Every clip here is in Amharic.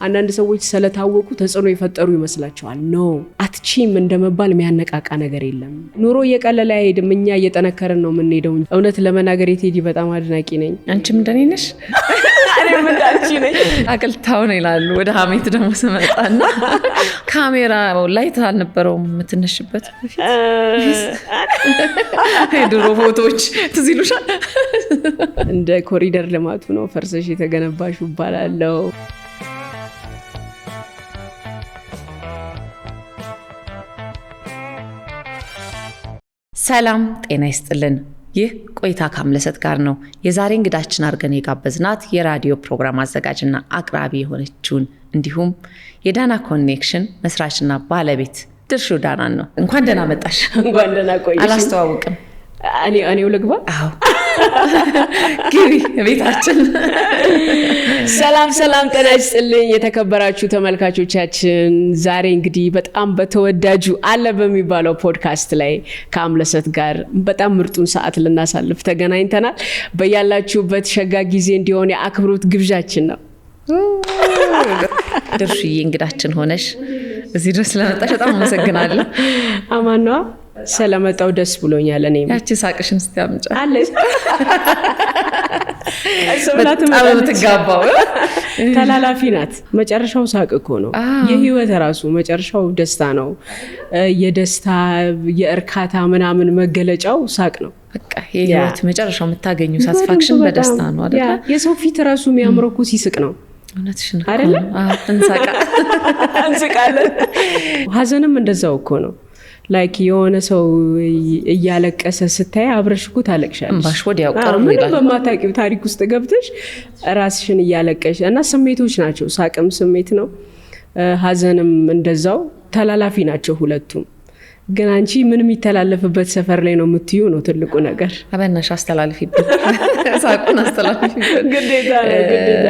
አንዳንድ ሰዎች ስለታወቁ ተጽዕኖ የፈጠሩ ይመስላቸዋል። ኖ አትቺም እንደመባል የሚያነቃቃ ነገር የለም። ኑሮ እየቀለለ አይሄድም፣ እኛ እየጠነከረን ነው የምንሄደው። እውነት ለመናገር የቴዲ በጣም አድናቂ ነኝ። አንቺም እንደኔ ነሽ? እኔም እንዳንቺ ነኝ። አቅልታው ነው ይላሉ። ወደ ሀሜት ደግሞ ስመጣና ካሜራ ላይ አልነበረውም የምትነሽበት የድሮ ፎቶዎች ትዝ ይሉሻል? እንደ ኮሪደር ልማቱ ነው ፈርሰሽ የተገነባሽ ይባላለው። ሰላም ጤና ይስጥልን። ይህ ቆይታ ከአምለሰት ጋር ነው። የዛሬ እንግዳችን አድርገን የጋበዝናት የራዲዮ ፕሮግራም አዘጋጅና አቅራቢ የሆነችውን እንዲሁም የዳና ኮኔክሽን መስራችና ባለቤት ድርሹ ዳናን ነው። እንኳን ደህና መጣሽ። እንኳን ደህና ቆይሽ። አላስተዋውቅም። እኔው ልግባ? አዎ ግቢ ቤታችን። ሰላም ጤና ይስጥልኝ የተከበራችሁ ተመልካቾቻችን። ዛሬ እንግዲህ በጣም በተወዳጁ አለ በሚባለው ፖድካስት ላይ ከአምለሰት ጋር በጣም ምርጡን ሰዓት ልናሳልፍ ተገናኝተናል። በያላችሁበት ሸጋ ጊዜ እንዲሆን የአክብሮት ግብዣችን ነው። ድርሹዬ እንግዳችን ሆነሽ እዚህ ድረስ ስለመጣሽ በጣም አመሰግናለሁ። አማኗ ስለመጣው ደስ ብሎኛል። እኔ ያቺ ሳቅሽን ስታምጫ አለሽ በጣም የምትጋባው ተላላፊ ናት። መጨረሻው ሳቅ እኮ ነው። የህይወት ራሱ መጨረሻው ደስታ ነው። የደስታ የእርካታ ምናምን መገለጫው ሳቅ ነው። በቃ የህይወት መጨረሻው የምታገኙ ሳትስፋክሽን በደስታ ነው አይደል? የሰው ፊት ራሱ የሚያምረው እኮ ሲስቅ ነው። እውነትሽን አይደል? እንስቃለን። ሀዘንም እንደዛው እኮ ነው። ላይክ የሆነ ሰው እያለቀሰ ስታይ አብረሽ እኮ ታለቅሻለሽ። እንባሽ ወዲያው ቀርቦ ይላል። በማታውቂው ታሪክ ውስጥ ገብተሽ ራስሽን እያለቀሽ እና ስሜቶች ናቸው። ሳቅም ስሜት ነው፣ ሀዘንም እንደዛው ተላላፊ ናቸው ሁለቱም። ግን አንቺ ምን የሚተላለፍበት ሰፈር ላይ ነው የምትዩ ነው ትልቁ ነገር። አበናሽ አስተላልፊብን፣ ሳቁን አስተላልፊብን። ግዴታ ነው።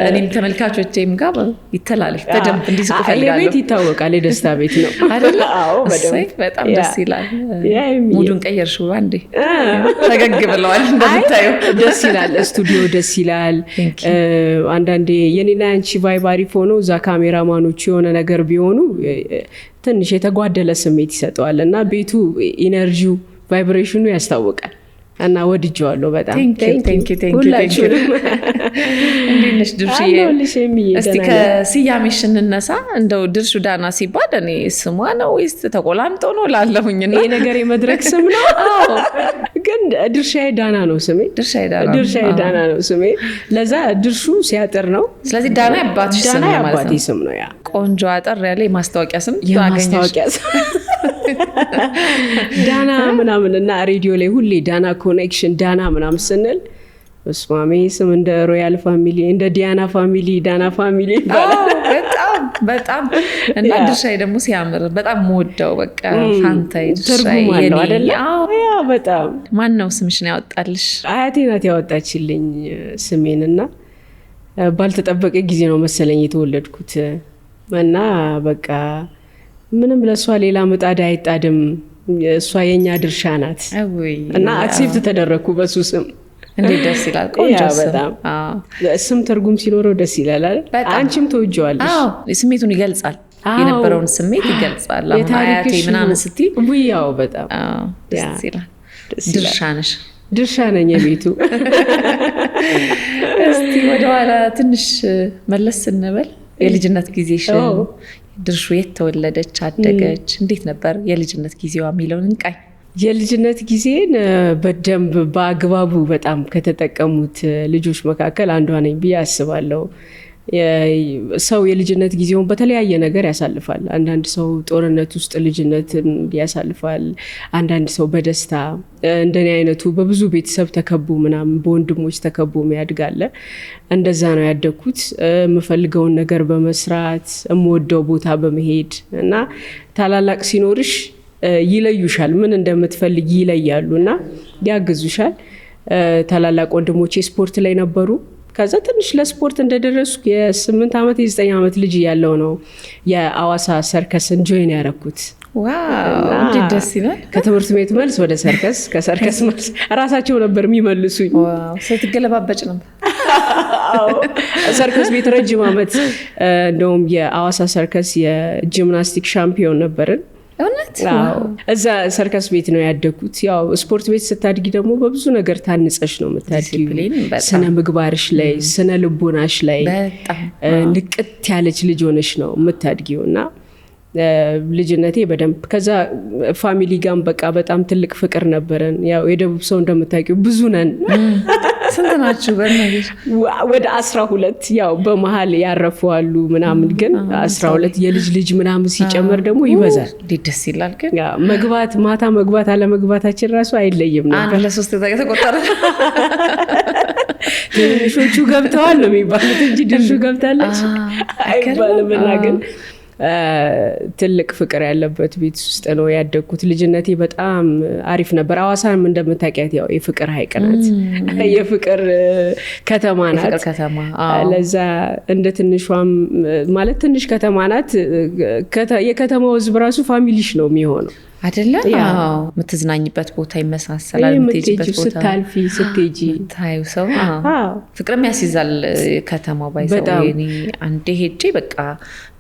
እኔም ተመልካቾቼም ጋር ይተላለፍ በደንብ እንዲስቁ ፈልጋለሁ። የቤት ይታወቃል፣ የደስታ ቤት ነው አይደል? አዎ በደንብ በጣም ደስ ይላል። ሙዱን ቀየርሽው አንዴ ፈገግ ብለዋል። እንደምታዩ ደስ ይላል። ስቱዲዮ ደስ ይላል። አንዳንዴ የኔና አንቺ ቫይብ አሪፍ ሆኖ እዛ ካሜራማኖች የሆነ ነገር ቢሆኑ ትንሽ የተጓደለ ስሜት ይሰጠዋል እና ቤቱ ኢነርጂው ቫይብሬሽኑ ያስታውቃል እና ወድጄዋለሁ በጣም። ሁላችሁንም እንዴት ነሽ ድርሹዬ? እስቲ ከስያሜሽ እንነሳ። እንደው ድርሹ ዳና ሲባል እኔ ስሟ ነው ወይስ ተቆላምጦ ነው ላለሁኝ? ይሄ ነገር የመድረክ ስም ነው? ግን ድርሻዬ ዳና ነው ስሜ። ድርሻዬ ዳና ነው ስሜ። ለዛ ድርሹ ሲያጥር ነው። ስለዚህ ዳና ያባትሽ ስም ነው ማለት ነው? ስም ነው። ያ ቆንጆ አጠር ያለ የማስታወቂያ ስም የማስታወቂያ ስም ዳና ምናምን እና ሬዲዮ ላይ ሁሌ ዳና ኮኔክሽን ዳና ምናምን ስንል እስማሜ ስም እንደ ሮያል ፋሚሊ እንደ ዲያና ፋሚሊ ዳና ፋሚሊ ይባላል። በጣም እና ድርሻዬ ደግሞ ሲያምር በጣም ሞደው በቃ ፋንታይ ድርሻዬ አይደለ? ያ በጣም ማን ነው ስምሽን ያወጣልሽ? አያቴ ናት ያወጣችልኝ ስሜንና ባልተጠበቀ ጊዜ ነው መሰለኝ የተወለድኩት እና በቃ ምንም ለሷ ሌላ ምጣድ አይጣድም፣ እሷ የኛ ድርሻ ናት እና አክሴፕት ተደረኩ በሱ ስም። እንዴት ደስ ይላል። ቆንጆ በጣም ስም ትርጉም ሲኖረው ደስ ይላል አይደል? አንቺም ተወጀዋለሽ። ስሜቱን ይገልጻል፣ የነበረውን ስሜት ይገልጻል። አያቴ ምናምን ስትይ ውያው በጣም ደስ ይላል። ድርሻ ነሽ። ድርሻ ነኝ የቤቱ። እስቲ ወደኋላ ትንሽ መለስ ስንበል የልጅነት ጊዜሽን ድርሹ የት ተወለደች አደገች እንዴት ነበር የልጅነት ጊዜዋ የሚለውን እንቃኝ። የልጅነት ጊዜን በደንብ በአግባቡ በጣም ከተጠቀሙት ልጆች መካከል አንዷ ነኝ ብዬ አስባለሁ። ሰው የልጅነት ጊዜውን በተለያየ ነገር ያሳልፋል። አንዳንድ ሰው ጦርነት ውስጥ ልጅነትን ያሳልፋል። አንዳንድ ሰው በደስታ እንደኔ አይነቱ በብዙ ቤተሰብ ተከቦ ምናምን በወንድሞች ተከቦ ያድጋል። እንደዛ ነው ያደግኩት። የምፈልገውን ነገር በመስራት የምወደው ቦታ በመሄድ እና ታላላቅ ሲኖርሽ ይለዩሻል፣ ምን እንደምትፈልግ ይለያሉ እና ያግዙሻል። ታላላቅ ወንድሞቼ ስፖርት ላይ ነበሩ። ከዛ ትንሽ ለስፖርት እንደደረስኩ የ8 ዓመት የ9 ዓመት ልጅ ያለው ነው የአዋሳ ሰርከስን ጆይን ያረኩት። ዋው እንዴት ደስ ይላል። ከትምህርት ቤት መልስ ወደ ሰርከስ፣ ከሰርከስ መልስ ራሳቸው ነበር የሚመልሱኝ። ዋው ስትገለባበጭ ነበር? ሰርከስ ቤት ረጅም ዓመት እንደውም የአዋሳ ሰርከስ የጂምናስቲክ ሻምፒዮን ነበርን። እዛ ሰርከስ ቤት ነው ያደግኩት። ያው ስፖርት ቤት ስታድጊ ደግሞ በብዙ ነገር ታንጸሽ ነው የምታድጊው። ስነ ምግባርሽ ላይ ስነ ልቦናሽ ላይ ንቅት ያለች ልጅ ሆነሽ ነው የምታድጊው እና ልጅነቴ በደንብ ከዛ ፋሚሊ ጋር በቃ በጣም ትልቅ ፍቅር ነበረን። ያው የደቡብ ሰው እንደምታውቂው ብዙ ነን። ስንት ናችሁ? ወደ 12 ያው በመሀል ያረፉዋሉ ምናምን ግን 12 የልጅ ልጅ ምናምን ሲጨመር ደግሞ ይበዛል። ደስ ይላል። ግን መግባት ማታ መግባት አለመግባታችን ራሱ አይለይም ነበር። አንድ ለሶስት ተቆጠረ። ትንሾቹ ገብተዋል ነው የሚባሉት እንጂ ድርሹ ገብታለች አይባልም። እና ግን ትልቅ ፍቅር ያለበት ቤት ውስጥ ነው ያደግኩት። ልጅነቴ በጣም አሪፍ ነበር። ሐዋሳም እንደምታውቂያት ያው የፍቅር ሐይቅ ናት፣ የፍቅር ከተማ ናት። ለዛ እንደ ትንሿም ማለት ትንሽ ከተማ ናት። የከተማው ሕዝብ ራሱ ፋሚሊሽ ነው የሚሆነው አይደለ? አዎ የምትዝናኝበት ቦታ ይመሳሰላል። የምትሄጂበት ቦታ ስታልፊ ስትሄጂ ታዩ ሰው ፍቅርም ያስይዛል። ከተማው ባይዘው እኔ አንዴ ሄጄ በቃ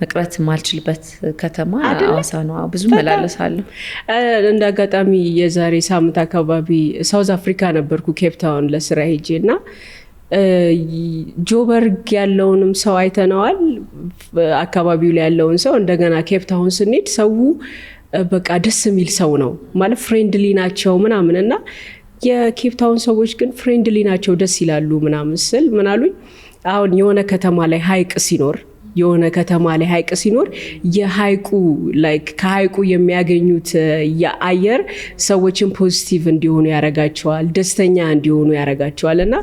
መቅረት ማልችልበት ከተማ ሐዋሳ ነው። ብዙ መላለሳለሁ። እንደ አጋጣሚ የዛሬ ሳምንት አካባቢ ሳውዝ አፍሪካ ነበርኩ ኬፕ ታውን ለስራ ሄጄና ጆበርግ ያለውንም ሰው አይተነዋል፣ አካባቢው ላይ ያለውን ሰው። እንደገና ኬፕ ታውን ስንሄድ ሰው በቃ ደስ የሚል ሰው ነው ማለት ፍሬንድሊ ናቸው ምናምን እና የኬፕ ታውን ሰዎች ግን ፍሬንድሊ ናቸው ደስ ይላሉ ምናምን ስል ምን አሉኝ፣ አሁን የሆነ ከተማ ላይ ሐይቅ ሲኖር የሐይቁ ላይክ ከሐይቁ የሚያገኙት የአየር ሰዎችን ፖዚቲቭ እንዲሆኑ ያረጋቸዋል፣ ደስተኛ እንዲሆኑ ያረጋቸዋል እና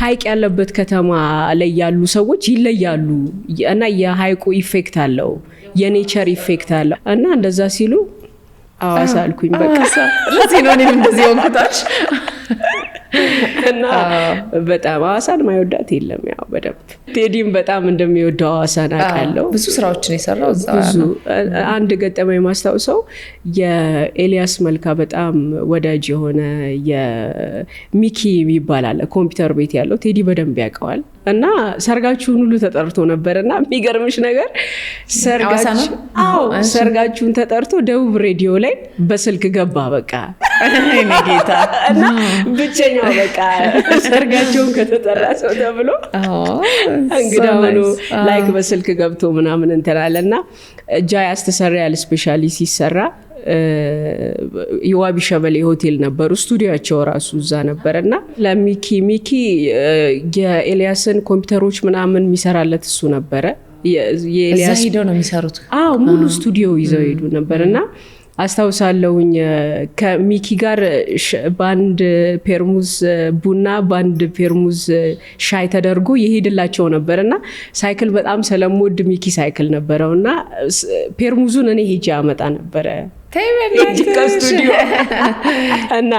ሐይቅ ያለበት ከተማ ላይ ያሉ ሰዎች ይለያሉ እና የሐይቁ ኢፌክት አለው፣ የኔቸር ኢፌክት አለው እና እንደዛ ሲሉ ሐዋሳ አልኩኝ። በቃ ለዚህ ነው እኔም እንደዚህ ሆንኩታች እና በጣም ሐዋሳን ማይወዳት የለም። ያው በደንብ ቴዲም በጣም እንደሚወደው ሐዋሳን አውቃለሁ። ብዙ ስራዎችን የሰራው እዛ ብዙ አንድ ገጠመኝ ማስታውሰው የኤልያስ መልካ በጣም ወዳጅ የሆነ የሚኪ ይባላል ኮምፒውተር ቤት ያለው ቴዲ በደንብ ያውቀዋል እና ሰርጋችሁን ሁሉ ተጠርቶ ነበርና የሚገርምሽ ነገር ሰርጋችሁን ተጠርቶ ደቡብ ሬዲዮ ላይ በስልክ ገባ። በቃ እኔ ጌታ እና ብቸኛው በቃ ሰርጋቸውን ከተጠራ ሰው ተብሎ እንግዳ ሆኖ ላይክ በስልክ ገብቶ ምናምን እንተላለና እጃ ያስተሰራል። ስፔሻሊ ሲሰራ የዋቢ ሸበሌ ሆቴል ነበሩ፣ ስቱዲዮአቸው ራሱ እዛ ነበርና ለሚኪ የኤልያስን ኮምፒውተሮች ምናምን የሚሰራለት እሱ ነበረ። የኤልያስ ሄደው ነው የሚሰሩት። ሙሉ ስቱዲዮ ይዘው ሄዱ ነበርና አስታውሳለሁኝ ከሚኪ ጋር በአንድ ፔርሙዝ ቡና በአንድ ፔርሙዝ ሻይ ተደርጎ የሄድላቸው ነበርና ሳይክል በጣም ስለምወድ ሚኪ ሳይክል ነበረውና ፔርሙዙን እኔ ሄጄ አመጣ ነበረ ከስቱዲዮ እና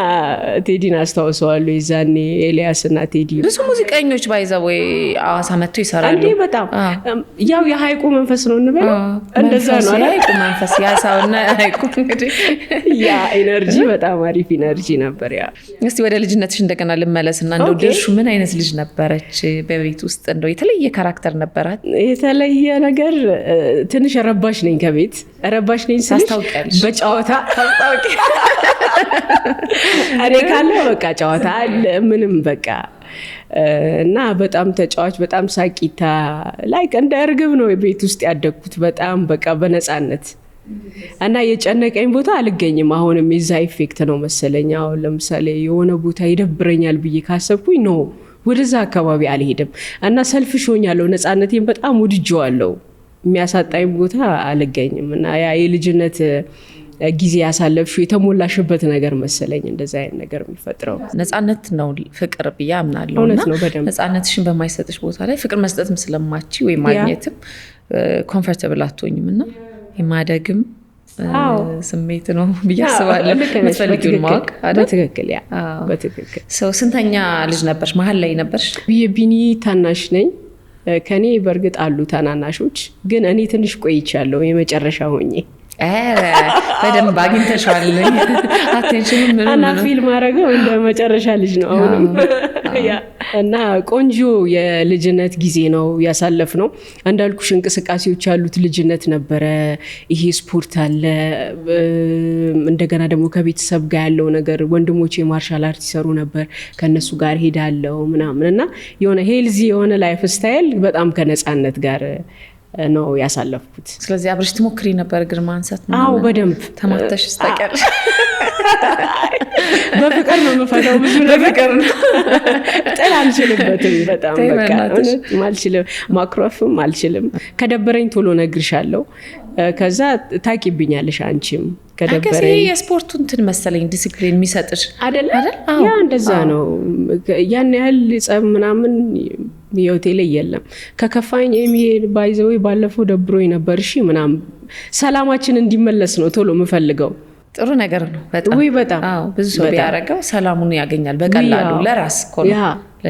ቴዲን አስታውሰዋለሁ። የዛኔ ኤልያስ እና ቴዲ ብዙ ሙዚቀኞች ባይዘው ሐዋሳ መጥተው ይሰራሉ። እንዴ በጣም ያው የሐይቁ መንፈስ ነው እንበለው እንደዛ ነው። የሐይቁ መንፈስ ያሳውና ሐይቁ እንግዲህ ያ ኢነርጂ በጣም አሪፍ ኢነርጂ ነበር። ያ እስቲ ወደ ልጅነትሽ እንደገና ልመለስና እንደው ድርሹ ምን አይነት ልጅ ነበረች? በቤት ውስጥ እንደው የተለየ ካራክተር ነበራት? የተለየ ነገር ትንሽ ረባሽ ነኝ፣ ከቤት ረባሽ ነኝ ታስታውቂያለሽ? በጨዋታ ታስታውቂ እኔ ካለ በቃ ጨዋታ ምንም በቃ እና በጣም ተጫዋች፣ በጣም ሳቂታ ላይክ እንደ እርግብ ነው ቤት ውስጥ ያደግኩት። በጣም በቃ በነፃነት እና የጨነቀኝ ቦታ አልገኝም። አሁንም የዛ ኢፌክት ነው መሰለኝ። አሁን ለምሳሌ የሆነ ቦታ ይደብረኛል ብዬ ካሰብኩኝ ነው ወደዛ አካባቢ አልሄድም እና ሰልፍሽ ሆኛለሁ። ነፃነቴን በጣም ወድጄዋለሁ። የሚያሳጣኝ ቦታ አልገኝም እና ያ የልጅነት ጊዜ ያሳለፍሽው የተሞላሽበት ነገር መሰለኝ እንደዛ አይነት ነገር የሚፈጥረው ነፃነት ነው ፍቅር ብዬ አምናለሁ። እውነት ነው በደንብ ነፃነትሽን በማይሰጥሽ ቦታ ላይ ፍቅር መስጠትም ስለማቺ ወይ ማግኘትም ኮምፎርታብል አትሆኝም እና የማደግም ስሜት ነው ብዬ አስባለሁ። የምትፈልጊውን ማወቅ አይደል? በትክክል ያ በትክክል። ስንተኛ ልጅ ነበርሽ? መሀል ላይ ነበርሽ? የቢኒ ታናሽ ነኝ። ከኔ በእርግጥ አሉ ታናናሾች፣ ግን እኔ ትንሽ ቆይቻለሁ የመጨረሻ ሆኜ። በደንብ አግኝተሻል። አቴንሽን ምን እና ፊልም አደረገው እንደ መጨረሻ ልጅ ነው አሁንም። እና ቆንጆ የልጅነት ጊዜ ነው ያሳለፍ ነው። እንዳልኩሽ እንቅስቃሴዎች ያሉት ልጅነት ነበረ። ይሄ ስፖርት አለ፣ እንደገና ደግሞ ከቤተሰብ ጋር ያለው ነገር። ወንድሞቼ ማርሻል አርት ይሰሩ ነበር፣ ከነሱ ጋር ሄዳለው ምናምን እና የሆነ ሄልዚ የሆነ ላይፍ ስታይል በጣም ከነጻነት ጋር ነው ያሳለፍኩት። ስለዚህ አብረሽ ትሞክሪ ነበር እግር ማንሳት? አዎ በደንብ ተማተሽ ስታቀር በፍቅር ነው የምፈታው። ብዙ በፍቅር ነው ጥል አልችልበትም። በጣም በቃ እውነት አልችልም። ማክሮፍም አልችልም። ከደበረኝ ቶሎ ነግርሻለሁ። ከዛ ታቂብኛለሽ አንቺም ከደበረኝ። የስፖርቱ እንትን መሰለኝ ዲሲፕሊን የሚሰጥሽ አይደል? ያ እንደዛ ነው። ያን ያህል ጸብ ምናምን ህይወቴ ላይ የለም። ከከፋኝ የሚሄድ ባይዘው ባለፈው ደብሮኝ ነበር እሺ ምናምን ሰላማችን እንዲመለስ ነው ቶሎ የምፈልገው። ጥሩ ነገር ነው በጣም በጣም ብዙ ሰው ቢያደርገው ሰላሙን ያገኛል በቀላሉ ለራስ ኮሎ።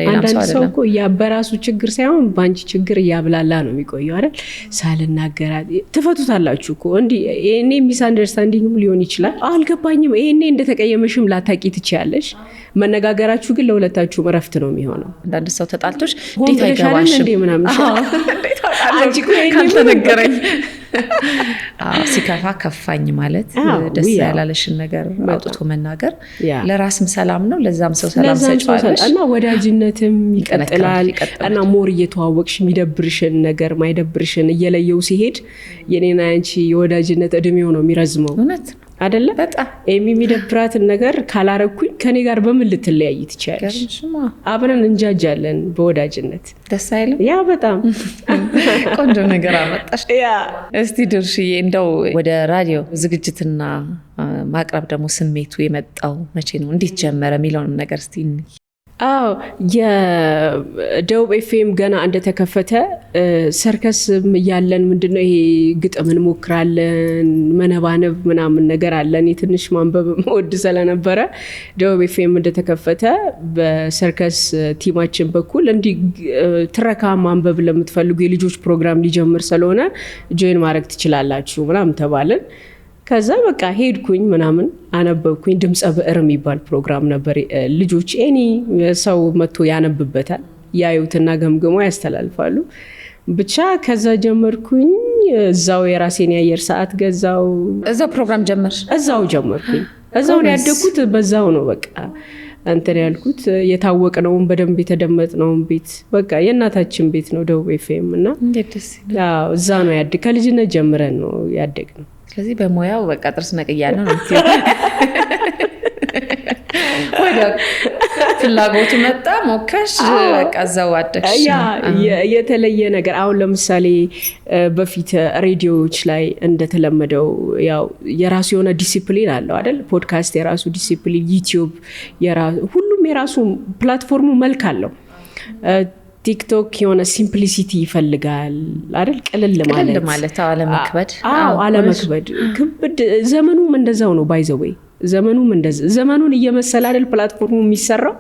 አንዳንድ ሰው እኮ በራሱ ችግር ሳይሆን በአንቺ ችግር እያብላላ ነው የሚቆየው አይደል? ሳልናገራት ትፈቱታላችሁ እኮ እንዲህ። ይሄኔ ሚስ አንደርስታንዲንግም ሊሆን ይችላል፣ አልገባኝም። ይሄኔ እንደተቀየመሽም ላታቂ ትችያለሽ። መነጋገራችሁ ግን ለሁለታችሁም እረፍት ነው የሚሆነው። አንዳንድ ሰው ተጣልቶሽ እንዴት አይገባሽም እንዴ ምናምን አንቺ እኮ ካልተነገረኝ ሲከፋ ከፋኝ ማለት ደስ ያላለሽን ነገር አውጥቶ መናገር ለራስም ሰላም ነው፣ ለዛም ሰው ሰላም ሰጫለሽ እና ወዳጅነትም ይቀጥላል። እና ሞር እየተዋወቅሽ የሚደብርሽን ነገር ማይደብርሽን እየለየው ሲሄድ የኔና አንቺ የወዳጅነት እድሜው ነው የሚረዝመው። እውነት አይደለ? በጣም የሚደብራትን ነገር ካላረኩኝ ከኔ ጋር በምን ልትለያይ ትችያለሽ? አብረን እንጃጃለን በወዳጅነት። ደስ አይልም? ያ በጣም ቆንጆ ነገር አመጣሽ። እስቲ ድርሽዬ እንደው ወደ ራዲዮ ዝግጅትና ማቅረብ ደግሞ ስሜቱ የመጣው መቼ ነው? እንዴት ጀመረ የሚለውንም ነገር እስቲ አዎ የደቡብ ኤፍኤም ገና እንደተከፈተ ሰርከስ እያለን ምንድነው ይሄ ግጥም እንሞክራለን መነባነብ ምናምን ነገር አለን። የትንሽ ማንበብ መወድ ስለነበረ ደቡብ ኤፍኤም እንደተከፈተ በሰርከስ ቲማችን በኩል እንዲህ ትረካ ማንበብ ለምትፈልጉ የልጆች ፕሮግራም ሊጀምር ስለሆነ ጆይን ማድረግ ትችላላችሁ ምናምን ተባለን። ከዛ በቃ ሄድኩኝ ምናምን አነበብኩኝ። ድምጸ ብዕር የሚባል ፕሮግራም ነበር። ልጆች ኤኒ ሰው መጥቶ ያነብበታል፣ ያዩትና ገምግሞ ያስተላልፋሉ። ብቻ ከዛ ጀመርኩኝ። እዛው የራሴን የአየር ሰዓት ገዛው። እዛው ፕሮግራም ጀመርሽ? እዛው ጀመርኩኝ። እዛው ያደግኩት በዛው ነው። በቃ እንትን ያልኩት የታወቅነውን በደንብ የተደመጥነውን ቤት በቃ የእናታችን ቤት ነው ደቡብ ኤፍኤም እና እዛ ነው ከልጅነት ጀምረን ነው ያደግነው። ስለዚህ በሙያው በቃ ጥርስ ነቅያለሁ ነው ወደ ፍላጎቱ መጣ ሞከሽ በቃ እዛው አደግሽ። የተለየ ነገር አሁን ለምሳሌ በፊት ሬዲዮዎች ላይ እንደተለመደው ያው የራሱ የሆነ ዲሲፕሊን አለው አይደል? ፖድካስት የራሱ ዲሲፕሊን፣ ዩቲዩብ ሁሉም የራሱ ፕላትፎርሙ መልክ አለው። ቲክቶክ የሆነ ሲምፕሊሲቲ ይፈልጋል አይደል? ቅልል ማለት አለመክበድ። አለመክበድ ክብድ። ዘመኑም እንደዛው ነው ባይዘወይ ዘመኑም ዘመኑን እየመሰለ አይደል ፕላትፎርሙ የሚሰራው።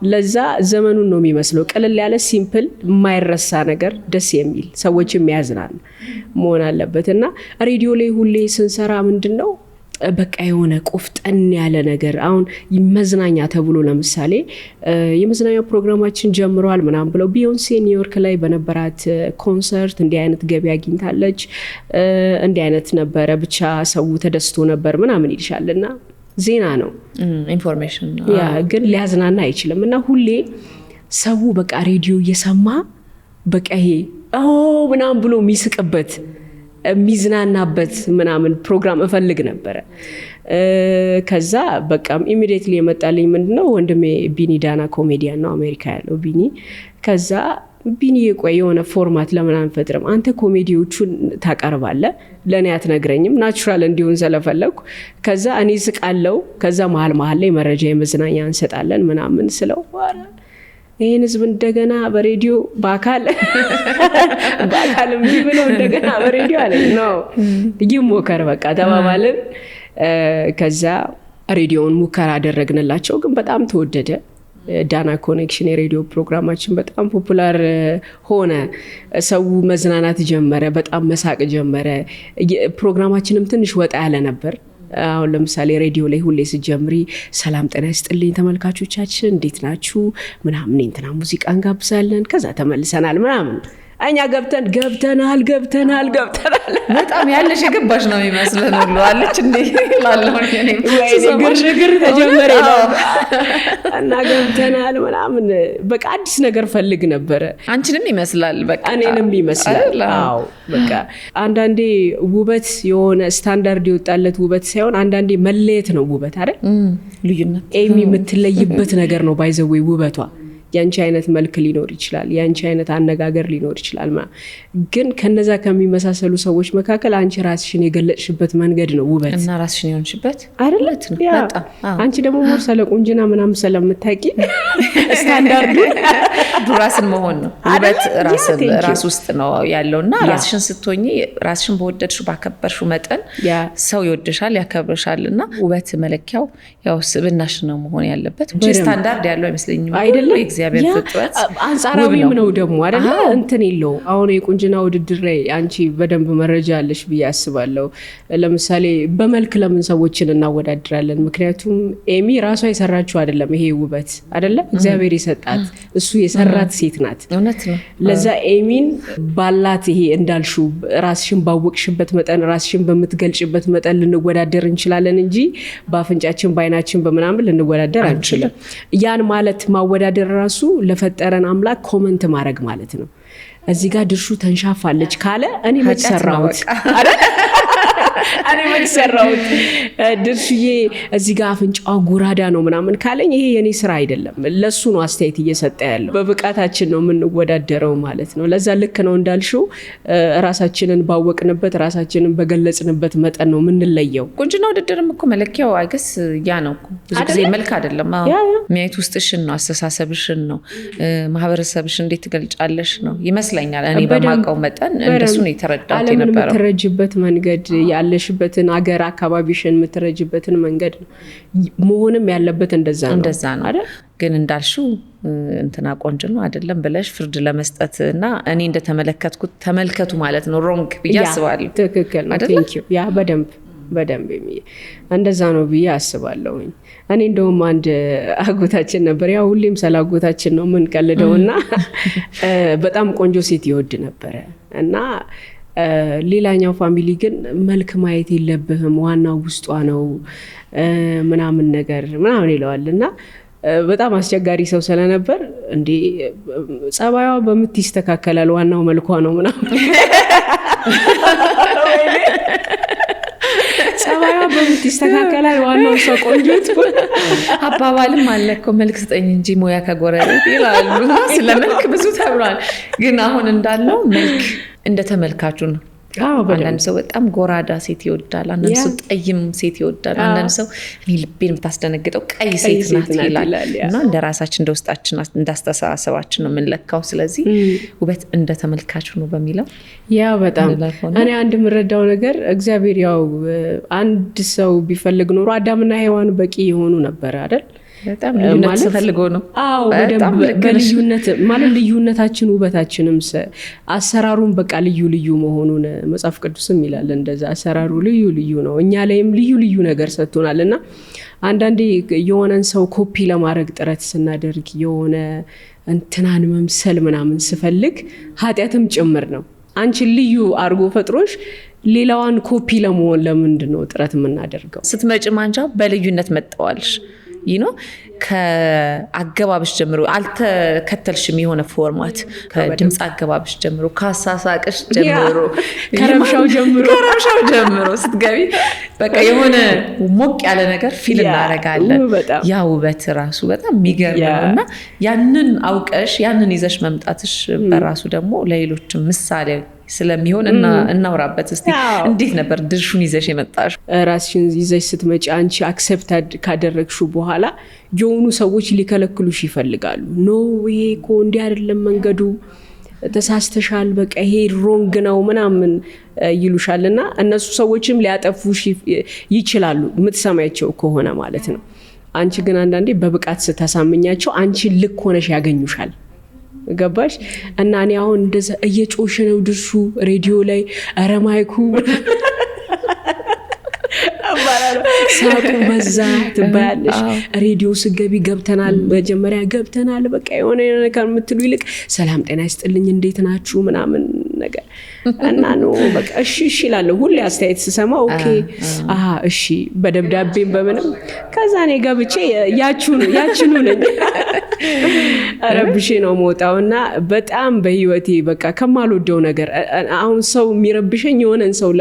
ለዛ ዘመኑን ነው የሚመስለው። ቅልል ያለ ሲምፕል፣ የማይረሳ ነገር፣ ደስ የሚል ሰዎች የሚያዝናን መሆን አለበት። እና ሬዲዮ ላይ ሁሌ ስንሰራ ምንድነው በቃ የሆነ ቆፍጠን ያለ ነገር። አሁን መዝናኛ ተብሎ ለምሳሌ የመዝናኛ ፕሮግራማችን ጀምሯል ምናምን ብለው ቢዮንሴ ኒውዮርክ ላይ በነበራት ኮንሰርት እንዲህ አይነት ገቢ አግኝታለች፣ እንዲህ አይነት ነበረ፣ ብቻ ሰው ተደስቶ ነበር ምናምን ይልሻልና ዜና ነው፣ ኢንፎርሜሽን ነው። ያ ግን ሊያዝናና አይችልም። እና ሁሌ ሰው በቃ ሬዲዮ እየሰማ በቃ ይሄ ምናምን ብሎ የሚስቅበት የሚዝናናበት ምናምን ፕሮግራም እፈልግ ነበረ። ከዛ በቃ ኢሚዲየትሊ የመጣልኝ ምንድነው ወንድሜ ቢኒ ዳና ኮሜዲያን ነው፣ አሜሪካ ያለው ቢኒ። ከዛ ቢኒ የቆየ የሆነ ፎርማት ለምን አንፈጥርም? አንተ ኮሜዲዎቹን ታቀርባለህ፣ ለእኔ አትነግረኝም? ናቹራል እንዲሆን ስለፈለኩ ከዛ እኔ ስቃለው፣ ከዛ መሀል ላይ መረጃ የመዝናኛ እንሰጣለን ምናምን ስለው ይህን ህዝብ እንደገና በሬዲዮ በአካል እምቢ ብለው እንደገና በሬዲዮ አለ ነው ይሞከር በቃ ተባባልን። ከዛ ሬዲዮውን ሙከራ አደረግንላቸው፣ ግን በጣም ተወደደ። ዳና ኮኔክሽን የሬዲዮ ፕሮግራማችን በጣም ፖፑላር ሆነ። ሰው መዝናናት ጀመረ፣ በጣም መሳቅ ጀመረ። ፕሮግራማችንም ትንሽ ወጣ ያለ ነበር አሁን ለምሳሌ ሬዲዮ ላይ ሁሌ ስጀምሪ ሰላም ጤና ይስጥልኝ ተመልካቾቻችን እንዴት ናችሁ ምናምን እንትና ሙዚቃ እንጋብዛለን ከዛ ተመልሰናል ምናምን እኛ ገብተናል በጣም ያለሽ የገባሽ ነው የሚመስለን ሁሉ አለች እንዴ ላለው ግርግር ተጀመረ እና ገብተናል ምናምን በቃ አዲስ ነገር ፈልግ ነበር አንቺንም ይመስላል በቃ እኔንም ይመስላል አዎ በቃ አንዳንዴ ውበት የሆነ ስታንዳርድ ይወጣለት ውበት ሳይሆን አንዳንዴ መለየት ነው ውበት አይደል ልዩነት ኤሚ የምትለይበት ነገር ነው ባይዘው ውበቷ ያንቺ አይነት መልክ ሊኖር ይችላል ያንቺ አይነት አነጋገር ሊኖር ይችላል ግን ከነዛ ከሚመሳሰሉ ሰዎች መካከል አንቺ ራስሽን የገለጽሽበት መንገድ ነው ውበት እና ራስሽን የሆንሽበት አይደለት ነው በጣም አንቺ ደግሞ ሞር ስለቁንጅና ምናምን ስለምታቂ ስታንዳርዱ ራስን መሆን ነው ውበት ራስ ውስጥ ነው ያለውና ራስሽን ስትሆኚ ራስሽን በወደድሽው ባከበርሽው መጠን ሰው ይወድሻል ያከብርሻልና ውበት መለኪያው ያው ስብናሽ ነው መሆን ያለበት እንጂ ስታንዳርድ ያለው አይመስለኝም አይደለም እግዚአብሔር ፍጥረት አንጻራዊም ነው ደግሞ አይደል እንትን የለው አሁን የቁንጅና ውድድር ላይ አንቺ በደንብ መረጃ አለሽ ብዬ አስባለሁ ለምሳሌ በመልክ ለምን ሰዎችን እናወዳድራለን ምክንያቱም ኤሚ ራሷ የሰራችው አይደለም ይሄ ውበት አይደለ እግዚአብሔር የሰጣት እሱ የሰራት ሴት ናት እውነት ነው ለዛ ኤሚን ባላት ይሄ እንዳልሽው ራስሽን ባወቅሽበት መጠን ራስሽን በምትገልጭበት መጠን ልንወዳደር እንችላለን እንጂ በአፍንጫችን በአይናችን በመናምን ልንወዳደር አንችልም ያን ማለት ማወዳደር ራሱ ለፈጠረን አምላክ ኮመንት ማድረግ ማለት ነው እዚህ ጋር ድርሹ ተንሻፋለች ካለ እኔ መሰራውት ድርሽዬ እዚህ ጋር አፍንጫው ጉራዳ ነው ምናምን ካለኝ ይሄ የኔ ስራ አይደለም ለሱ ነው አስተያየት እየሰጠ ያለው በብቃታችን ነው የምንወዳደረው ማለት ነው ለዛ ልክ ነው እንዳልሽው ራሳችንን ባወቅንበት ራሳችንን በገለጽንበት መጠን ነው የምንለየው ቁንጅና ውድድርም እኮ መለኪያው አይገስ ያ ነው ብዙ ጊዜ መልክ አይደለም የሚያዩት ውስጥሽን ነው አስተሳሰብሽን ነው ማህበረሰብሽን እንዴት ትገልጫለሽ ነው ይመስለኛል እኔ በማቀው መጠን እንደሱ ነው የተረዳሁት የነበረው ተረጅበት መንገድ ያለሽበትን አገር አካባቢሽን ምትረጅበትን መንገድ መሆንም ያለበት እንደዛ ነው አይደል ግን እንዳልሽው እንትና ቆንጆ ነው አይደለም ብለሽ ፍርድ ለመስጠት እና እኔ እንደተመለከትኩት ተመልከቱ ማለት ነው ሮንግ ብያስባለሁ ትክክል ነው ቴንክ ዩ ያ በደንብ እንደዛ ነው ብዬ አስባለሁ እኔ እንደውም አንድ አጎታችን ነበር ያው ሁሌም ሰላጎታችን ነው ምን ቀልደውና በጣም ቆንጆ ሴት ይወድ ነበር እና ሌላኛው ፋሚሊ ግን መልክ ማየት የለብህም ዋናው ውስጧ ነው ምናምን ነገር ምናምን ይለዋልና በጣም አስቸጋሪ ሰው ስለነበር እንዴ ጸባይዋ በምትስተካከላል ዋናው መልኳ ነው ምናምን ጸባይዋ በምትስተካከላል ዋናው ሰው ቆንጆት አባባልም አለኮ መልክ ስጠኝ እንጂ ሙያ ከጎረቤት ይላሉ ስለመልክ ብዙ ተብሏል ግን አሁን እንዳለው መልክ እንደተመልካቹ ነው አንዳንድ ሰው በጣም ጎራዳ ሴት ይወዳል አንዳንድ ሰው ጠይም ሴት ይወዳል አንዳንድ ሰው እኔ ልቤን የምታስደነግጠው ቀይ ሴት ናት ይላል እና እንደራሳችን እንደውስጣችን እንዳስተሳሰባችን ነው የምንለካው ስለዚህ ውበት እንደተመልካቹ ነው በሚለው ያ በጣም እኔ አንድ የምረዳው ነገር እግዚአብሔር ያው አንድ ሰው ቢፈልግ ኖሮ አዳምና ሔዋን በቂ የሆኑ ነበር አይደል በጣም ልዩነት ፈልጎ ነው አዎ በልዩነት ማለት ልዩነታችን ውበታችንም አሰራሩን በቃ ልዩ መሆኑን መጽሐፍ ቅዱስም ይላል እንደዛ አሰራሩ ልዩ ነው እኛ ላይም ልዩ ነገር ሰጥቶናልና አንዳንዴ የሆነን ሰው ኮፒ ለማድረግ ጥረት ስናደርግ የሆነ እንትናን መምሰል ምናምን ስፈልግ ኃጢያትም ጭምር ነው አንቺ ልዩ አርጎ ፈጥሮሽ ሌላዋን ኮፒ ለመሆን ለምንድን ነው ጥረት የምናደርገው ስትመጪ ማንጃ በልዩነት መጣዋልሽ ከአገባብሽ ጀምሮ አልተከተልሽም የሆነ ፎርማት ከድምጽ አገባብሽ ጀምሮ ከአሳሳቅሽ ጀምሮ ከረብሻው ጀምሮ ስትገቢ በቃ የሆነ ሞቅ ያለ ነገር ፊል እናረጋለን ያ ውበት ራሱ በጣም የሚገርም ነውና ያንን አውቀሽ ያንን ይዘሽ መምጣትሽ በራሱ ደግሞ ለሌሎችም ምሳሌ ስለሚሆን እናውራበት እስቲ እንዴት ነበር ድርሹን ይዘሽ የመጣሽ ራስሽን ይዘሽ ስትመጪ አንቺ አክሰፕት ካደረግሽው በኋላ የሆኑ ሰዎች ሊከለክሉሽ ይፈልጋሉ ኖ ይሄ እኮ እንዲህ አይደለም መንገዱ ተሳስተሻል በቃ ይሄ ሮንግ ነው ምናምን ይሉሻልና እነሱ ሰዎችም ሊያጠፉሽ ይችላሉ የምትሰማያቸው ከሆነ ማለት ነው አንቺ ግን አንዳንዴ በብቃት ስታሳምኛቸው አንቺ ልክ ሆነሽ ያገኙሻል ገባሽ እና እኔ አሁን እንደዛ እየጮሽ ነው ድርሹ ሬዲዮ ላይ አረማይኩ ይባላል። ሳቁ በዛ ትባያለሽ። ሬዲዮ ስገቢ ገብተናል፣ መጀመሪያ ገብተናል በቃ የሆነ ነገር የምትሉ ይልቅ ሰላም ጤና ይስጥልኝ እንዴት ናችሁ ምናምን ነገር እና ነው በቃ እሺ ይላል። ሁሌ አስተያየት ስሰማ ኦኬ እሺ በደብዳቤም በምንም ከዛ እኔ ገብቼ ያችኑ ነኝ አረብሼ ነው መውጣውና በጣም በህይወቴ በቃ ከማልወደው ነገር አሁን ሰው የሚረብሸኝ የሆነን ሰው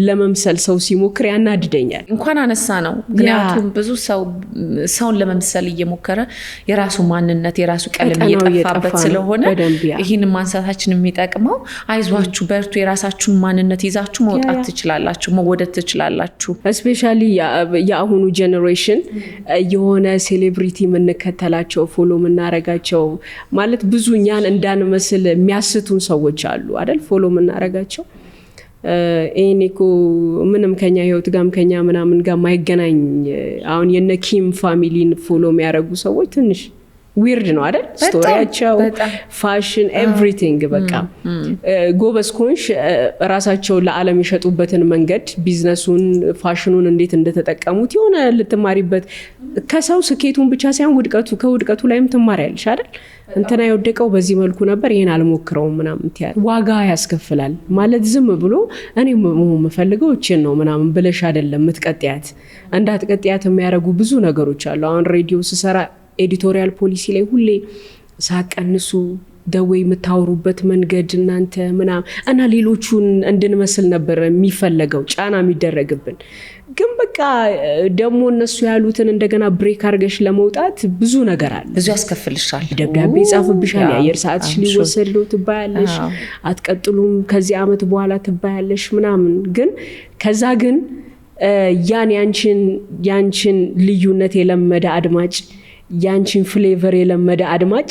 ለመምሰል ሰው ሲሞክር ያናድደኛል። እንኳን አነሳ ነው ምክንያቱም ብዙ ሰውን ለመምሰል እየሞከረ የራሱ ማንነት የራሱ ቀለም እየጠፋበት ስለሆነ ይሄን ማንሳታችን የሚጠቅመው አይዟችሁ በርቱ የራሳችሁን ማንነት ይዛችሁ መውጣት ትችላላችሁ መወደድ ትችላላችሁ። ስፔሻሊ የአሁኑ ጄኔሬሽን የሆነ ሴሌብሪቲ የምንከተላቸው ፎሎ የምናረጋቸው ማለት ብዙ እኛን እንዳንመስል የሚያስቱን ሰዎች አሉ አይደል? ፎሎ የምናረጋቸው እኔኮ ምንም ከኛ ህይወት ጋርም ከኛ ምናምን ጋር ማይገናኝ አሁን የነ ኪም ፋሚሊን ፎሎ የሚያረጉ ሰዎች ትንሽ ዊርድ ነው አይደል? ስቶሪያቸው ፋሽን ኤቭሪቲንግ በቃ ጎበዝ ኮንሽ ራሳቸው ለዓለም የሸጡበትን መንገድ ቢዝነሱን ፋሽኑን እንዴት እንደተጠቀሙት የሆነ ልትማሪበት ከሰው ስኬቱን ብቻ ሳይሆን ከውድቀቱ ላይም ትማሪያለሽ አይደል? እንትና የወደቀው በዚህ መልኩ ነበር ይሄን አልሞክረውም ምናምን ትያል። ዋጋ ያስከፍላል ማለት ዝም ብሎ እኔ የምፈልገው እቺን ነው ምናምን ብለሽ አይደለም ምትቀጥያት እንዳትቀጥያት የሚያረጉ ብዙ ነገሮች አሉ። አሁን ሬዲዮ ስሰራ ኤዲቶሪያል ፖሊሲ ላይ ሁሌ ሳቀንሱ ደወይ የምታወሩበት መንገድ እናንተ ምናምን እና ሌሎቹን እንድንመስል ነበር የሚፈለገው ጫና የሚደረግብን። ግን በቃ ደግሞ እነሱ ያሉትን እንደገና ብሬክ አድርገሽ ለመውጣት ብዙ ነገር አለ። ብዙ ያስከፍልሻል። ደብዳቤ ይጻፍብሻል። የአየር ሰዓትሽ ሊወሰድ ነው ትባያለሽ። አትቀጥሉም ከዚህ አመት በኋላ ትባያለሽ ምናምን። ግን ከዛ ግን ያንቺን ልዩነት የለመደ አድማጭ ያንቺን ፍሌቨር የለመደ አድማጭ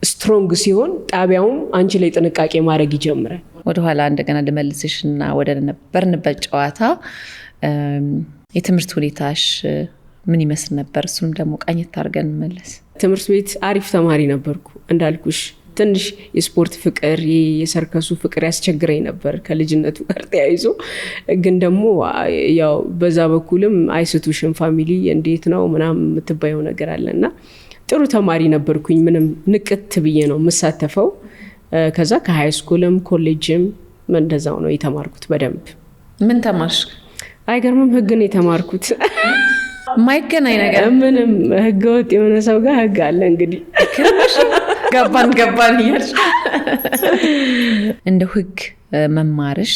ስትሮንግ ሲሆን ጣቢያውም አንቺ ላይ ጥንቃቄ ማድረግ ይጀምራል። ወደ ኋላ እንደገና ልመልስሽና ወደ ነበርንበት ጨዋታ የትምህርት ሁኔታሽ ምን ይመስል ነበር? እሱም ደግሞ ቃኘት አድርገን እንመለስ። ትምህርት ቤት አሪፍ ተማሪ ነበርኩ እንዳልኩሽ። ትንሽ የስፖርት ፍቅር የሰርከሱ ፍቅር ያስቸግረኝ ነበር ከልጅነቱ ጋር ተያይዞ። ግን ደግሞ ያው በዛ በኩልም አይስቱሽን ፋሚሊ እንዴት ነው ምናምን የምትባየው ነገር አለና ጥሩ ተማሪ ነበርኩኝ። ምንም ንቅት ብዬ ነው የምሳተፈው። ከዛ ከሃይ ስኩልም ኮሌጅም እንደዛው ነው የተማርኩት በደንብ። ምን ተማርሽ? አይገርምም? ህግ ነው የተማርኩት። ማይገናኝ ነገር ምንም ህገ ወጥ የሆነ ሰው ጋር ህግ አለ እንግዲህ ገባን እያልሽ እንደው ህግ መማርሽ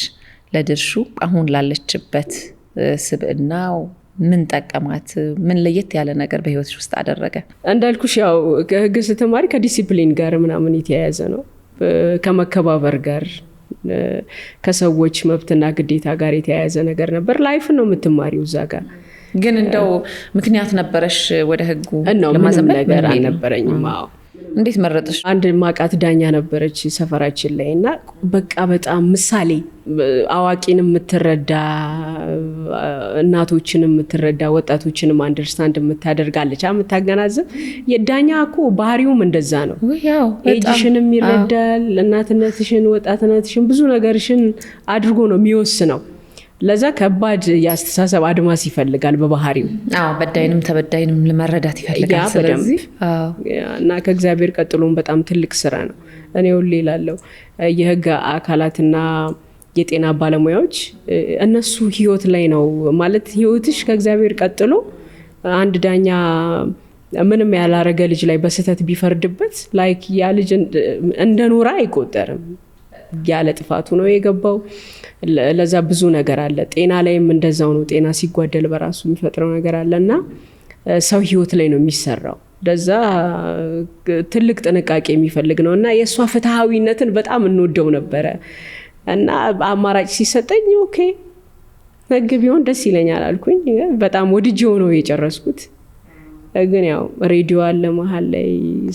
ለድርሹ አሁን ላለችበት ስብዕናው ምን ጠቀማት? ምን ለየት ያለ ነገር በህይወትሽ ውስጥ አደረገ? እንዳልኩሽ ያው ህግ ስትማሪ ከዲሲፕሊን ጋር ምናምን የተያያዘ ነው። ከመከባበር ጋር ከሰዎች መብትና ግዴታ ጋር የተያያዘ ነገር ነበር። ላይፍ ነው የምትማሪው እዛ ጋር። ግን እንደው ምክንያት ነበረሽ ወደ ህጉ ለማዘመን? ነገር አልነበረኝም። አዎ። እንዴት መረጥሽ? አንድ ማቃት ዳኛ ነበረች ሰፈራችን ላይ እና በቃ በጣም ምሳሌ አዋቂን የምትረዳ እናቶችን የምትረዳ ወጣቶችንም አንደርስታንድ የምታደርጋለች የምታገናዘብ። የዳኛ እኮ ባህሪውም እንደዛ ነው። ኤጅሽንም ይረዳል፣ እናትነትሽን ወጣትነትሽን ብዙ ነገርሽን አድርጎ ነው የሚወስነው። ለዛ ከባድ ያስተሳሰብ አድማስ ይፈልጋል በባህሪው። በዳይንም ተበዳይንም ለመረዳት ይፈልጋል። ስለዚህ እና ከእግዚአብሔር ቀጥሎም በጣም ትልቅ ስራ ነው። እኔ ሁሌ እላለሁ የህግ አካላትና የጤና ባለሙያዎች እነሱ ህይወት ላይ ነው ማለት ህይወትሽ ከእግዚአብሔር ቀጥሎ አንድ ዳኛ ምንም ያላረገ ልጅ ላይ በስህተት ቢፈርድበት ላይክ ያ ልጅ እንደኖራ አይቆጠርም። ያለ ጥፋቱ ነው የገባው። ለዛ ብዙ ነገር አለ። ጤና ላይም እንደዛው ነው። ጤና ሲጓደል በራሱ የሚፈጥረው ነገር አለና ሰው ህይወት ላይ ነው የሚሰራው። ለዛ ትልቅ ጥንቃቄ የሚፈልግ ነው እና የሷ ፍትሃዊነትን በጣም እንወደው ነበረ እና አማራጭ ሲሰጠኝ ኦኬ ህግ ቢሆን ደስ ይለኛል አልኩኝ። በጣም ወድጄው ነው የጨረስኩት። ግን ያው ሬዲዮ አለ መሀል ላይ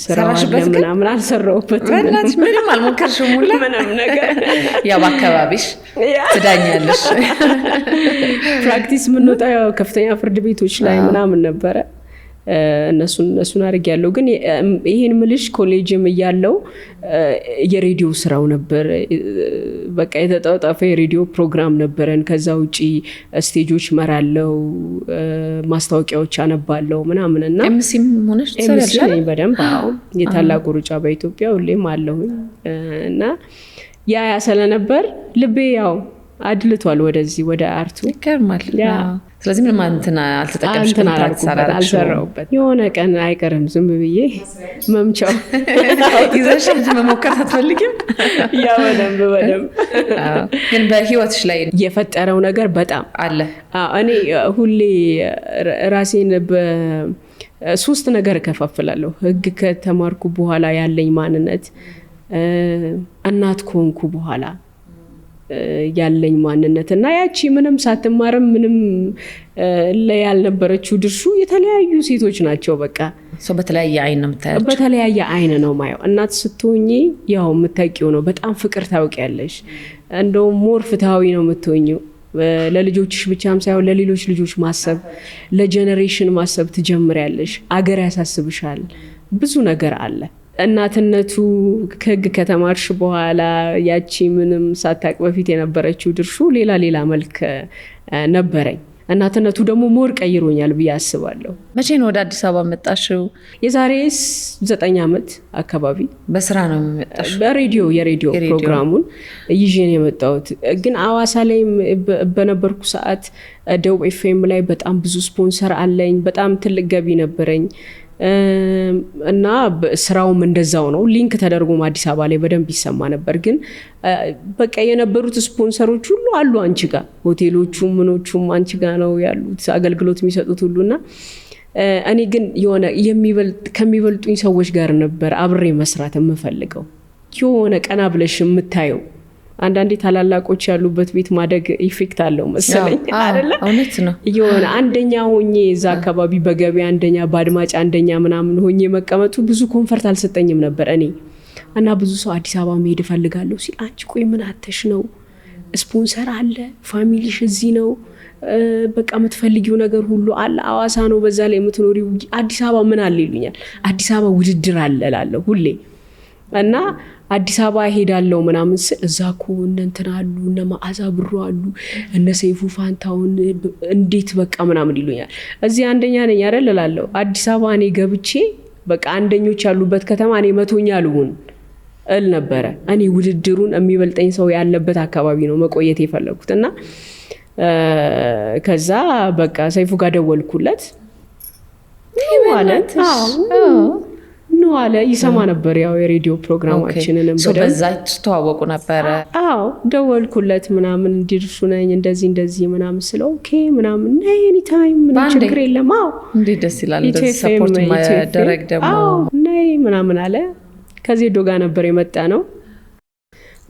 ስራው አለ ምናምን አልሰራሁበትም። ምንም አልሞከርሽም? ሁሉ ምንም ነገር ያው አካባቢሽ ትዳኛለሽ። ፕራክቲስ የምንወጣው ያው ከፍተኛ ፍርድ ቤቶች ላይ ምናምን ነበረ። እነሱን አድርጌያለሁ። ግን ይሄን ምልሽ ኮሌጅም እያለው የሬዲዮ ስራው ነበር። በቃ የተጣጣፈ የሬዲዮ ፕሮግራም ነበረን። ከዛ ውጪ ስቴጆች መራለው፣ ማስታወቂያዎች አነባለው ምናምን እና ኤምሲም ሆነሽ ትሰሪያለሽ በደንብ። አዎ የታላቁ ሩጫ በኢትዮጵያ ሁሌም አለሁኝ እና ያ ስለነበር ልቤ ያው አድልቷል ወደዚህ ወደ አርቱ። ይገርማል። ስለዚህ ምንም አልተጠቀምሽም፣ አልሰራሁበት። የሆነ ቀን አይቀርም ዝም ብዬ መምቻው ይዘሽ መሞከር አትፈልጊም? ያው በደንብ ግን በህይወትሽ ላይ የፈጠረው ነገር በጣም አለ። እኔ ሁሌ ራሴን በሶስት ነገር እከፋፍላለሁ። ህግ ከተማርኩ በኋላ ያለኝ ማንነት፣ እናት ከሆንኩ በኋላ ያለኝ ማንነት እና ያቺ ምንም ሳትማርም ምንም ላይ ያልነበረችው ድርሹ የተለያዩ ሴቶች ናቸው። በቃ ሰው በተለያየ አይን ነው የምታያቸው። በተለያየ አይን ነው ማየው። እናት ስትሆኚ ያው የምታውቂው ነው፣ በጣም ፍቅር ታውቂያለሽ። እንደውም ሞር ፍትሃዊ ነው የምትሆኚው። ለልጆችሽ ብቻም ሳይሆን ለሌሎች ልጆች ማሰብ፣ ለጀነሬሽን ማሰብ ትጀምሪያለሽ። አገር ያሳስብሻል። ብዙ ነገር አለ። እናትነቱ ከህግ ከተማርሽ በኋላ ያቺ ምንም ሳታቅ በፊት የነበረችው ድርሹ ሌላ መልክ ነበረኝ። እናትነቱ ደግሞ ሞር ቀይሮኛል ብዬ አስባለሁ። መቼ ነው ወደ አዲስ አበባ መጣሽው? የዛሬ 9 ዓመት አካባቢ። በስራ ነው የመጣሽው? በሬዲዮ የሬዲዮ ፕሮግራሙን ይዤ ነው የመጣሁት። ግን አዋሳ ላይ በነበርኩ ሰዓት ደቡብ ኤፍኤም ላይ በጣም ብዙ ስፖንሰር አለኝ። በጣም ትልቅ ገቢ ነበረኝ እና ስራውም እንደዛው ነው። ሊንክ ተደርጎም አዲስ አበባ ላይ በደንብ ይሰማ ነበር። ግን በቃ የነበሩት ስፖንሰሮች ሁሉ አሉ አንቺ ጋር፣ ሆቴሎቹም ምኖቹም አንቺ ጋር ነው ያሉት አገልግሎት የሚሰጡት ሁሉና እኔ ግን የሆነ ከሚበልጡኝ ሰዎች ጋር ነበር አብሬ መስራት የምፈልገው። የሆነ ቀና ብለሽ የምታየው አንዳንዴ ታላላቆች ያሉበት ቤት ማደግ ኢፌክት አለው መሰለኝ አይደለ? እውነት ነው። የሆነ አንደኛ ሆኜ እዛ አካባቢ በገበያ አንደኛ፣ በአድማጭ አንደኛ ምናምን ሆኜ መቀመጡ ብዙ ኮንፈርት አልሰጠኝም ነበር እኔ እና ብዙ ሰው አዲስ አበባ መሄድ እፈልጋለሁ ሲል አንቺ ቆይ ምን አተሽ ነው? ስፖንሰር አለ፣ ፋሚሊሽ እዚህ ነው፣ በቃ የምትፈልጊው ነገር ሁሉ አለ። አዋሳ ነው በዛ ላይ የምትኖሪው፣ አዲስ አበባ ምን አለ ይሉኛል። አዲስ አበባ ውድድር አለ እላለሁ ሁሌ እና አዲስ አበባ ሄዳለው ምናምን ስል እዛ እኮ እንትን አሉ እነ መዓዛ ብሩ አሉ እነ ሰይፉ ፋንታውን እንዴት በቃ ምናምን ይሉኛል። እዚህ አንደኛ ነኝ አይደል እላለሁ። አዲስ አበባ እኔ ገብቼ በቃ አንደኞች ያሉበት ከተማ እኔ 100ኛ ልሁን እል ነበረ። እኔ ውድድሩን የሚበልጠኝ ሰው ያለበት አካባቢ ነው መቆየት የፈለኩት እና ከዛ በቃ ሰይፉ ጋር ደወልኩለት ማለት ነው አለ። ይሰማ ነበር ያው የሬዲዮ ፕሮግራማችንንም በዛ ተዋወቁ ነበረ። አዎ ደወልኩለት ምናምን እንዲርሱ ነኝ እንደዚህ ምናምን ስለው ኦኬ ምናምን ኤኒ ታይም ምንም ችግር የለም። አዎ እንዴ ደስ ይላል። ሰፖርት ማደረግ ደግሞ ነይ ምናምን አለ። ከዚህ ዶጋ ነበር የመጣ ነው።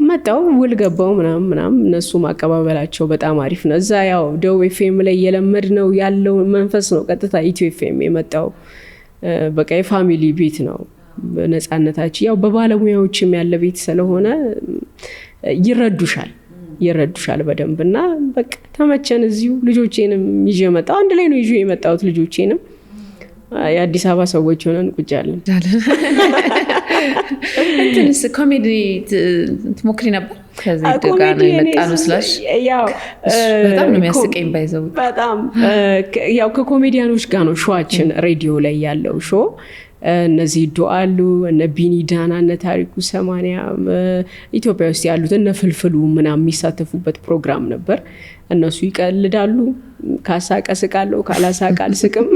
መጣው ውል ገባው ምናምን እነሱ ማቀባበላቸው በጣም አሪፍ ነው። እዛ ያው ደቡብ ኤፍኤም ላይ የለመድ ነው ያለው መንፈስ ነው ቀጥታ ኢትዮ ኤፍኤም የመጣው። በቃ የፋሚሊ ቤት ነው። ነፃነታችን ያው በባለሙያዎችም ያለ ቤት ስለሆነ ይረዱሻል በደንብ እና በቃ ተመቸን። እዚሁ ልጆቼንም ይዤ መጣሁ። አንድ ላይ ነው ይዤ የመጣሁት ልጆቼንም። የአዲስ አበባ ሰዎች ሆነን ቁጭ ያለን። እንትንስ ኮሜዲ ትሞክሪ ነበር? ከዚህ ደጋ ነው የመጣነው ስላሽ ያው በጣም ነው የሚያስቀኝ ባይዘው። በጣም ያው ከኮሜዲያኖች ጋር ነው ሾዋችን ሬዲዮ ላይ ያለው ሾው። እነዚህ ዶአሉ እነ ቢኒ ዳና እነ ታሪኩ 80 ኢትዮጵያ ውስጥ ያሉት እነ ፍልፍሉ ምናምን የሚሳተፉበት ፕሮግራም ነበር። እነሱ ይቀልዳሉ፣ ካሳቀ ስቃለሁ፣ ካላሳቀ አልስቅም።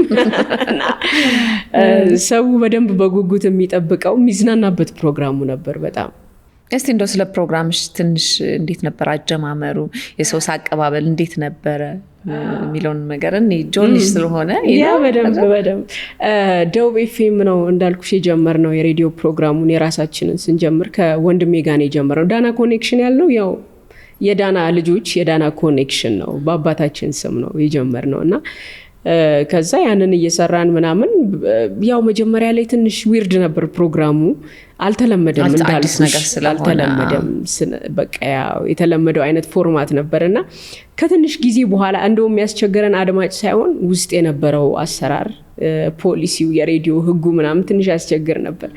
ሰው በደንብ በጉጉት የሚጠብቀው የሚዝናናበት ፕሮግራሙ ነበር በጣም። እስቲ እንደው ስለ ፕሮግራምሽ ትንሽ እንዴት ነበር አጀማመሩ፣ የሰው አቀባበል እንዴት ነበረ የሚለውን ነገር እኔ ጆንሽ ስለሆነ ያ በደንብ ደቡብ ኤፍኤም ነው እንዳልኩሽ የጀመርነው የሬዲዮ ፕሮግራሙን የራሳችንን ስንጀምር ከወንድሜ ጋር ነው የጀመርነው። ዳና ኮኔክሽን ያልነው ያው የዳና ልጆች የዳና ኮኔክሽን ነው፣ በአባታችን ስም ነው የጀመርነው እና ከዛ ያንን እየሰራን ምናምን ያው መጀመሪያ ላይ ትንሽ ዊርድ ነበር ፕሮግራሙ አልተለመደም እንዳልኩሽ አልተለመደም በቃ ያው የተለመደው አይነት ፎርማት ነበርና ከትንሽ ጊዜ በኋላ እንደውም የሚያስቸገረን አድማጭ ሳይሆን ውስጥ የነበረው አሰራር ፖሊሲው የሬዲዮ ህጉ ምናምን ትንሽ ያስቸግር ነበር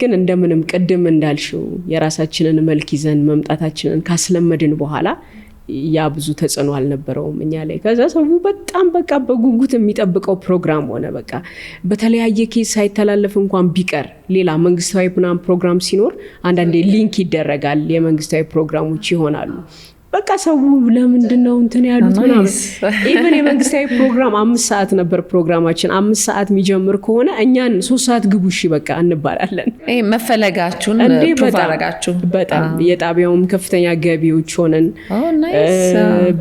ግን እንደምንም ቅድም እንዳልሽው የራሳችንን መልክ ይዘን መምጣታችንን ካስለመድን በኋላ ያ ብዙ ተጽዕኖ አልነበረውም እኛ ላይ ከዛ ሰው በጣም በቃ በጉጉት የሚጠብቀው ፕሮግራም ሆነ በቃ በተለያየ ኬስ ሳይተላለፍ እንኳን ቢቀር ሌላ መንግስታዊ ፕሮግራም ሲኖር አንዳንዴ ሊንክ ይደረጋል የመንግስታዊ ፕሮግራሞች ይሆናሉ በቃ ሰው ለምንድነው እንትን ያሉት ምናምን ኢቭን የመንግስታዊ ፕሮግራም 5 ሰዓት ነበር ፕሮግራማችን 5 ሰዓት የሚጀምር ከሆነ እኛን 3 ሰዓት ግቡሽ በቃ እንባላለን መፈለጋችሁን ፕሩቭ አረጋችሁ በጣም የጣቢያውም ከፍተኛ ገቢዎች ሆነን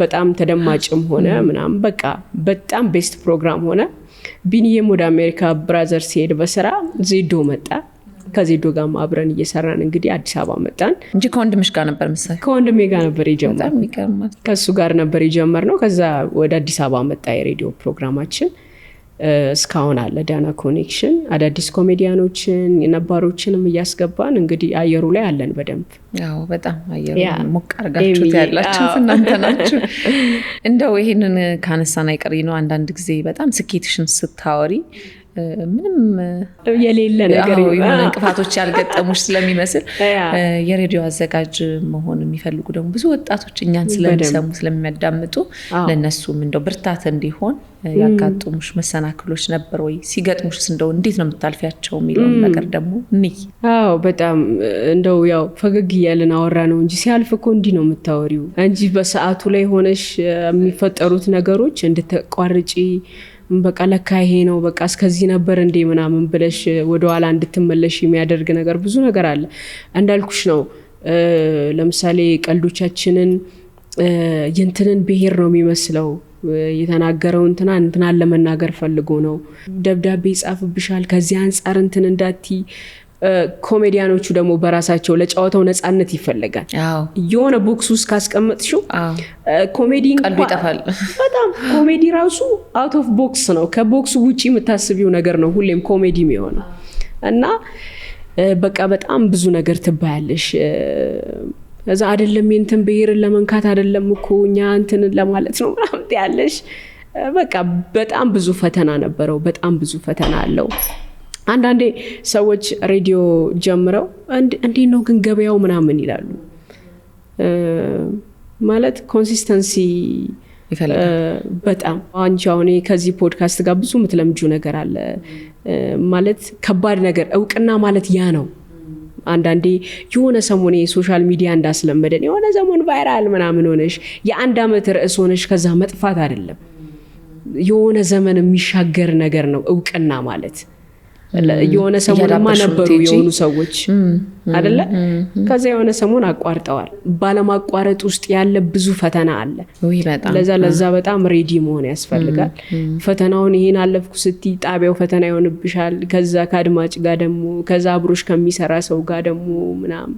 በጣም ተደማጭም ሆነ ምናምን በቃ በጣም ቤስት ፕሮግራም ሆነ ቢኒየም ወደ አሜሪካ ብራዘር ሲሄድ በስራ ዜዶ መጣ ከዜዶ ጋር አብረን እየሰራን እንግዲህ አዲስ አበባ መጣን እንጂ ከወንድምሽ ጋር ነበር መሰለኝ ከወንድሜ ጋር ነበር የጀመርነው ከሱ ጋር ነበር የጀመርነው ከዛ ወደ አዲስ አበባ መጣ የሬዲዮ ፕሮግራማችን እስካሁን አለ ዳና ኮኔክሽን አዳዲስ ኮሜዲያኖችን የነባሮችንም እያስገባን እንግዲህ አየሩ ላይ አለን በደንብ ያው በጣም አየሩ ሞቅ አርጋችሁት ያላችሁ እናንተ ናችሁ እንደው ይሄንን ካነሳና አይቀር ነው አንዳንድ ጊዜ በጣም ስኬትሽን ስታወሪ ምንም የሌለ ነገር የሆነ እንቅፋቶች ያልገጠሙሽ ስለሚመስል የሬዲዮ አዘጋጅ መሆን የሚፈልጉ ደግሞ ብዙ ወጣቶች እኛን ስለሚሰሙ ስለሚያዳምጡ ለነሱም እንደው ብርታት እንዲሆን ያጋጥሙሽ መሰናክሎች ነበር ወይ ሲገጥሙሽስ እንደው እንዴት ነው የምታልፊያቸው የሚለውን ነገር ደግሞ ንይ በጣም እንደው ያው ፈገግ እያልን አወራ ነው እንጂ ሲያልፍ እኮ እንዲህ ነው የምታወሪው እንጂ በሰዓቱ ላይ ሆነሽ የሚፈጠሩት ነገሮች እንድትቋርጪ በቃ ለካ ይሄ ነው በቃ እስከዚህ ነበር እንዴ ምናምን ብለሽ ወደ ኋላ እንድትመለሽ የሚያደርግ ነገር ብዙ ነገር አለ እንዳልኩሽ ነው ለምሳሌ ቀልዶቻችንን የእንትንን ብሄር ነው የሚመስለው የተናገረው እንትናን ለመናገር ፈልጎ ነው ደብዳቤ ይጻፍብሻል ከዚህ አንፃር እንትን እንዳቲ ኮሜዲያኖቹ ደግሞ በራሳቸው ለጫወታው ነፃነት ይፈልጋል የሆነ ቦክስ ውስጥ ካስቀመጥሽው ኮሜዲ ቀልዱ ይጠፋል በጣም ኮሜዲ ራሱ አውት ኦፍ ቦክስ ነው ከቦክስ ውጪ የምታስቢው ነገር ነው ሁሌም ኮሜዲ የሚሆነው እና በቃ በጣም ብዙ ነገር ትባያለሽ እዛ አይደለም እንትን ብሄርን ለመንካት አይደለም እኮ እኛ እንትን ለማለት ነው ምናምን ያለሽ በቃ በጣም ብዙ ፈተና ነበረው በጣም ብዙ ፈተና አለው አንዳንዴ ሰዎች ሬዲዮ ጀምረው እንዴ ነው ግን ገበያው ምናምን ይላሉ ማለት ኮንሲስተንሲ ይፈልጋል በጣም አንቺ አሁን ከዚህ ፖድካስት ጋር ብዙ ምትለምጁ ነገር አለ ማለት ከባድ ነገር እውቅና ማለት ያ ነው አንዳንዴ የሆነ ሰሞን የሶሻል ሚዲያ እንዳስለመደን የሆነ ሰሞን ቫይራል ምናምን ሆነሽ የአንድ አመት ርዕስ ሆነሽ ከዛ መጥፋት አይደለም የሆነ ዘመን የሚሻገር ነገር ነው እውቅና ማለት የሆነ ሰሞንማ ነበሩ የሆኑ ሰዎች አይደለ ከዛ የሆነ ሰሞን አቋርጠዋል ባለማቋረጥ ውስጥ ያለ ብዙ ፈተና አለ ለዛ በጣም ሬዲ መሆን ያስፈልጋል ፈተናውን ይሄን አለፍኩ ስቲ ጣቢያው ፈተና ይሆንብሻል ከዛ ከአድማጭ ጋር ደግሞ ከዛ አብሮሽ ከሚሰራ ሰው ጋር ደግሞ ምናምን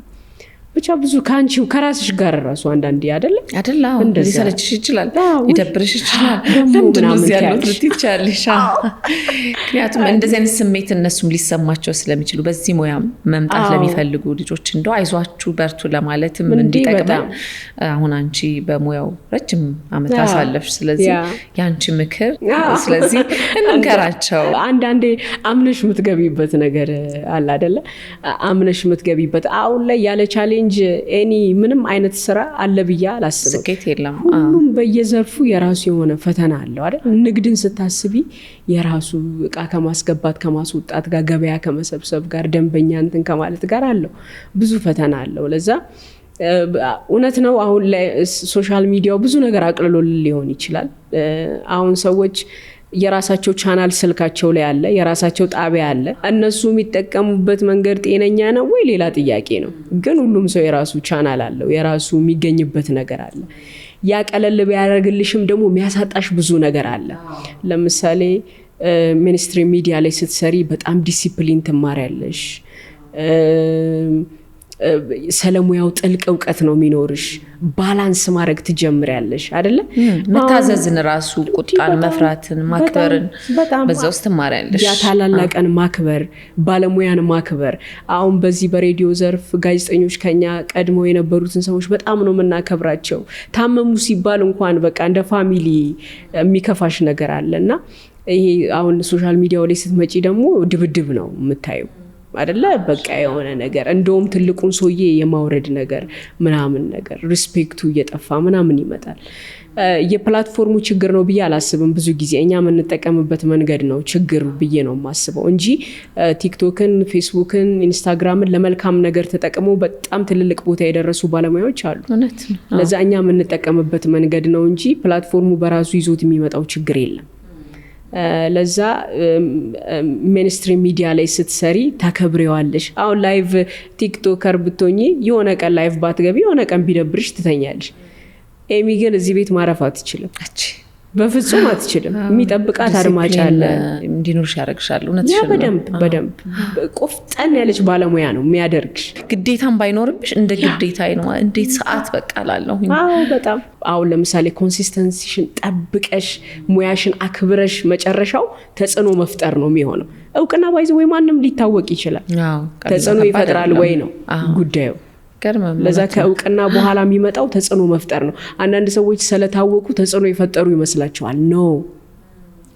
ብቻ ብዙ ካንቺው ከራስሽ ጋር ራሱ አንዳንዴ አይደለ ሊሰለችሽ ይችላል ይደብርሽ ይችላል ለምንድነው ያለው ልትቻለሽ ምክንያቱም እንደዚህ አይነት ስሜት እነሱም ሊሰማቸው ስለሚችሉ በዚህ ሙያ መምጣት ለሚፈልጉ ልጆች እንደው አይዟችሁ በርቱ ለማለትም እንዲጠቅም አሁን አንቺ በሙያው ረጅም አመት አሳለፍሽ ስለዚህ ያንቺ ምክር ስለዚህ እንንከራቸው አንዳንዴ አምነሽ የምትገቢበት ነገር አለ አይደለ አምነሽ የምትገቢበት አሁን ላይ ያለ ቻሌንጅ ኤኒ ምንም አይነት ስራ አለ ብዬ አላስብም ስኬት የለም ሁሉም በየዘርፉ የራሱ የሆነ ፈተና አለው አይደል ንግድን ስታስቢ የራሱ እቃ ከማስገባት ከማስወጣት ጋር ገበያ ከመሰብሰብ ጋር ደንበኛ እንትን ከማለት ጋር አለው ብዙ ፈተና አለው ለዛ እውነት ነው አሁን ላይ ሶሻል ሚዲያው ብዙ ነገር አቅልሎ ሊሆን ይችላል አሁን ሰዎች የራሳቸው ቻናል ስልካቸው ላይ አለ የራሳቸው ጣቢያ አለ እነሱ የሚጠቀሙበት መንገድ ጤነኛ ነው ወይ ሌላ ጥያቄ ነው ግን ሁሉም ሰው የራሱ ቻናል አለው የራሱ የሚገኝበት ነገር አለ ያ ቀለል ቢያደርግልሽም ደግሞ የሚያሳጣሽ ብዙ ነገር አለ ለምሳሌ ሚኒስትሪ ሚዲያ ላይ ስትሰሪ በጣም ዲሲፕሊን ትማሪያለሽ ሰለሙያው ጥልቅ እውቀት ነው የሚኖርሽ ባላንስ ማድረግ ትጀምሪያለሽ አይደለ መታዘዝን ራሱ ቁጣን መፍራትን ማክበርን በዛ ውስጥ ትማሪያለሽ ያ ታላላቀን ማክበር ባለሙያን ማክበር አሁን በዚህ በሬዲዮ ዘርፍ ጋዜጠኞች ከኛ ቀድሞ የነበሩትን ሰዎች በጣም ነው መናከብራቸው ታመሙ ሲባል እንኳን በቃ እንደ ፋሚሊ የሚከፋሽ ነገር አለና ይሄ አሁን ሶሻል ሚዲያው ላይ ስትመጪ ደግሞ ድብድብ ነው የምታየው አይደለ በቃ የሆነ ነገር እንደውም ትልቁን ሶዬ የማውረድ ነገር ምናምን ነገር ሪስፔክቱ እየጠፋ ምናምን ይመጣል የፕላትፎርሙ ችግር ነው ብዬ አላስብም ብዙ ጊዜ እኛ የምንጠቀምበት መንገድ ነው ችግር ብዬ ነው የማስበው እንጂ ቲክቶክን ፌስቡክን ኢንስታግራምን ለመልካም ነገር ተጠቅመው በጣም ትልልቅ ቦታ የደረሱ ባለሙያዎች አሉ ለዛ እኛ የምንጠቀምበት መንገድ ነው እንጂ ፕላትፎርሙ በራሱ ይዞት የሚመጣው ችግር የለም ለዛ ሜንስትሪም ሚዲያ ላይ ስትሰሪ ታከብሪዋለሽ አሁን ላይቭ ቲክቶከር ብትሆኚ የሆነ ቀን ላይቭ ባትገቢ የሆነ ቀን ቢደብርሽ ትተኛለሽ ኤሚ ግን እዚህ ቤት ማረፍ አትችልም በፍጹም አትችልም የሚጠብቃት አድማጭ አለ እንዲኖርሽ ያደርግሻል ያ በደንብ ቆፍጠን ያለች ባለሙያ ነው የሚያደርግሽ ግዴታም ባይኖርብሽ እንደ ግዴታ ነው እንዴት ሰዓት በቃ ላለሁ በጣም አሁን ለምሳሌ ኮንሲስተንሲሽን ጠብቀሽ ሙያሽን አክብረሽ መጨረሻው ተጽዕኖ መፍጠር ነው የሚሆነው እውቅና ባይዘ ወይ ማንም ሊታወቅ ይችላል ተጽዕኖ ይፈጥራል ወይ ነው ጉዳዩ ለዛ ከእውቅና በኋላ የሚመጣው ተጽዕኖ መፍጠር ነው አንዳንድ ሰዎች ስለታወቁ ተጽዕኖ ይፈጠሩ ይመስላቸዋል ኖ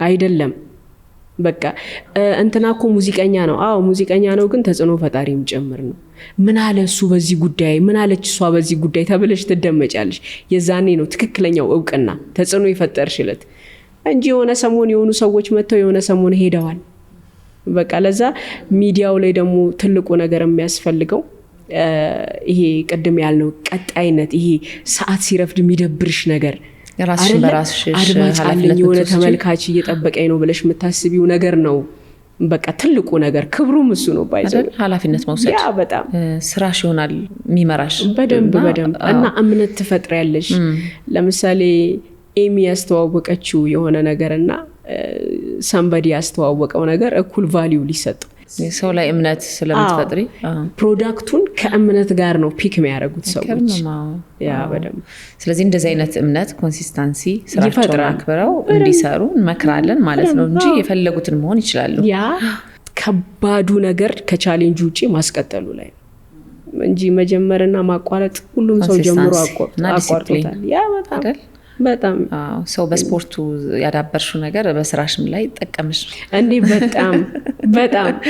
አይደለም በቃ እንትናኮ ሙዚቀኛ ነው ሙዚቀኛ ነው ግን ተጽዕኖ ፈጣሪም ጭምር ነው ምን አለ እሱ በዚህ ጉዳይ ምን አለች እሷ በዚህ ጉዳይ ተብለሽ ትደመጫለሽ የዛኔ ነው ትክክለኛው እውቅና ተጽዕኖ ይፈጠርሽለት እንጂ የሆነ ሰሞን የሆኑ ሰዎች መጥተው የሆነ ሰሞን ሄደዋል በቃ ለዛ ሚዲያው ላይ ደግሞ ትልቁ ነገር የሚያስፈልገው ይሄ ቀደም ያልነው ቀጣይነት ይሄ ሰዓት ሲረፍድ የሚደብርሽ ነገር ራስሽን በራስሽ ኃላፊነት የሆነ ተመልካች እየጠበቀኝ ነው ብለሽ የምታስቢው ነገር ነው በቃ ትልቁ ነገር ክብሩም እሱ ነው ባይዘው ኃላፊነት መውሰድ ያ በጣም ስራሽ ይሆናል የሚመራሽ በደንብ እና እምነት ትፈጥሪያለሽ ለምሳሌ ኤሚ ያስተዋወቀችው የሆነ ነገርና ሰምበዲ ያስተዋወቀው ነገር እኩል ቫልዩ ሊሰጥ ሰው ላይ እምነት ስለምትፈጥሪ ፕሮዳክቱን ከእምነት ጋር ነው ፒክ የሚያደርጉት ሰዎች ያ በደንብ ስለዚህ እንደዚህ አይነት እምነት ኮንሲስተንሲ ስራቸውን አክብረው እንዲሰሩ እንመክራለን ማለት ነው እንጂ የፈለጉትን መሆን ይችላሉ ያ ከባዱ ነገር ከቻሌንጅ ውጪ ማስቀጠሉ ላይ እንጂ መጀመርና ማቋረጥ ሁሉም ሰው ጀምሮ አቋርጦታል ያ በጣም ሰው በስፖርቱ ያዳበርሽው ነገር በስራሽም ላይ ተጠቀምሽ እንዴ በጣም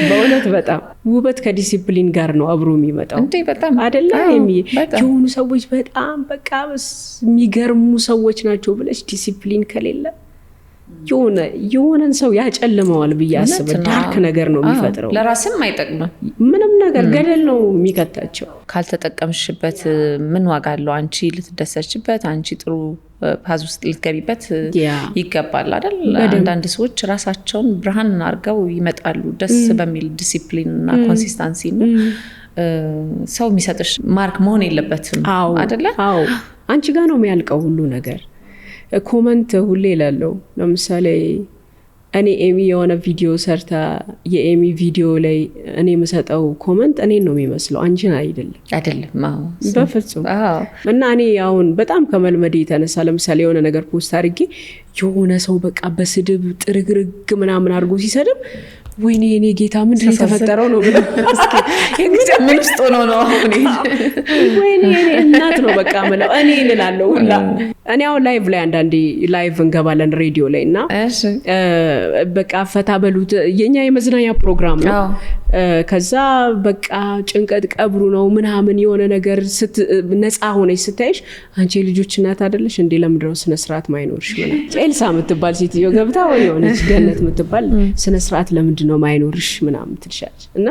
በእውነት በጣም ውበት ከዲሲፕሊን ጋር ነው አብሮ የሚመጣው እንዴ በጣም አይደለ የሆኑ ሰዎች በጣም በቃ የሚገርሙ ሰዎች ናቸው ብለሽ ዲሲፕሊን ከሌለ የሆነን ሰው ያጨልመዋል ብዬ አስባለሁ ዳርክ ነገር ነው የሚፈጥረው ለራስም አይጠቅምም ምንም ነገር ገደል ነው የሚከታቸው ካልተጠቀምሽበት ምን ዋጋ አለው አንቺ ልትደሰችበት አንቺ ጥሩ ፓዝ ውስጥ ልትገቢበት ይገባል አይደል አንዳንድ ሰዎች ራሳቸውን ብርሃን አድርገው ይመጣሉ ደስ በሚል ዲሲፕሊን እና ኮንሲስተንሲ ሰው የሚሰጥሽ ማርክ መሆን የለበትም አይደለ አንቺ ጋር ነው የሚያልቀው ሁሉ ነገር ኮመንት ሁሌ ይላለው ለምሳሌ እኔ ኤሚ የሆነ ቪዲዮ ሰርታ የኤሚ ቪዲዮ ላይ እኔ የምሰጠው ኮመንት እኔን ነው የሚመስለው አንቺን አይደለም በፍጹም እና እኔ አሁን በጣም ከመልመድ የተነሳ ለምሳሌ የሆነ ነገር ፖስት አድርጌ የሆነ ሰው በቃ በስድብ ጥርግርግ ምናምን አድርጎ ሲሰድብ ወይኔ እኔ ጌታ ምንድነው የተፈጠረው ነው ብሎ ምን ውስጥ ነው አሁን ወይኔ እናት ነው በቃ ማለት እኔ እላለሁ ሁላ እኔ አሁን ላይቭ ላይ አንዳንዴ ላይቭ እንገባለን ሬዲዮ ላይ እና በቃ ፈታ በሉት የኛ የመዝናኛ ፕሮግራም ነው ከዛ በቃ ጭንቀት ቀብሩ ነው ምናምን የሆነ ነገር ነፃ ሆነሽ ስታይሽ አንቺ ልጆች እናት አይደለሽ እንዴ ለምንድነው ስነ ስርዓት ማይኖርሽ ማለት ኤልሳ የምትባል ሴትዮ ገብታ ወይ የሆነች ገነት የምትባል ስነ ስርዓት ለምንድነው ማይኖርሽ ምናምን ትልሻለች እና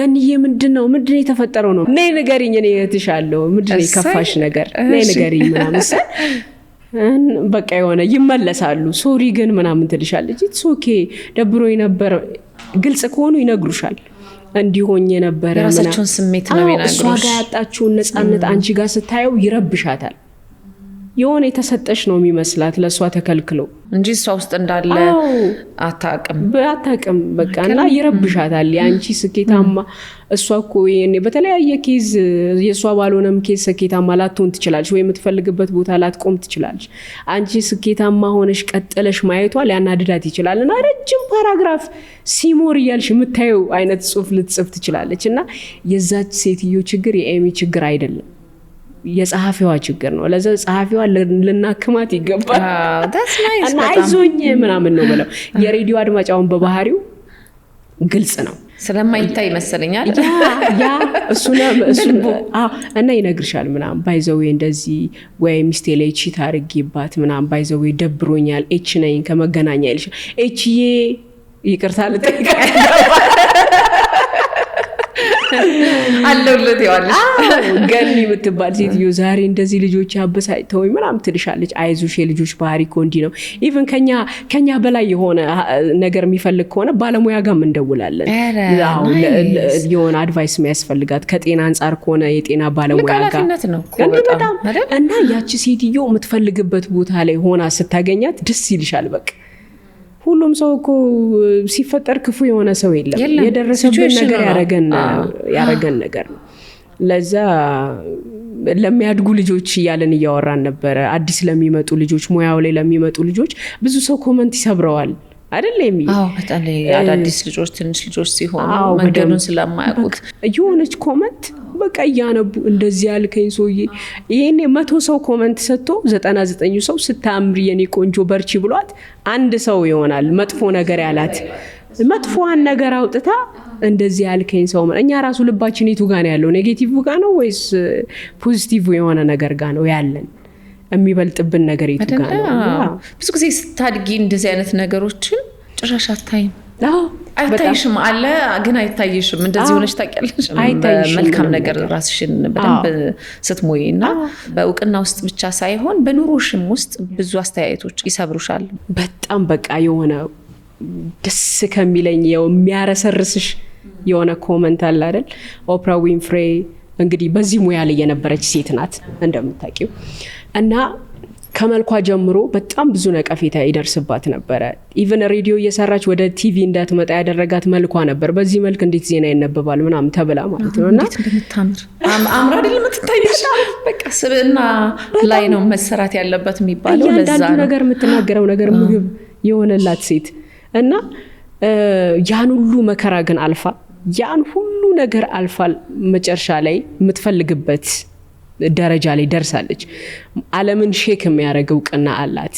ገንዬ ምንድነው የተፈጠረው ነው ነይ ንገሪኝ እኔ እትሻለሁ ምንድነው የከፋሽ ነገር ነይ ንገሪኝ ምናምን በቃ የሆነ ይመለሳሉ ሶሪ ግን ምናምን ትልሻለች ኢትስ ኦኬ ደብሮኝ ነበር ግልጽ ከሆኑ ይነግሩሻል እንዲሆኝ ነበር የራሳቸውን ስሜት ነው የሚናገሩሽ እሷ ጋር ያጣችውን ነፃነት አንቺ ጋር ስታየው ይረብሻታል የሆነ የተሰጠሽ ነው የሚመስላት ለሷ ተከልክሎ እንጂ እሷ ውስጥ እንዳለ አታውቅም በቃ እና ይረብሻታል ያንቺ ስኬታማ እሷ እኮ የኔ በተለያየ ኬዝ የሷ ባልሆነም ኬዝ ስኬታማ ላትሆን ትችላለች ወይ የምትፈልግበት ቦታ ላትቆም ትችላለች አንቺ ስኬታማ ሆነሽ ቀጥለሽ ማየቷ ሊያናድዳት ይችላልና ረጅም ፓራግራፍ ሲሞር እያልሽ የምታየው አይነት ጽሁፍ ልትጽፍ ትችላለች እና የዛች ሴትዮ ችግር የኤሚ ችግር አይደለም የጸሐፊዋ ችግር ነው ለዛ ጸሐፊዋ ልናክማት ይገባል እና አይዞኝ ምናምን ነው ብለው የሬዲዮ አድማጫውን በባህሪው ግልጽ ነው ስለማይታይ መሰለኛል ያ እሱና እና ይነግርሻል ምናምን ባይዘው እንደዚህ ወይ ሚስቴ ላይ ቺት አድርጌባት ምናምን ባይዘው ደብሮኛል ኤች ነኝ ከመገናኛ ይልሽ ኤችዬ ይቅርታ ልጠይቃለሁ አለውለት ያዋለሽ ገኒ የምትባል ሴትዮ ዛሬ እንደዚህ ልጆች ያበሳጭተውኝ ምናምን ትልሻለች አይዞሽ የልጆች ባህሪ እኮ እንዲህ ነው ኢቭን ከኛ በላይ የሆነ ነገር የሚፈልግ ከሆነ ባለሙያ ጋር እንደውላለን የሆነ አድቫይስ የሚያስፈልጋት ከጤና አንፃር ከሆነ የጤና ባለሙያ ጋር በጣም እና ያቺ ሴትዮ የምትፈልግበት ቦታ ላይ ሆና ስታገኛት ደስ ይልሻል በቃ ሁሉም ሰው እኮ ሲፈጠር ክፉ የሆነ ሰው የለም የደረሰበት ነገር ያረገን ነገር ነው ለዛ ለሚያድጉ ልጆች እያለን እያወራን ነበር አዲስ ለሚመጡ ልጆች ሙያው ላይ ለሚመጡ ልጆች ብዙ ሰው ኮመንት ይሰብረዋል አይደል የሚ በጣም አዳዲስ ልጆች ትንሽ ልጆች ሲሆኑ መንገዱን ስለማያውቁት የሆነች ኮመንት በቃ ያነቡ እንደዚህ ያልከኝ ሰውዬ ይሄኔ 100 ሰው ኮመንት ሰጥቶ 99 ሰው ስታምሪ የኔ ቆንጆ በርቺ ብሏት አንድ ሰው ይሆናል መጥፎ ነገር ያላት መጥፎዋን ነገር አውጥታ እንደዚህ ያልከኝ ሰው እኛ ራሱ ልባችን የቱ ጋር ነው ያለው ኔጌቲቭ ጋር ነው ወይስ ፖዚቲቭ የሆነ ነገር ጋር ነው ያለን የሚበልጥብን ነገር የቱ ጋር ነው ብዙ ጊዜ ስታድጊ እንደዚህ አይነት ነገሮችን ጭራሽ አታይም አይታይሽም አለ ግን አይታይሽም እንደዚህ ሆነሽ ታውቂያለሽ መልካም ነገር ራስሽን በደንብ ስትሞይና በእውቅና ውስጥ ብቻ ሳይሆን በኑሮሽም ውስጥ ብዙ አስተያየቶች ይሰብሩሻል በጣም በቃ የሆነ ደስ ከሚለኝ የሚያረሰርስሽ የሆነ ኮመንት አለ አይደል ኦፕራ ዊንፍሬ እንግዲህ በዚህ ሙያ ላይ የነበረች ሴት ናት እንደምታውቂው እና ከመልኳ ጀምሮ በጣም ብዙ ነቀፌታ ይደርስባት ነበር ኢቭን ሬዲዮ እየሰራች ወደ ቲቪ እንዳትመጣ ያደረጋት መልኳ ነበር በዚህ መልክ እንዴት ዜና ይነበባል ምናምን ተብላ ማለት ነውና እንዴት እንደምታምር አምራ አይደል የምትታይሽ በቃ ስብዕና ላይ ነው መሰራት ያለበት የሚባለው ለዛ ነው ነገር የምትናገረው ነገር ምግብ የሆነላት ሴት እና ያን ሁሉ መከራ ግን አልፋ ያን ሁሉ ነገር አልፋል መጨረሻ ላይ የምትፈልግበት ደረጃ ላይ ደርሳለች ዓለምን ሼክ የሚያደርገው ቅና አላት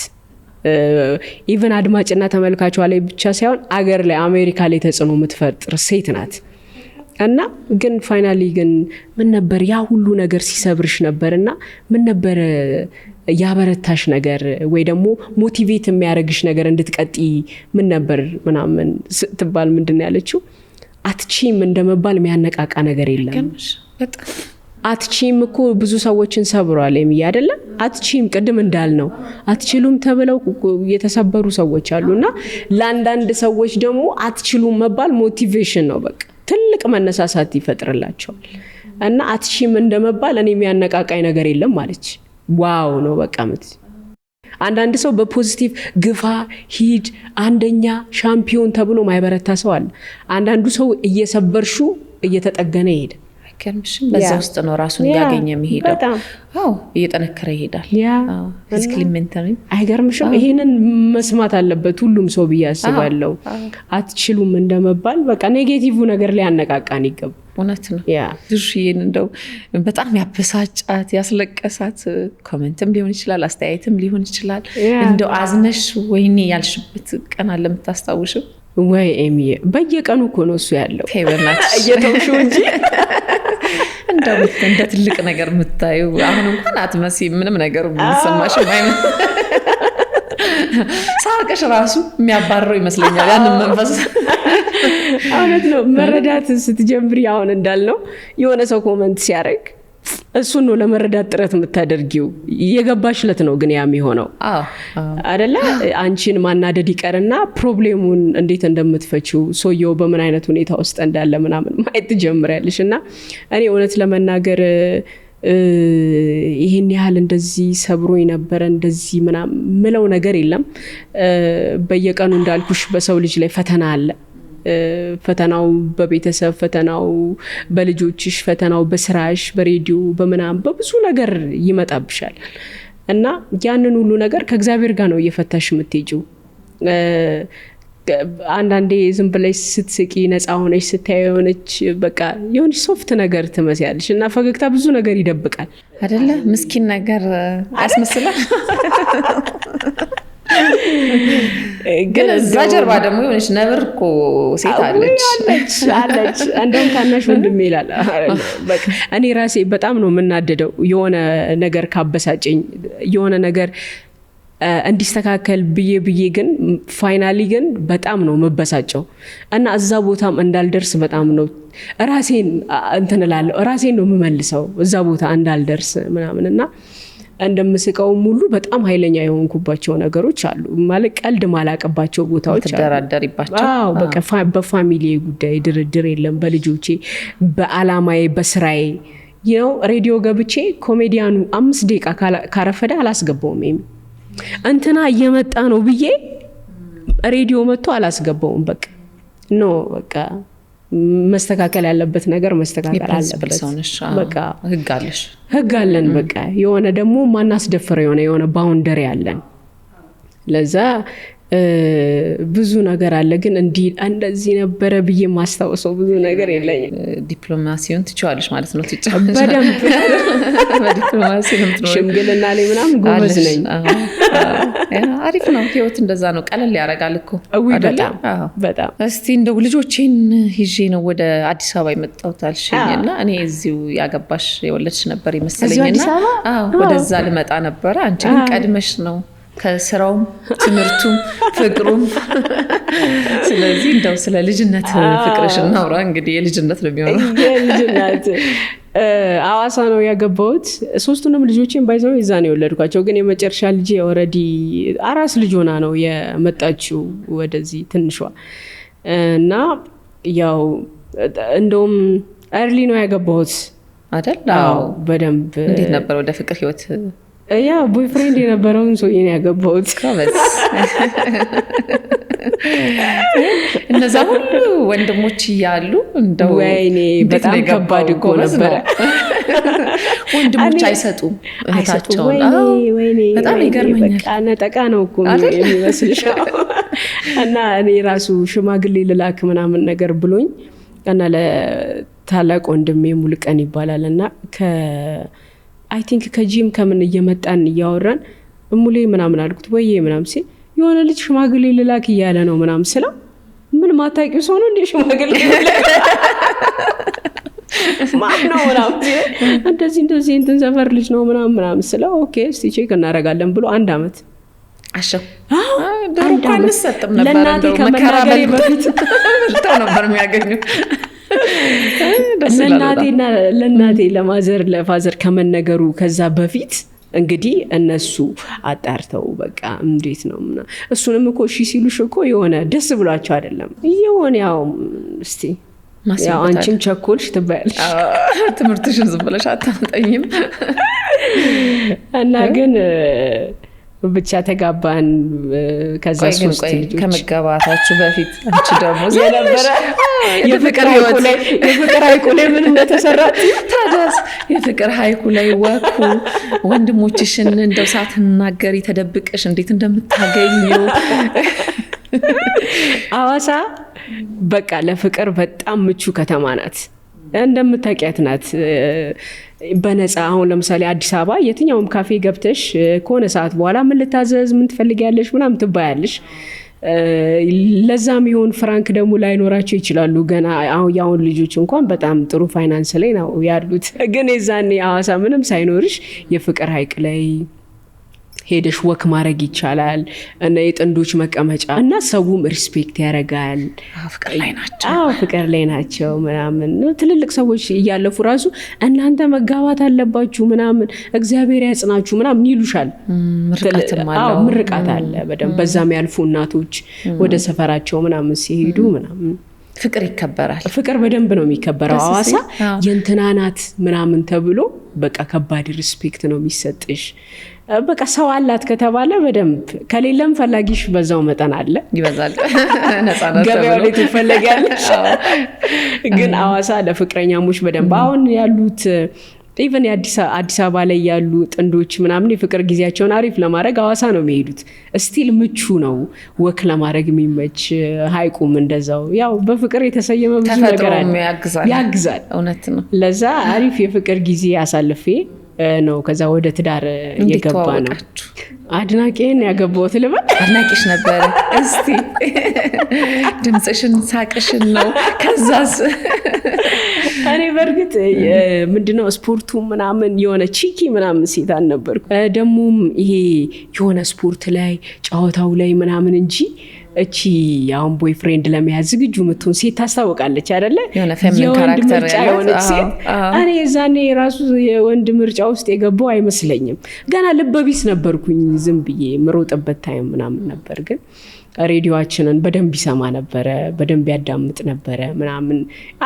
ኢቭን አድማጭና ተመልካቿ ላይ ብቻ ሳይሆን አገር ላይ አሜሪካ ላይ ተጽዕኖ የምትፈጥር ሴት ናት እና ግን ፋይናሊ ግን ምን ነበር ያ ሁሉ ነገር ሲሰብርሽ ነበርና ምን ነበር ያበረታሽ ነገር ወይ ደግሞ ሞቲቬት የሚያደርግሽ ነገር እንድትቀጥይ ምን ነበር ምናምን ስትባል ምንድነው ያለችው አትቺም እንደመባል የሚያነቃቃ ነገር የለም አትቺም እኮ ብዙ ሰዎችን ሰብሯል የሚያ አይደለ አትቺም ቅድም እንዳልነው አትችሉም ተብለው የተሰበሩ ሰዎች አሉና ለአንዳንድ ሰዎች ደግሞ አትችሉም መባል ሞቲቬሽን ነው በቃ ትልቅ መነሳሳት ይፈጥርላቸዋል እና አትቺም እንደመባል እኔ የሚያነቃቃኝ ነገር የለም ማለች ዋው ነው በቃ አንዳንድ ሰው በፖዚቲቭ ግፋ ሂድ አንደኛ ሻምፒዮን ተብሎ ማይበረታ ሰው አለ አንዳንዱ ሰው እየሰበርሹ እየተጠገነ ይሄድ አይከርምሽም በዛ ውስጥ ነው ራሱን ያገኘ የሚሄደው እየጠነከረ ይሄዳል ፊዚካሊ ሜንታሊ አይገርምሽም ይሄንን መስማት አለበት ሁሉም ሰው ብያስባለው አትችሉም እንደመባል በቃ ኔጌቲቭ ነገር ላይ ያነቃቃን ይገባ እውነት ነው ድርሽዬን እንደው በጣም ያበሳጫት ያስለቀሳት ኮሜንትም ሊሆን ይችላል አስተያየትም ሊሆን ይችላል እንደው አዝነሽ ወይኔ ያልሽበት ቀን አለ የምታስታውሽው ወይ ኤሚ በየቀኑ እኮ ነው እሱ ያለው ከበናት እየተውሽው እንጂ እንደው እንደ ትልቅ ነገር የምታዩ አሁን እንኳን አትመሲ ምንም ነገር የሚሰማሽ አይነት ሳቅሽ ራሱ የሚያባረው ይመስለኛል ያንን መንፈስ አሁን ነው መረዳት ስትጀምሪ አሁን እንዳልነው የሆነ ሰው ኮሜንት ሲያደርግ እሱን ነው ለመረዳት ጥረት የምታደርጊው የገባሽለት ነው ግን ያም ይሆነው አይደለ አንቺን ማናደድ ይቀርና ፕሮብሌሙን እንዴት እንደምትፈቺው ሶየው በምን አይነት ሁኔታ ውስጥ እንዳለ ምናምን ማየት ትጀምሪያለሽና እኔ እውነት ለመናገር ይሄን ያህል እንደዚህ ሰብሮኝ ነበር እንደዚህ ምናምን ምለው ነገር የለም። በየቀኑ እንዳልኩሽ በሰው ልጅ ላይ ፈተና አለ። ፈተናው በቤተሰብ፣ ፈተናው በልጆችሽ፣ ፈተናው በስራሽ፣ በሬዲዮ፣ በምናምን በብዙ ነገር ይመጣብሻል እና ያንን ሁሉ ነገር ከእግዚአብሔር ጋር ነው እየፈታሽ የምትሄጂው። አንዳንዴ ዝም ብለሽ ስትስቂ ነፃ ሆነሽ ስታይ የሆነች በቃ የሆነች ሶፍት ነገር ትመስያለሽ እና ፈገግታ ብዙ ነገር ይደብቃል አይደለ? ምስኪን ነገር ያስመስላል። ግን እዛ ጀርባ ደግሞ የሆነች ነብር እኮ ሴት አለች። እንደውም ታናሽ ወንድሜ ይላል በቃ እኔ ራሴ በጣም ነው የምናደደው የሆነ ነገር ካበሳጨኝ የሆነ ነገር እንዲስተካከል ብዬ ግን ፋይናሊ ግን በጣም ነው መበሳጨው እና እዛ ቦታም እንዳልደርስ በጣም ነው ራሴን እንትን እላለሁ። ራሴን ነው የምመልሰው እዛ ቦታ እንዳልደርስ ምናምንና እንደምስቀው ሙሉ በጣም ኃይለኛ የሆንኩባቸው ነገሮች አሉ። ማለት ቀልድ ማላቀባቸው ቦታዎች አሉ። ተደራደሪባቸው? አዎ በቃ በፋሚሊ ጉዳይ ድርድር የለም። በልጆቼ፣ በአላማዬ፣ በስራዬ ሬዲዮ ገብቼ ኮሜዲያኑ 5 ደቂቃ ካረፈደ አላስገባውም። እንትና እየመጣ ነው ብዬ ሬዲዮ መጥቶ አላስገባውም። በቃ በቃ መስተካከል ያለበት ነገር መስተካከል አለበት። በቃ ህግ አለን። በቃ የሆነ ደግሞ ማናስደፍረው የሆነ ባውንደሪ አለን። ለዛ ብዙ ነገር አለ። ግን እንደዚህ ነበረ ብዬ ማስታወሰው ብዙ ነገር የለኝም። ዲፕሎማሲውን ትችዋለሽ ማለት ነው? በደንብ በዲፕሎማሲ ሽምግልና ላይ ምናምን ጎበዝ ነኝ። አሪፍ ነው። ህይወት እንደዛ ነው። ቀለል ያደርጋል እኮ በጣም። እስቲ እንደው ልጆቼን ይዤ ነው ወደ አዲስ አበባ የመጣሁት አልሽኝና እኔ እዚሁ ያገባሽ የወለድሽ ነበር ይመስለኝና ወደዛ ልመጣ ነበረ። አንቺ ግን ቀድመሽ ነው ከስራውም ትምህርቱም ፍቅሩም። ስለዚህ እንደው ስለ ልጅነት ፍቅርሽ እናውራ። እንግዲህ የልጅነት ነው የሚሆነው። የልጅነት አዋሳ ነው ያገባሁት። 3ቱንም ልጆቼን ባይዘው እዛ ነው የወለድኳቸው። ግን የመጨረሻ ልጄ ኦልሬዲ አራስ ልጅ ሆና ነው የመጣችው ወደዚህ ትንሿ እና ያው እንደውም እርሊ ነው ያገባሁት አይደል? አዎ በደንብ። እንዴት ነበር ወደ ፍቅር ህይወት? ያ ቦይፍሬንድ የነበረውን ሰውዬ ነው ያገባሁት። እነዛ ሁሉ ወንድሞች እያሉ እንደው ወይኔ በጣም ከባድ እኮ ነበር። ወንድሞች አይሰጡም እህታቸውን። ወይኔ በጣም ይገርመኛል። በቃ ነጠቃ ነው እኮ የሚመስልሽ። እና እኔ ራሱ ሽማግሌ ልላክ ምናምን ነገር ብሎኝ እና ለታላቅ ወንድሜ ሙሉቀን ይባላል እና አይ ቲንክ ከጂም ከምን እየመጣን እያወራን እሙሌ ምናምን አልኩት ወይ ምናምን ሲል የሆነ ልጅ ሽማግሌ ልላክ እያለ ነው ምናምን ስለው ምን ማታውቂው ሰው ነው እንዴ ሽማግሌ ማን ነው ምናምን እንደዚህ እንትን ሰፈር ልጅ ነው ምናምን ስለው ኦኬ እስቲ ቼክ እናደርጋለን ብሎ 1 አመት አሸው ደሩ አንሰጥም ነበር እንደው መከራበል በፊት ልታው ነበር የሚያገኙ። ለእናቴ ለፋዘር ከመነገሩ ከዛ በፊት እንግዲህ እነሱ አጣርተው በቃ እንዴት ነው እሱንም እኮ እሺ ሲሉሽ እኮ የሆነ ደስ ብሏቸው አይደለም የሆነ ያው እስቲ ያው አንቺም ቸኮልሽ ትባያለሽ ትምህርትሽን ዝም ብለሽ አታንጠኝም እና ግን ብቻ ተጋባን። ከዛ 3 ልጆች ከመጋባታችሁ በፊት አንቺ ደግሞ የነበረ የፍቅር ሀይቁ ላይ ምን እንደተሰራ ታዲያስ የፍቅር ሀይቁ ላይ ወኩ ወንድሞችሽን እንደው ሳትናገሪ ተደብቀሽ እንዴት እንደምታገኙ። አዋሳ በቃ ለፍቅር በጣም ምቹ ከተማ ናት። እንደምታውቂያት ናት። በነፃ አሁን ለምሳሌ አዲስ አበባ የትኛውም ካፌ ገብተሽ ከሆነ ሰዓት በኋላ ምን ልታዘዝ ምን ትፈልጊያለሽ ምናምን ትባያለሽ። ለዛም ይሁን ፍራንክ ደግሞ ላይኖራቸው ይችላሉ። ገና አሁን ልጆች እንኳን በጣም ጥሩ ፋይናንስ ላይ ነው ያሉት። ግን የዛኔ አዋሳ ምንም ሳይኖርሽ የፍቅር ሀይቅ ላይ ሄደሽ ወክ ማድረግ ይቻላል እና የጥንዶች መቀመጫ እና ሰውም ሪስፔክት ያደርጋል። ፍቅር ላይ ናቸው ምናምን ትልልቅ ሰዎች እያለፉ ራሱ እናንተ መጋባት አለባችሁ ምናምን እግዚአብሔር ያጽናችሁ ምናምን ይሉሻል። ምርቃት አለ በደንብ። በዛም ያልፉ እናቶች ወደ ሰፈራቸው ምናምን ሲሄዱ ምናምን ፍቅር ይከበራል። ፍቅር በደንብ ነው የሚከበረው። ሐዋሳ የእንትና ናት ምናምን ተብሎ በቃ ከባድ ሪስፔክት ነው የሚሰጥሽ። በቃ ሰው አላት ከተባለ በደንብ ከሌለም ፈላጊሽ በዛው መጠን አለ ይበዛል። ነፃነት ገበያው ላይ ትፈለጊያለሽ። ግን ሐዋሳ ለፍቅረኛሞች በደንብ አሁን ያሉት ኢቨን አዲስ አበባ ላይ ያሉ ጥንዶች ምናምን የፍቅር ጊዜያቸውን አሪፍ ለማድረግ ሐዋሳ ነው የሚሄዱት። ስቲል ምቹ ነው ወክ ለማድረግ የሚመች። ሐይቁም እንደዛው ያው በፍቅር የተሰየመ ብዙ ነገር አለ ያግዛል። እውነት ነው። ለዛ አሪፍ የፍቅር ጊዜ አሳልፌ ነው ከዛ ወደ ትዳር የገባ ነው። አድናቂን ያገባሁት ልበል? አድናቂሽ ነበር። እስቲ ድምጽሽን ሳቅሽን ነው። ከዛስ እኔ በርግጥ ምንድነው ስፖርቱ ምናምን የሆነ ቺኪ ምናምን ሴት አልነበርኩ። ደሞም ይሄ የሆነ ስፖርት ላይ ጨዋታው ላይ ምናምን እንጂ እቺ አሁን ቦይፍሬንድ ለመያዝ ዝግጁ ምትሆን ሴት ታስታውቃለች አይደለ? የሆነ ፌሚኒን ካራክተር ያለች ሴት። እኔ ዛኔ ራሱ የወንድ ምርጫ ውስጥ የገባው አይመስለኝም። ገና ልበቢስ ነበርኩኝ። ዝም ብዬ ምሮጥበት ታይም ምናምን ነበር። ግን ሬዲዮአችንን በደንብ ይሰማ ነበረ፣ በደንብ ያዳምጥ ነበረ ምናምን።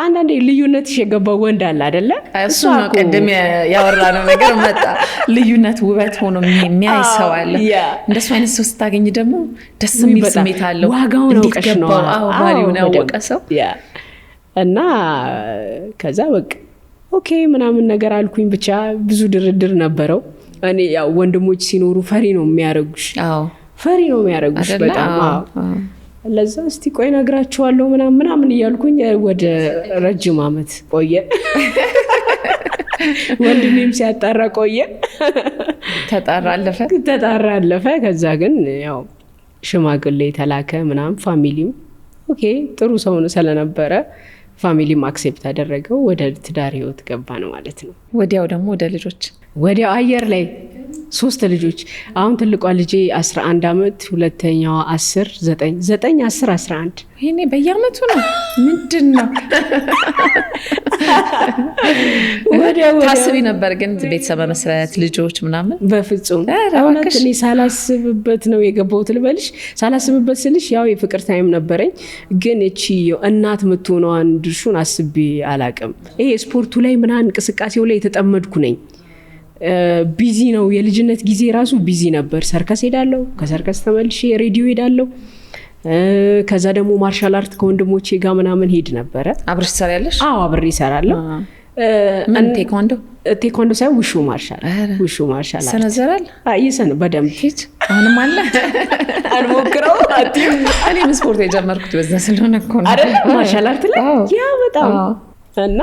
አንዳንዴ ልዩነትሽ የገባው ወንድ አለ አይደለ? እሱ ነው ቀደም ያወራነው ነገር መጣ። ልዩነት ውበት ሆኖ የሚያይ ሰው አለ። እንደሱ አይነት ሰው ስታገኝ ደግሞ ደስ የሚል ስሜት አለው። ዋጋውን አውቀሽ ነው ባሪውን ያወቀ ሰው እና ከዛ በቃ ኦኬ ምናምን ነገር አልኩኝ። ብቻ ብዙ ድርድር ነበረው። እኔ ያው ወንድሞች ሲኖሩ ፈሪ ነው የሚያረጉሽ። ፈሪ ነው የሚያረጉሽ በጣም። ለዛ እስቲ ቆይ ነግራቸዋለሁ ምናምን እያልኩኝ ወደ ረጅም ዓመት ቆየ። ወንድሜም ሲያጣራ ቆየ። ተጣራ አለፈ። ከዛ ግን ያው ሽማግሌ ተላከ ምናምን። ፋሚሊም ኦኬ ጥሩ ሰው ስለነበረ ፋሚሊም አክሴፕት አደረገው። ወደ ትዳር ህይወት ገባ ነው ማለት ነው። ወዲያው ደግሞ ወደ ልጆች ወዲያው አየር ላይ 3 ልጆች። አሁን ትልቋ ልጄ 11 ዓመት፣ ሁለተኛዋ 10 9 10 11። ይሄኔ በየአመቱ ነው ምንድነው? ወዲያው ታስቢ ነበር ግን ቤተሰብ መስረት ልጆች ምናምን? በፍጹም እውነት እኔ ሳላስብበት ነው የገባሁት ልበልሽ። ሳላስብበት ስልሽ ያው የፍቅር ታይም ነበረኝ። ግን እቺ እናት የምትሆነዋን ድርሹን አስቤ አላቅም። ይሄ ስፖርቱ ላይ ምናምን እንቅስቃሴው ላይ የተጠመድኩ ነኝ። ቢዚ ነው የልጅነት ጊዜ ራሱ ቢዚ ነበር። ሰርከስ ሄዳለሁ፣ ከሰርከስ ተመልሼ ሬዲዮ ሄዳለሁ። ከዛ ደግሞ ማርሻል አርት ከወንድሞቼ ጋር ምናምን ሄድ ነበረ። አብረሽ ትሰሪያለሽ? አዎ አብሬ እሰራለሁ። ምን ቴኳንዶ ሳይሆን ውሹ ማርሻል ሰነዘራል? ይሰን በደንብ ፊት አሁንም አለ። አልሞክረው እኔም ስፖርት የጀመርኩት በዛ ስለሆነ እኮ ነው አይደል? ማርሻል አርት ላይ ያ በጣም እና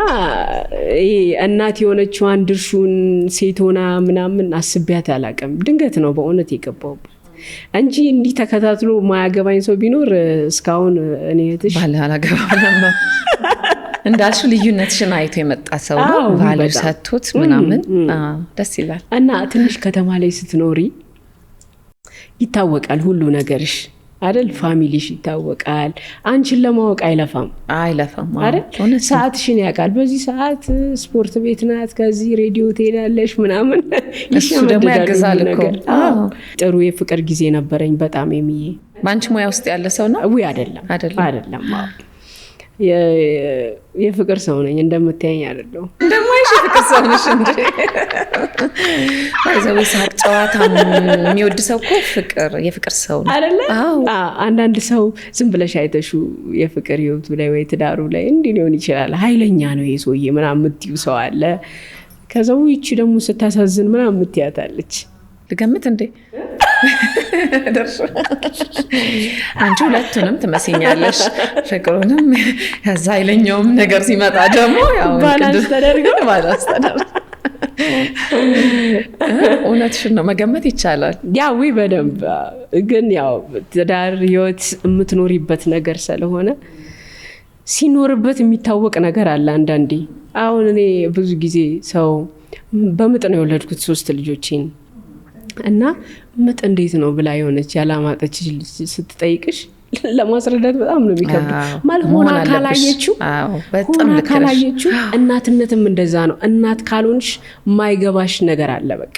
ይሄ እናት የሆነችዋን ድርሹን ሴት ሆና ምናምን አስቤያት አላውቅም። ድንገት ነው በእውነት የገባሁበት እንጂ እንዲህ ተከታትሎ ማያገባኝ ሰው ቢኖር እስካሁን እኔ እህትሽ ባለ አላገባም ነበር። እንዳልሽ ልዩነትሽን አይቶ የመጣ ሰው ነው ባለ ሰጥቶት ምናምን ደስ ይላል። እና ትንሽ ከተማ ላይ ስትኖሪ ይታወቃል ሁሉ ነገርሽ አይደል? ፋሚሊሽ ይታወቃል። አንቺን ለማወቅ አይለፋም አይደል? ሰዓትሽን ያውቃል። በዚህ ሰዓት ስፖርት ቤት ናት፣ ከዚህ ሬዲዮ ትሄዳለሽ ምናምን። እሱ ደግሞ ያገዛል እኮ። ጥሩ የፍቅር ጊዜ ነበረኝ በጣም የሚዬ። በአንቺ ሙያ ውስጥ ያለ ሰው ነው? ውይ አይደለም የፍቅር ሰው ነኝ። እንደምታየኝ አይደለሁ። እንደማይሽ የፍቅር ሰው ነሽ እንጂ አይዘው ሳቅ ጨዋታ የሚወድ ሰው እኮ የፍቅር ሰው ነው አይደለ? አንዳንድ ሰው ዝም ብለሽ አይተሹ የፍቅር ህይወቱ ላይ ወይ ትዳሩ ላይ እንዲህ ሊሆን ይችላል። ኃይለኛ ነው ይሄ ሰውዬ ምናምን የምትይው ሰው አለ። ከዛው ይቺ ደግሞ ስታሳዝን ምናምን የምትያታለች። ልገምት እንዴ? አንቺ ሁለቱንም ትመስኛለሽ። ፍቅሩንም ከዛ ኃይለኛውም ነገር ሲመጣ ደግሞ ያው ባላንስ ተደርገው እውነትሽን ነው መገመት ይቻላል። ያው በደንብ ግን ያው ትዳር ህይወት የምትኖሪበት ነገር ስለሆነ ሲኖርበት የሚታወቅ ነገር አለ አንዳንዴ። አሁን እኔ ብዙ ጊዜ ሰው በምጥ ነው የወለድኩት 3 ልጆቼን እና ምጥ እንዴት ነው ብላ የሆነች ያላማጠች ስትጠይቅሽ ለማስረዳት በጣም ነው የሚከብደው። ማለት ሆና ካላየችው እናትነትም እንደዛ ነው። እናት ካልሆንሽ ማይገባሽ ነገር አለ። በቃ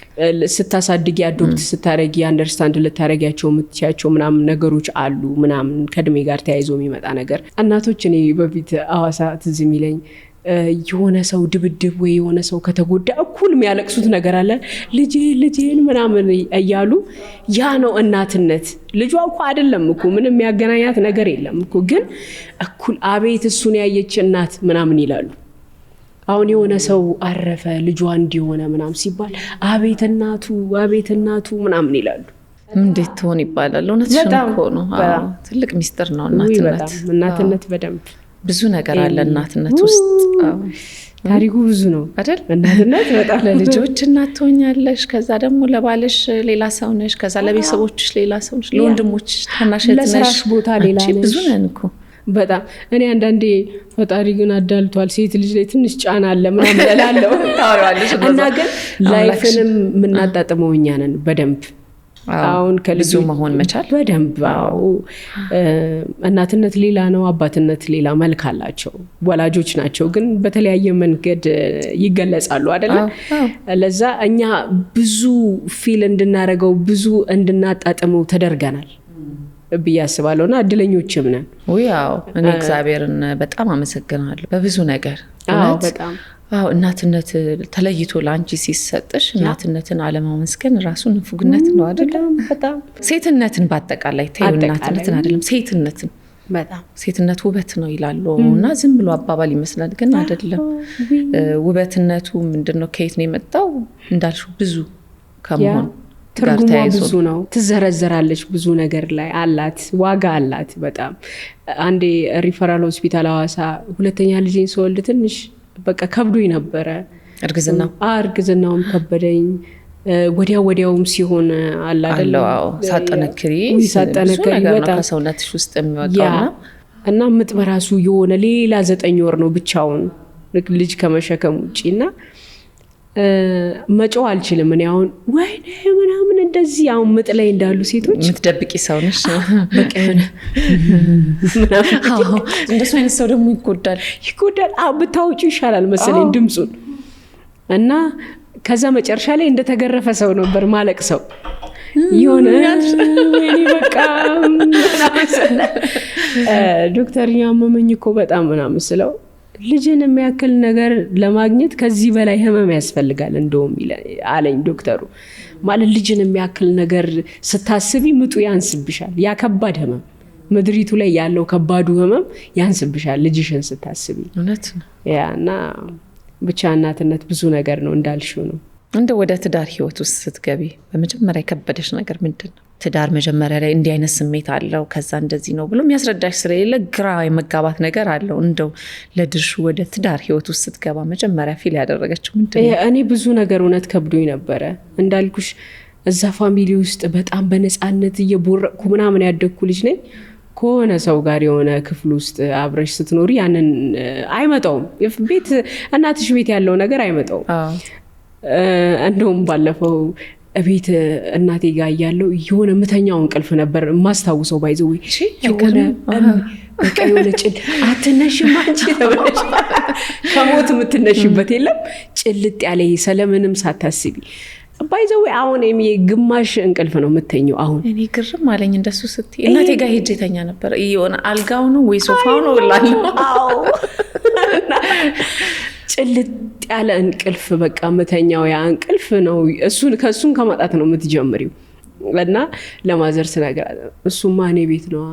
ስታሳድጊ አዶፕት ስታረጊ አንደርስታንድ ልታረጊያቸው የምትችያቸው ምናምን ነገሮች አሉ ምናምን ከእድሜ ጋር ተያይዞ የሚመጣ ነገር። እናቶች እኔ በፊት ሐዋሳ ትዝ የሚለኝ የሆነ ሰው ድብድብ ወይ የሆነ ሰው ከተጎዳ እኩል የሚያለቅሱት ነገር አለ። ልጄን ምናምን እያሉ ያ ነው እናትነት። ልጇ እኮ አይደለም እኮ ምንም የሚያገናኛት ነገር የለም እኮ ግን እኩል አቤት እሱን ያየች እናት ምናምን ይላሉ። አሁን የሆነ ሰው አረፈ ልጇ እንዲሆነ ምናምን ሲባል አቤት እናቱ ምናምን ይላሉ። እንዴት ትሆን ይባላል። እውነትሽን እኮ ነው። ትልቅ ሚስጥር ነው እናትነት። በደንብ ብዙ ነገር አለ እናትነት ውስጥ። ታሪኩ ብዙ ነው አይደል? እናትነት በጣም ለልጆች እናት ትሆኛለሽ፣ ከዛ ደግሞ ለባልሽ ሌላ ሰው ነሽ፣ ከዛ ለቤተሰቦችሽ ሌላ ሰው ነሽ፣ ለወንድሞችሽ ታናሽ ነሽ፣ ለስራሽ ቦታ ሌላ ነሽ። ብዙ ነን እኮ በጣም። እኔ አንዳንዴ ፈጣሪ ግን አዳልቷል ሴት ልጅ ላይ ትንሽ ጫና አለ ምናምን እላለሁ። እና ግን ላይፍንም የምናጣጥመው እኛ ነን በደንብ። አሁን ብዙ መሆን መቻል በደንብ እናትነት ሌላ ነው፣ አባትነት ሌላ መልክ አላቸው። ወላጆች ናቸው ግን በተለያየ መንገድ ይገለጻሉ አይደለ? ለዛ እኛ ብዙ ፊል እንድናረገው ብዙ እንድናጣጥመው ተደርገናል ብዬ አስባለሁና እድለኞችም ነን። ያው እኔ እግዚአብሔርን በጣም አመሰግናለሁ በብዙ ነገር። በጣም እናትነት ተለይቶ ለአንቺ ሲሰጥሽ እናትነትን አለማመስገን ራሱ ንፉግነት ነው አይደል? በጣም ሴትነትን በአጠቃላይ ተይው፣ እናትነትን አይደለም ሴትነትን። በጣም ሴትነት ውበት ነው ይላሉ እና ዝም ብሎ አባባል ይመስላል ግን አይደለም። ውበትነቱ ምንድነው? ከየት ነው የመጣው? እንዳልሽው ብዙ ከመሆን ትርጉሟ ብዙ ነው። ትዘረዘራለች ብዙ ነገር ላይ አላት፣ ዋጋ አላት በጣም። አንዴ ሪፈራል ሆስፒታል ሐዋሳ ሁለተኛ ልጄን ስወልድ ትንሽ በቃ ከብዶኝ ነበረ። እርግዝናውም ከበደኝ። ወዲያውም ሲሆን አለ አይደል? ሳጠነክሪ በጣም ከሰውነትሽ ውስጥ የሚወጣውና እና ምጥ በራሱ የሆነ ሌላ 9 ወር ነው ብቻውን ልጅ ከመሸከም ውጪና መጮህ አልችልም። እኔ አሁን ወይኔ ምናምን እንደዚህ አሁን ምጥ ላይ እንዳሉ ሴቶች የምትደብቂ ሰው ነሽ። በቃ እንደሱ አይነት ሰው ደግሞ ይጎዳል። ብታውጪው ይሻላል መሰለኝ ድምፁን። እና ከዛ መጨረሻ ላይ እንደተገረፈ ሰው ነበር ማለቅ ሰው የሆነ ወይኔ በቃ ዶክተር ያመመኝ እኮ በጣም ምናምን ስለው ልጅን የሚያክል ነገር ለማግኘት ከዚህ በላይ ህመም ያስፈልጋል እንደውም አለኝ ዶክተሩ። ማለት ልጅን የሚያክል ነገር ስታስቢ ምጡ ያንስብሻል። ያ ከባድ ህመም ምድሪቱ ላይ ያለው ከባዱ ህመም ያንስብሻል ልጅሽን ስታስቢ። እውነት ነው። እና ብቻ እናትነት ብዙ ነገር ነው እንዳልሽው ነው። እንደ ወደ ትዳር ህይወት ውስጥ ስትገቢ በመጀመሪያ የከበደሽ ነገር ምንድን ነው? ትዳር መጀመሪያ ላይ እንዲህ አይነት ስሜት አለው ከዛ እንደዚህ ነው ብሎ የሚያስረዳሽ ስለሌለ ግራ የመጋባት ነገር አለው። እንደው ለድርሹ ወደ ትዳር ህይወት ውስጥ ስትገባ መጀመሪያ ፊል ያደረገችው ምንድን ነው? እኔ ብዙ ነገር እውነት ከብዶኝ ነበረ እንዳልኩሽ። እዛ ፋሚሊ ውስጥ በጣም በነፃነት እየቦረቅኩ ምናምን ያደግኩ ልጅ ነኝ። ከሆነ ሰው ጋር የሆነ ክፍል ውስጥ አብረሽ ስትኖሪ ያንን አይመጣውም። ቤት እናትሽ ቤት ያለው ነገር አይመጣውም። እንደውም ባለፈው ቤት እናቴ ጋር እያለው የሆነ ምተኛው እንቅልፍ ነበር ማስታውሰው። ባይዘው የሆነ በቃ የሆነ ጭል አትነሽም አንቺ ተብለሽ ከሞት የምትነሽበት የለም ጭልጥ ያለ ሰለምንም ሳታስቢ ባይዘው። አሁን ግማሽ እንቅልፍ ነው የምተኘው። አሁን እኔ ግርም አለኝ እንደሱ ስትይ። እናቴ ጋር ሄጄ ተኛ ነበር። የሆነ አልጋው ነው ወይ ሶፋው ነው እላለሁ። ጭልጥ ያለ እንቅልፍ በቃ ምተኛው ያ እንቅልፍ ነው። ከሱን ከማጣት ነው የምትጀምሪው። እና ለማዘር ስነግራት እሱማ እኔ ቤት ነው።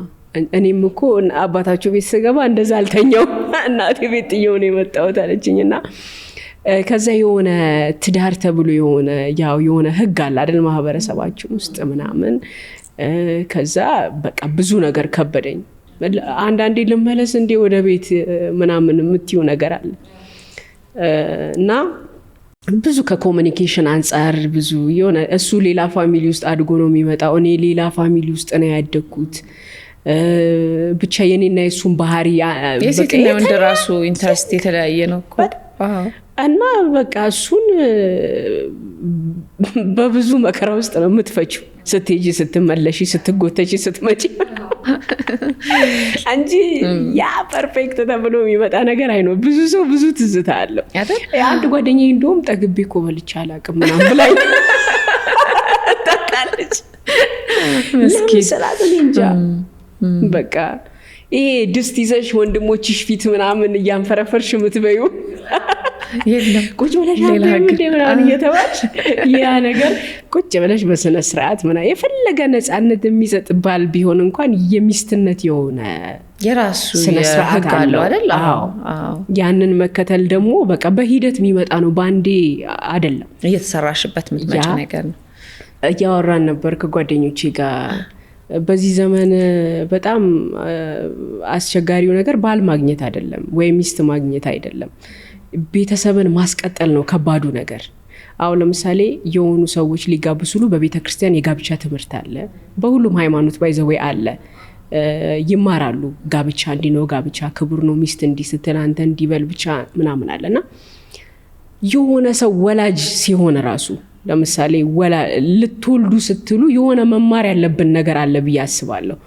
እኔም እኮ አባታቸው ቤት ስገባ እንደዛ አልተኛው እናቴ ቤት ጥዬው ነው የመጣሁት አለችኝና ከዛ የሆነ ትዳር ተብሎ የሆነ ህግ አለ አይደል ማህበረሰባችን ውስጥ ምናምን። ከዛ በቃ ብዙ ነገር ከበደኝ። አንዳንዴ ልመለስ እንዴ ወደ ቤት ምናምን የምትይው ነገር አለ እና ብዙ ከኮሙኒኬሽን አንፃር ብዙ የሆነ እሱ ሌላ ፋሚሊ ውስጥ አድጎ ነው የሚመጣው። እኔ ሌላ ፋሚሊ ውስጥ ነው ያደግኩት። ብቻ የኔና የሱን ባህሪ የሴትና የወንድ ራሱ ኢንተረስት የተለያየ ነው እኮ። እና በቃ እሱን በብዙ መከራ ውስጥ ነው የምትፈችው። ስትሄጂ፣ ስትመለሺ፣ ስትጎተቺ፣ ስትመጪ እንጂ ያ ፐርፌክት ተብሎ የሚመጣ ነገር አይኖር። ብዙ ሰው ብዙ ትዝታ አለው። አንድ ጓደኛዬ እንደውም ጠግቤ እኮ በልቼ አላውቅም ምናምን ብላኝ ታውቃለች። ለምን ስላት እኔ እንጃ በቃ ይሄ ድስት ይዘሽ ወንድሞችሽ ፊት ምናምን እያንፈረፈርሽ የምትበዩ የለም ቁጭ ብለሽ ምናምን እየተባልሽ ያ ነገር ቁጭ ብለሽ በስነ ስርዓት ምናምን የፈለገ ነፃነት የሚሰጥ ባል ቢሆን እንኳን የሚስትነት የሆነ የራሱ ስነ ስርዓት አለው አይደል? ያንን መከተል ደግሞ በቃ በሂደት የሚመጣ ነው፣ ባንዴ አይደለም። እየተሰራሽበት የምትመጪ ነገር ነው። እያወራን ነበር ከጓደኞቼ ጋር በዚህ ዘመን በጣም አስቸጋሪው ነገር ባል ማግኘት አይደለም ወይ ሚስት ማግኘት አይደለም፣ ቤተሰብን ማስቀጠል ነው ከባዱ ነገር። አሁን ለምሳሌ የሆኑ ሰዎች ሊጋቡ ሲሉ በቤተክርስቲያን የጋብቻ ትምህርት አለ፣ በሁሉም ሃይማኖት ባይዘው አለ፣ ይማራሉ። ጋብቻ እንዲህ ነው፣ ጋብቻ ክቡር ነው፣ ሚስት እንዲህ ስትል አንተ እንዲበል ብቻ ምናምን አለና የሆነ ሰው ወላጅ ሲሆን ራሱ ለምሳሌ ልትወልዱ ስትሉ የሆነ መማር ያለብን ነገር አለ ብዬ አስባለሁ።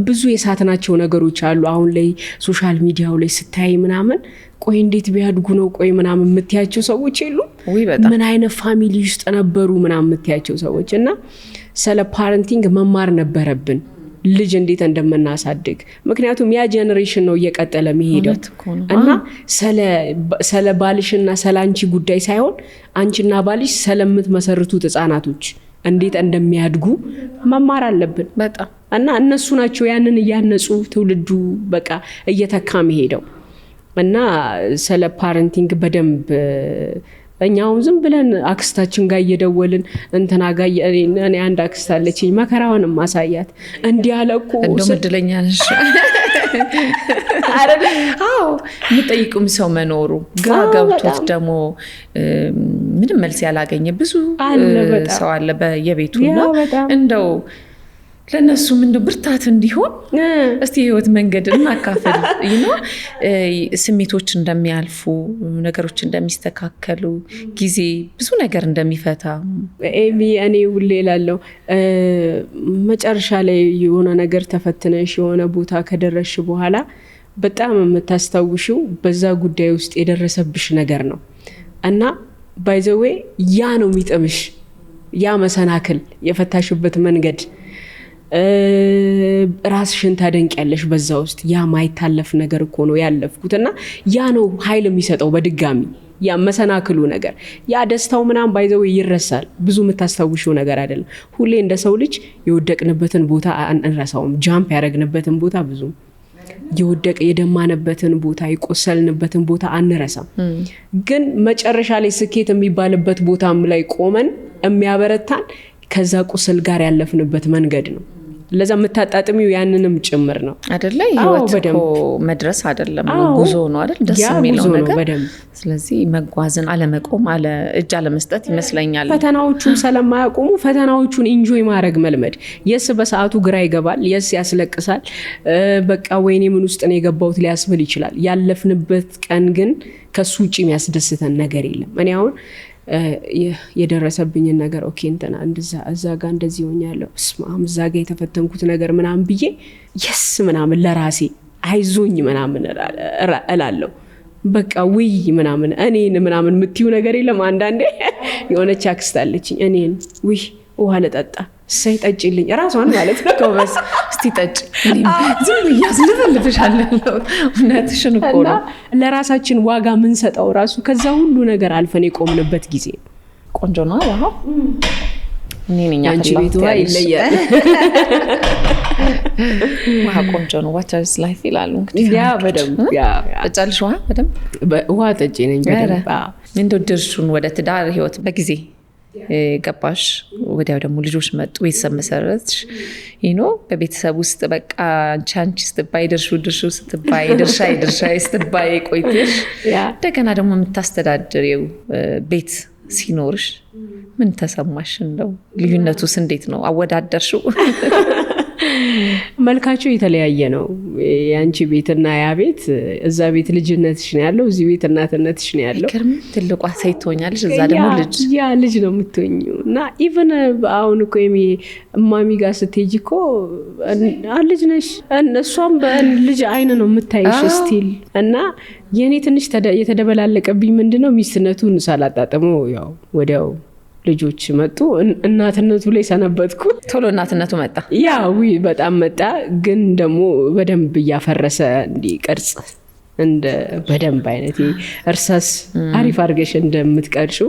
ብዙ የሳትናቸው ነገሮች አሉ። አሁን ላይ ሶሻል ሚዲያው ላይ ስታይ ምናምን ቆይ እንዴት ቢያድጉ ነው ቆይ ምናምን የምትያቸው ሰዎች የሉም? ምን አይነት ፋሚሊ ውስጥ ነበሩ ምናምን የምትያቸው ሰዎች። እና ስለ ፓረንቲንግ መማር ነበረብን፣ ልጅ እንዴት እንደምናሳድግ። ምክንያቱም ያ ጄኔሬሽን ነው እየቀጠለ የሚሄደው እና ስለ ባልሽና ስለ አንቺ ጉዳይ ሳይሆን አንቺና ባልሽ ስለምትመሰርቱት ህፃናቶች እንዴት እንደሚያድጉ መማር አለብን በጣም። እና እነሱ ናቸው ያንን እያነጹ ትውልዱ በቃ እየተካ የሚሄደው። እና ስለ ፓረንቲንግ በደንብ እኛውን ዝም ብለን አክስታችን ጋር እየደወልን እንትና ጋር እኔ አንድ አክስት አለችኝ መከራውን ማሳያት እንዲህ አለኩ እንደው ምድለኛ ነሽ አይደል? አዎ የምጠይቁም ሰው መኖሩ ግራ ገብቶት ደግሞ ምንም መልስ ያላገኘ ብዙ ሰው አለ በየቤቱና እንደው ለነሱም እንደው ብርታት እንዲሆን እስቲ ህይወት መንገድ እናካፈል ስሜቶች እንደሚያልፉ ነገሮች እንደሚስተካከሉ ጊዜ ብዙ ነገር እንደሚፈታ ኤሚ እኔ ሁሌ እላለሁ መጨረሻ ላይ የሆነ ነገር ተፈትነሽ የሆነ ቦታ ከደረስሽ በኋላ በጣም የምታስታውሽው በዛ ጉዳይ ውስጥ የደረሰብሽ ነገር ነው እና ባይ ዘ ዌይ ያ ነው የሚጥምሽ ያ መሰናክል የፈታሽበት መንገድ ራስሽን ታደንቂያለሽ በዛ ውስጥ ያ ማይታለፍ ነገር እኮ ነው ያለፍኩትና ያ ነው ኃይል የሚሰጠው በድጋሚ ያ መሰናክሉ ነገር ያ ደስታው ምናምን ባይዘው ይረሳል ብዙ የምታስታውሽው ነገር አይደለም ሁሌ እንደ ሰው ልጅ የወደቅንበትን ቦታ አንረሳውም ጃምፕ ያረግንበትን ቦታ ብዙ የደማነበትን ቦታ የቆሰልንበትን ቦታ አንረሳም ግን መጨረሻ ላይ ስኬት የሚባልበት ቦታም ላይ ቆመን የሚያበረታን ከዛ ቁስል ጋር ያለፍንበት መንገድ ነው ለዛ መታጣጥሚው ያንንም ጭምር ነው አይደለ ህይወት እኮ መድረስ አይደለም ጉዞ ነው አይደል ደስ የሚለው ነገር ስለዚህ መጓዝን አለመቆም አለ እጅ አለመስጠት ይመስለኛል ፈተናዎቹን ስለማያቆሙ ፈተናዎቹን ኢንጆይ ማድረግ መልመድ የስ በሰዓቱ ግራ ይገባል የስ ያስለቅሳል በቃ ወይኔ ምን ውስጥ ነው የገባውት ሊያስብል ይችላል ያለፍንበት ቀን ግን ከሱ ውጪ የሚያስደስተን ነገር የለም እኔ አሁን የደረሰብኝ ነገር ኦኬ እንተና እዛ ጋር እንደዚህ ሆኛለሁ ስማም እዛ ጋር የተፈተንኩት ነገር ምናምን ብዬ የስ ምናምን ለራሴ አይዞኝ ምናምን እላለሁ በቃ ውይ ምናምን እኔን ምናምን የምትዩ ነገር የለም አንዳንዴ የሆነች አክስት አለችኝ እኔን ውይ ውሃ ለጠጣ ሳይ ጠጪልኝ ራሷን ማለት ነው ጎበዝ እስቲ ጠጪ ዝም ያስለፈልፍሻለሁ እውነትሽን እኮ ነው ለራሳችን ዋጋ ምን ሰጣው ራሱ ከዛ ሁሉ ነገር አልፈን የቆምንበት ጊዜ ቆንጆ ነው ዋው እኔኛ አንቺ ውሃ ይለያል ውሃ ቆንጆ ነው water is life ይላሉ እንግዲህ ያ በደንብ ያ ጠጫልሽ ውሃ በደንብ ውሃ ጠጪ ነኝ በደንብ እንደው ድርሹን ወደ ትዳር ህይወት በጊዜ ገባሽ ወዲያው ደግሞ ልጆች መጡ ቤተሰብ መሰረትሽ በቤተሰብ ውስጥ በቃ ቻንቺ ስትባይ ድርሹ ስትባይ ድርሻ ስትባይ ቆይተሽ እንደገና ደግሞ የምታስተዳድሪው ቤት ሲኖርሽ ምን ተሰማሽ እንደው ልዩነቱስ እንዴት ነው አወዳደርሽው መልካቸው የተለያየ ነው። የአንቺ ቤትና ያ ቤት፣ እዛ ቤት ልጅነትሽ ነው ያለው፣ እዚህ ቤት እናትነትሽ ነው ያለው። ትልቋ ሴት ትሆኛለሽ፣ እዛ ደግሞ ልጅ ያ ልጅ ነው የምትሆኚው። እና ኢቨን አሁን እኮ እማሚ ጋር ስትሄጂ እኮ ልጅ ነሽ፣ እሷም በልጅ አይን ነው የምታይሽ ስቲል። እና የእኔ ትንሽ የተደበላለቀብኝ ምንድነው ሚስትነቱን ሳላጣጥመው ያው ወዲያው ልጆች መጡ። እናትነቱ ላይ ሰነበትኩ። ቶሎ እናትነቱ መጣ። ያው በጣም መጣ። ግን ደግሞ በደንብ እያፈረሰ እንዲቀርጽ እንደ በደንብ አይነት እርሳስ አሪፍ አድርገሽ እንደምትቀርሺው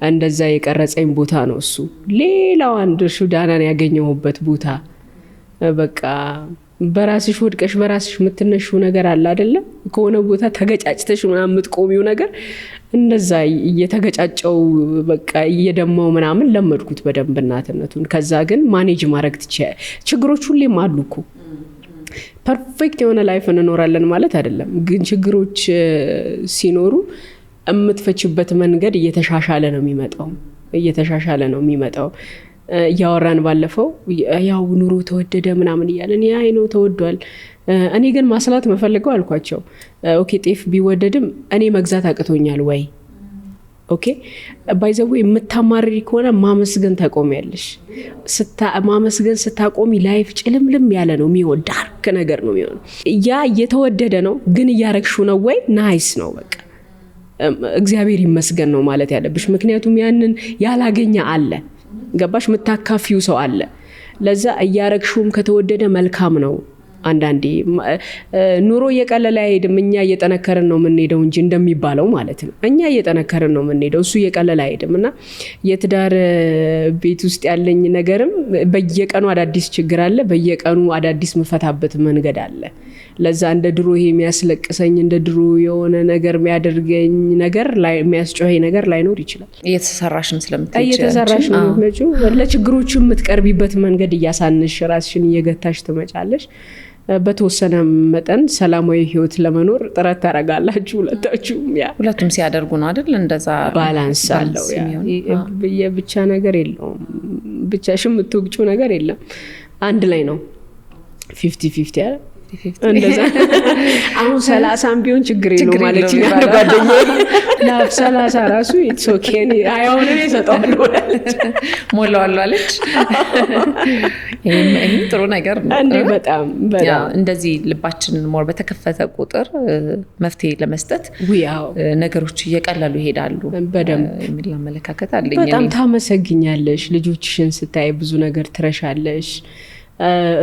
እንደዛ የቀረጸኝ ቦታ ነው እሱ። ሌላው አንድ ዳናን ያገኘሁበት ቦታ በቃ በራስሽ ወድቀሽ በራስሽ የምትነሺው ነገር አለ አይደለ? ከሆነ ቦታ ተገጫጭተሽ ምናምን የምትቆሚው ነገር እንደዛ እየተገጫጨው በቃ እየደማው ምናምን ለመድኩት በደንብ እናትነቱን። ከዛ ግን ማኔጅ ማድረግ ችግሮች ሁሌም አሉ እኮ። ፐርፌክት የሆነ ላይፍ እንኖራለን ማለት አይደለም፣ ግን ችግሮች ሲኖሩ የምትፈችበት መንገድ እየተሻሻለ ነው የሚመጣው። እያወራን ባለፈው ያው ኑሮ ተወደደ ምናምን እያለን ያ ነው ተወዷል። እኔ ግን ማስላት መፈልገው አልኳቸው። ኦኬ ጤፍ ቢወደድም እኔ መግዛት አቅቶኛል ወይ? ኦኬ ባይዘው የምታማርሪ ከሆነ ማመስገን ታቆሚያለሽ። ማመስገን ስታቆሚ ላይፍ ጭልምልም ያለ ነው የሚሆን፣ ዳርክ ነገር ነው የሚሆነው። ያ እየተወደደ ነው ግን እያረግሹ ነው ወይ? ናይስ ነው በቃ እግዚአብሔር ይመስገን ነው ማለት ያለብሽ። ምክንያቱም ያንን ያላገኘ አለ፣ ገባሽ? የምታካፊው ሰው አለ። ለዛ እያረግሹም ከተወደደ መልካም ነው። አንዳንዴ ኑሮ እየቀለለ አይሄድም፣ እኛ እየጠነከርን ነው የምንሄደው እንጂ እንደሚባለው ማለት ነው። እኛ እየጠነከርን ነው የምንሄደው፣ እሱ እየቀለለ አይሄድም። እና የትዳር ቤት ውስጥ ያለኝ ነገርም በየቀኑ አዳዲስ ችግር አለ፣ በየቀኑ አዳዲስ መፈታበት መንገድ አለ። ለዛ እንደ ድሮ ይሄ የሚያስለቅሰኝ እንደ ድሮ የሆነ ነገር የሚያደርገኝ ነገር ላይ የሚያስጮኸኝ ነገር ላይኖር ይችላል። እየተሰራሽም ስለምትሄጂ እየተሰራሽ ነው የምትመጪው። ለችግሮቹ የምትቀርቢበት መንገድ እያሳንሽ ራስሽን እየገታሽ ትመጫለሽ። በተወሰነ መጠን ሰላማዊ ህይወት ለመኖር ጥረት ታደርጋላችሁ ሁለታችሁም። ሁለቱም ሲያደርጉ ነው አይደል? እንደዛ ባላንስ አለው። የብቻ ነገር የለውም፣ ብቻሽ የምትወግጪው ነገር የለም። አንድ ላይ ነው 50-50 ያለ እንደዛ። አሁን 30 ቢሆን ችግር የለው ማለት ነው። ጓደኛዬ ላፍ 30 ራሱ ኢትስ ኦኬ አይሆን ነው ሰጣው አለች ሞላዋል አለች። ይሄ ጥሩ ነገር ነው እንዴ! በጣም እንደዚህ ልባችን ሞር በተከፈተ ቁጥር መፍትሄ ለመስጠት ነገሮች እየቀለሉ ይሄዳሉ በደንብ የሚል አመለካከት አለኝ። በጣም ታመሰግኛለሽ። ልጆችሽን ስታይ ብዙ ነገር ትረሻለሽ።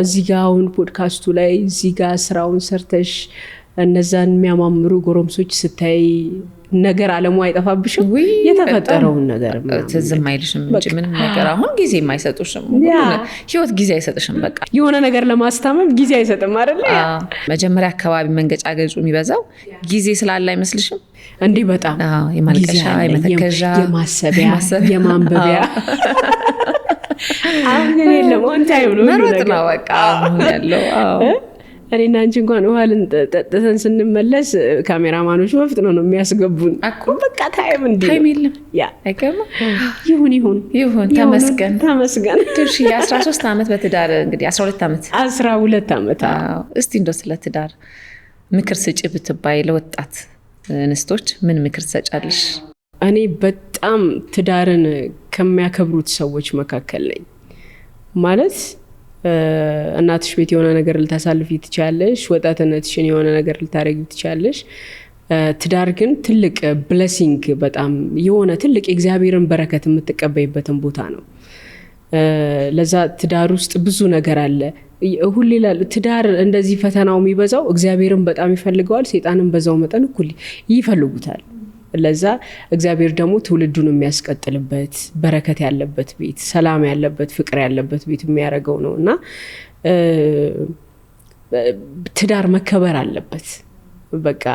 እዚህ ጋር አሁን ፖድካስቱ ላይ እዚህ ጋር ስራውን ሰርተሽ እነዛን የሚያማምሩ ጎረምሶች ስታይ ነገር አለሙ አይጠፋብሽም። የተፈጠረውን ነገር ትዝም አይልሽም እንጂ ምንም ነገር አሁን ጊዜ የማይሰጡሽም። ህይወት ጊዜ አይሰጥሽም። በቃ የሆነ ነገር ለማስታመም ጊዜ አይሰጥም አይደለ? መጀመሪያ አካባቢ መንገጫገጩ የሚበዛው ጊዜ ስላለ አይመስልሽም እንዴ? በጣም የማልቀሻ፣ የመተከዣ፣ የማሰቢያ፣ የማንበቢያ አሁን ግን የለም። ኦን ታይም ነው መሮጥ ነው በቃ አሁን ያለው። እኔና አንቺ እንኳን ውሃ ልንጠጥተን ስንመለስ ካሜራማኖቹ በፍጥነት ነው የሚያስገቡን እኮ። በቃ ታይም የለም። አይገርም። ይሁን ተመስገን። ትርሺ 13 ዓመት በትዳር እንግዲህ 12 ዓመት። እስቲ እንደው ስለ ትዳር ምክር ስጪ ብትባይ ለወጣት እንስቶች ምን ምክር ትሰጫለሽ? እኔ በጣም ትዳርን ከሚያከብሩት ሰዎች መካከል ነኝ። ማለት እናትሽ ቤት የሆነ ነገር ልታሳልፊ ትችያለሽ፣ ወጣትነትሽን የሆነ ነገር ልታረጊ ትችያለሽ። ትዳር ግን ትልቅ ብሌሲንግ፣ በጣም የሆነ ትልቅ የእግዚአብሔርን በረከት የምትቀበይበትን ቦታ ነው። ለዛ ትዳር ውስጥ ብዙ ነገር አለ። ሁሌ ትዳር እንደዚህ ፈተናው የሚበዛው እግዚአብሔርን በጣም ይፈልገዋል፣ ሰይጣንን በዛው መጠን እኩል ይፈልጉታል። ለዛ እግዚአብሔር ደግሞ ትውልዱን የሚያስቀጥልበት በረከት ያለበት ቤት፣ ሰላም ያለበት፣ ፍቅር ያለበት ቤት የሚያደርገው ነው እና ትዳር መከበር አለበት። በቃ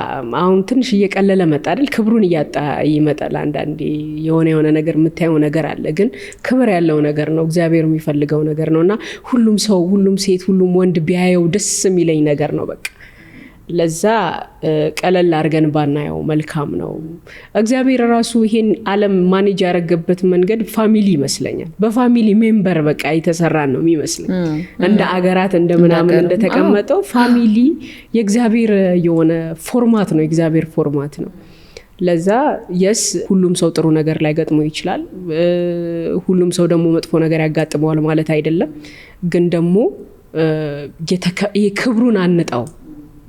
አሁን ትንሽ እየቀለለ መጣ አይደል? ክብሩን እያጣ ይመጣል። አንዳንዴ የሆነ ነገር የምታየው ነገር አለ፣ ግን ክብር ያለው ነገር ነው፣ እግዚአብሔር የሚፈልገው ነገር ነው እና ሁሉም ሰው፣ ሁሉም ሴት፣ ሁሉም ወንድ ቢያየው ደስ የሚለኝ ነገር ነው። በቃ ለዛ ቀለል አድርገን ባናየው መልካም ነው። እግዚአብሔር ራሱ ይሄን ዓለም ማኔጅ ያደረገበት መንገድ ፋሚሊ ይመስለኛል። በፋሚሊ ሜምበር በቃ የተሰራ ነው የሚመስለኝ። እንደ አገራት እንደ ምናምን እንደተቀመጠው ፋሚሊ የእግዚአብሔር የሆነ ፎርማት ነው፣ የእግዚአብሔር ፎርማት ነው። ለዛ የስ ሁሉም ሰው ጥሩ ነገር ላይ ገጥሞ ይችላል፣ ሁሉም ሰው ደግሞ መጥፎ ነገር ያጋጥመዋል ማለት አይደለም። ግን ደግሞ ክብሩን አንጣው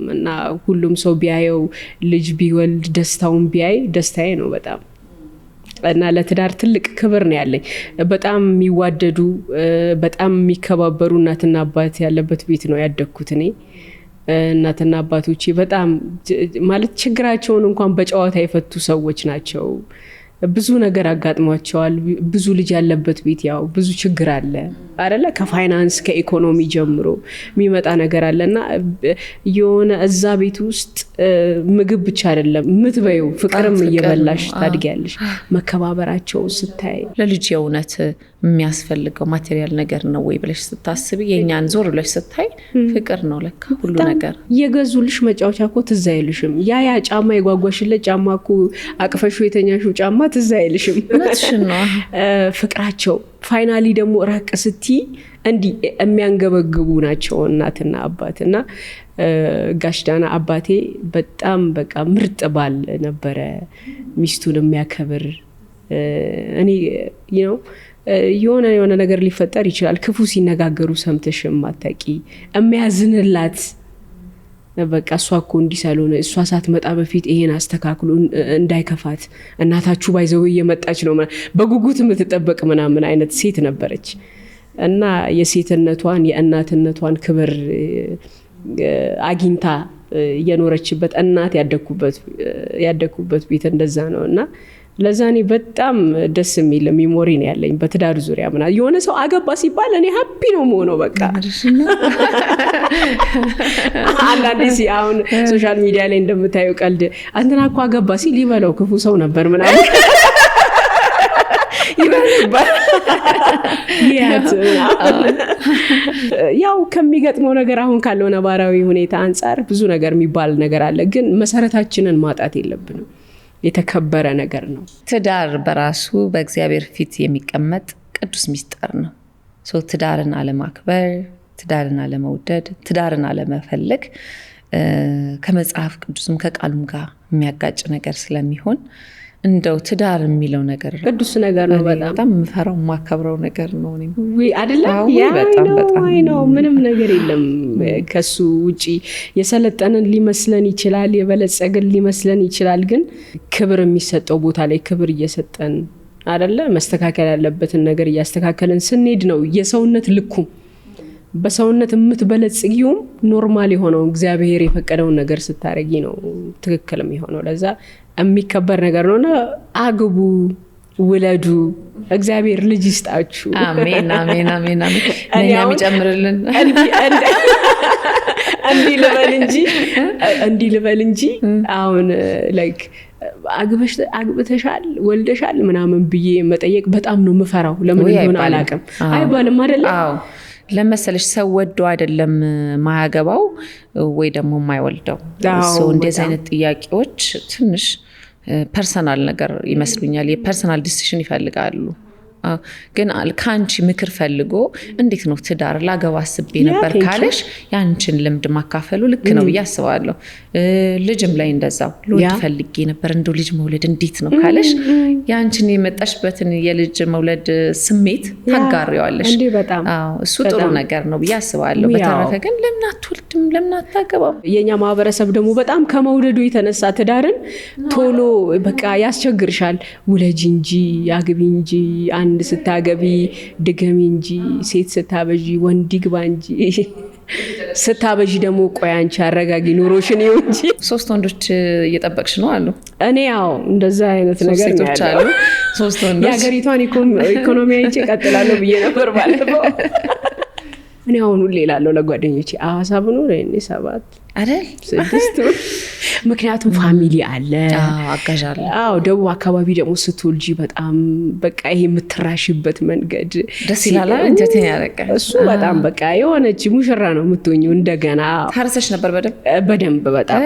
እና ሁሉም ሰው ቢያየው ልጅ ቢወልድ ደስታውን ቢያይ ደስታዬ ነው በጣም። እና ለትዳር ትልቅ ክብር ነው ያለኝ። በጣም የሚዋደዱ በጣም የሚከባበሩ እናትና አባት ያለበት ቤት ነው ያደግኩት እኔ። እናትና አባቶቼ በጣም ማለት ችግራቸውን እንኳን በጨዋታ የፈቱ ሰዎች ናቸው። ብዙ ነገር አጋጥሟቸዋል። ብዙ ልጅ ያለበት ቤት ያው ብዙ ችግር አለ አይደለ? ከፋይናንስ ከኢኮኖሚ ጀምሮ የሚመጣ ነገር አለና የሆነ እዛ ቤት ውስጥ ምግብ ብቻ አይደለም የምትበይው፣ ፍቅርም እየበላሽ ታድጊያለሽ። መከባበራቸው ስታይ ለልጅ የእውነት የሚያስፈልገው ማቴሪያል ነገር ነው ወይ ብለሽ ስታስቢ የኛን ዞር ብለሽ ስታይ ፍቅር ነው ለካ ሁሉ ነገር። የገዙልሽ መጫወቻ እኮ ትዝ አይልሽም። ያ ጫማ የጓጓሽለት ጫማ እኮ አቅፈሹ የተኛሽው ጫማ ትዝ አይልሽም። ፍቅራቸው ፋይናሊ ደግሞ ራቅ ስቲ እንዲህ የሚያንገበግቡ ናቸው እናትና አባት። እና ጋሽ ዳና አባቴ በጣም በቃ ምርጥ ባል ነበረ፣ ሚስቱን የሚያከብር። እኔ የሆነ ነገር ሊፈጠር ይችላል፣ ክፉ ሲነጋገሩ ሰምተሽ ማታቂ የሚያዝንላት በቃ እሷ እኮ እንዲህ ሳልሆነ እሷ ሳትመጣ በፊት ይሄን አስተካክሉ እንዳይከፋት እናታችሁ ባይዘው እየመጣች ነው በጉጉት የምትጠበቅ ምናምን አይነት ሴት ነበረች። እና የሴትነቷን የእናትነቷን ክብር አግኝታ የኖረችበት እናት ያደኩበት ቤት እንደዛ ነው። እና ለዛ እኔ በጣም ደስ የሚል ሚሞሪ ነው ያለኝ በትዳር ዙሪያ ምናምን። የሆነ ሰው አገባ ሲባል እኔ ሃፒ ነው የምሆነው በቃ። አንዳንዴ አሁን ሶሻል ሚዲያ ላይ እንደምታየው ቀልድ አንተና እኮ አገባ ሲል ይበለው ክፉ ሰው ነበር ምናምን ይበልባል። ያው ከሚገጥመው ነገር አሁን ካለው ነባራዊ ሁኔታ አንፃር ብዙ ነገር የሚባል ነገር አለ፣ ግን መሰረታችንን ማጣት የለብንም። የተከበረ ነገር ነው። ትዳር በራሱ በእግዚአብሔር ፊት የሚቀመጥ ቅዱስ ሚስጥር ነው። ትዳርን አለማክበር፣ ትዳርን አለመውደድ፣ ትዳርን አለመፈለግ ከመጽሐፍ ቅዱስም ከቃሉም ጋር የሚያጋጭ ነገር ስለሚሆን እንደው ትዳር የሚለው ነገር ቅዱስ ነገር ነው። በጣም የምፈራው የማከብረው ነገር ነው። አይደለም ነው ምንም ነገር የለም ከሱ ውጪ። የሰለጠንን ሊመስለን ይችላል፣ የበለጸግን ሊመስለን ይችላል። ግን ክብር የሚሰጠው ቦታ ላይ ክብር እየሰጠን አይደለ? መስተካከል ያለበትን ነገር እያስተካከልን ስንሄድ ነው የሰውነት ልኩም። በሰውነት የምትበለጽጊውም ኖርማል የሆነው እግዚአብሔር የፈቀደውን ነገር ስታረጊ ነው ትክክል የሚሆነው። ለዛ የሚከበር ነገር ነውና አግቡ፣ ውለዱ፣ እግዚአብሔር ልጅ ይስጣችሁ። አሜን አሜን አሜን አሜን። ለኛ የሚጨምርልን እንዲህ ልበል እንጂ አሁን ላይክ አግብተሻል ወልደሻል ምናምን ብዬ መጠየቅ በጣም ነው የምፈራው። ለምን እንደሆነ አላውቅም። አይባልም አይደለም? አዎ ለመሰለሽ ሰው ወዶ አይደለም ማያገባው ወይ ደግሞ ማይወልደው። እንደዚህ አይነት ጥያቄዎች ትንሽ ፐርሰናል ነገር ይመስሉኛል። የፐርሰናል ዲሲሽን ይፈልጋሉ። ግን ከአንቺ ምክር ፈልጎ እንዴት ነው ትዳር ላገባ አስቤ ነበር ካለሽ ያንቺን ልምድ ማካፈሉ ልክ ነው ብዬ አስባለሁ። ልጅም ላይ እንደዛው ልወልድ ፈልጌ ነበር እንደው ልጅ መውለድ እንዴት ነው ካለሽ ያንቺን የመጣሽበትን የልጅ መውለድ ስሜት ታጋሪዋለሽ። እሱ ጥሩ ነገር ነው ብዬ አስባለሁ። በተረፈ ግን ለምን አትወልድም ለምን አታገባም? የኛ ማህበረሰብ ደግሞ በጣም ከመውደዱ የተነሳ ትዳርን ቶሎ በቃ ያስቸግርሻል። ውለጂ እንጂ አግቢ እንጂ አንድ ስታገቢ ድገሚ እንጂ ሴት ስታበጂ ወንድ ይግባ እንጂ ስታበጂ ደግሞ ቆይ አንቺ አረጋጊ ኑሮሽን ይሁን እንጂ። 3 ወንዶች እየጠበቅሽ ነው አሉ። እኔ ያው እንደዛ አይነት ነገር ነው ያለው። 3 ወንዶች የሀገሪቷን ኢኮኖሚ አይቼ ቀጥላለሁ ብዬ ነበር ባለፈው። እኔ አሁን ሁሌ እላለሁ ለጓደኞቼ ሐዋሳ ብኖር እኔ 7 አይደል 6 ምክንያቱም ፋሚሊ አለ አጋዣለ ደቡብ አካባቢ ደግሞ ስትወልጂ በጣም በቃ ይሄ የምትራሽበት መንገድ ደስ ይላል እንጀቴን ያረቀ እሱ በጣም በቃ የሆነች ሙሽራ ነው የምትሆኚው እንደገና ታርሰሽ ነበር በደንብ በጣም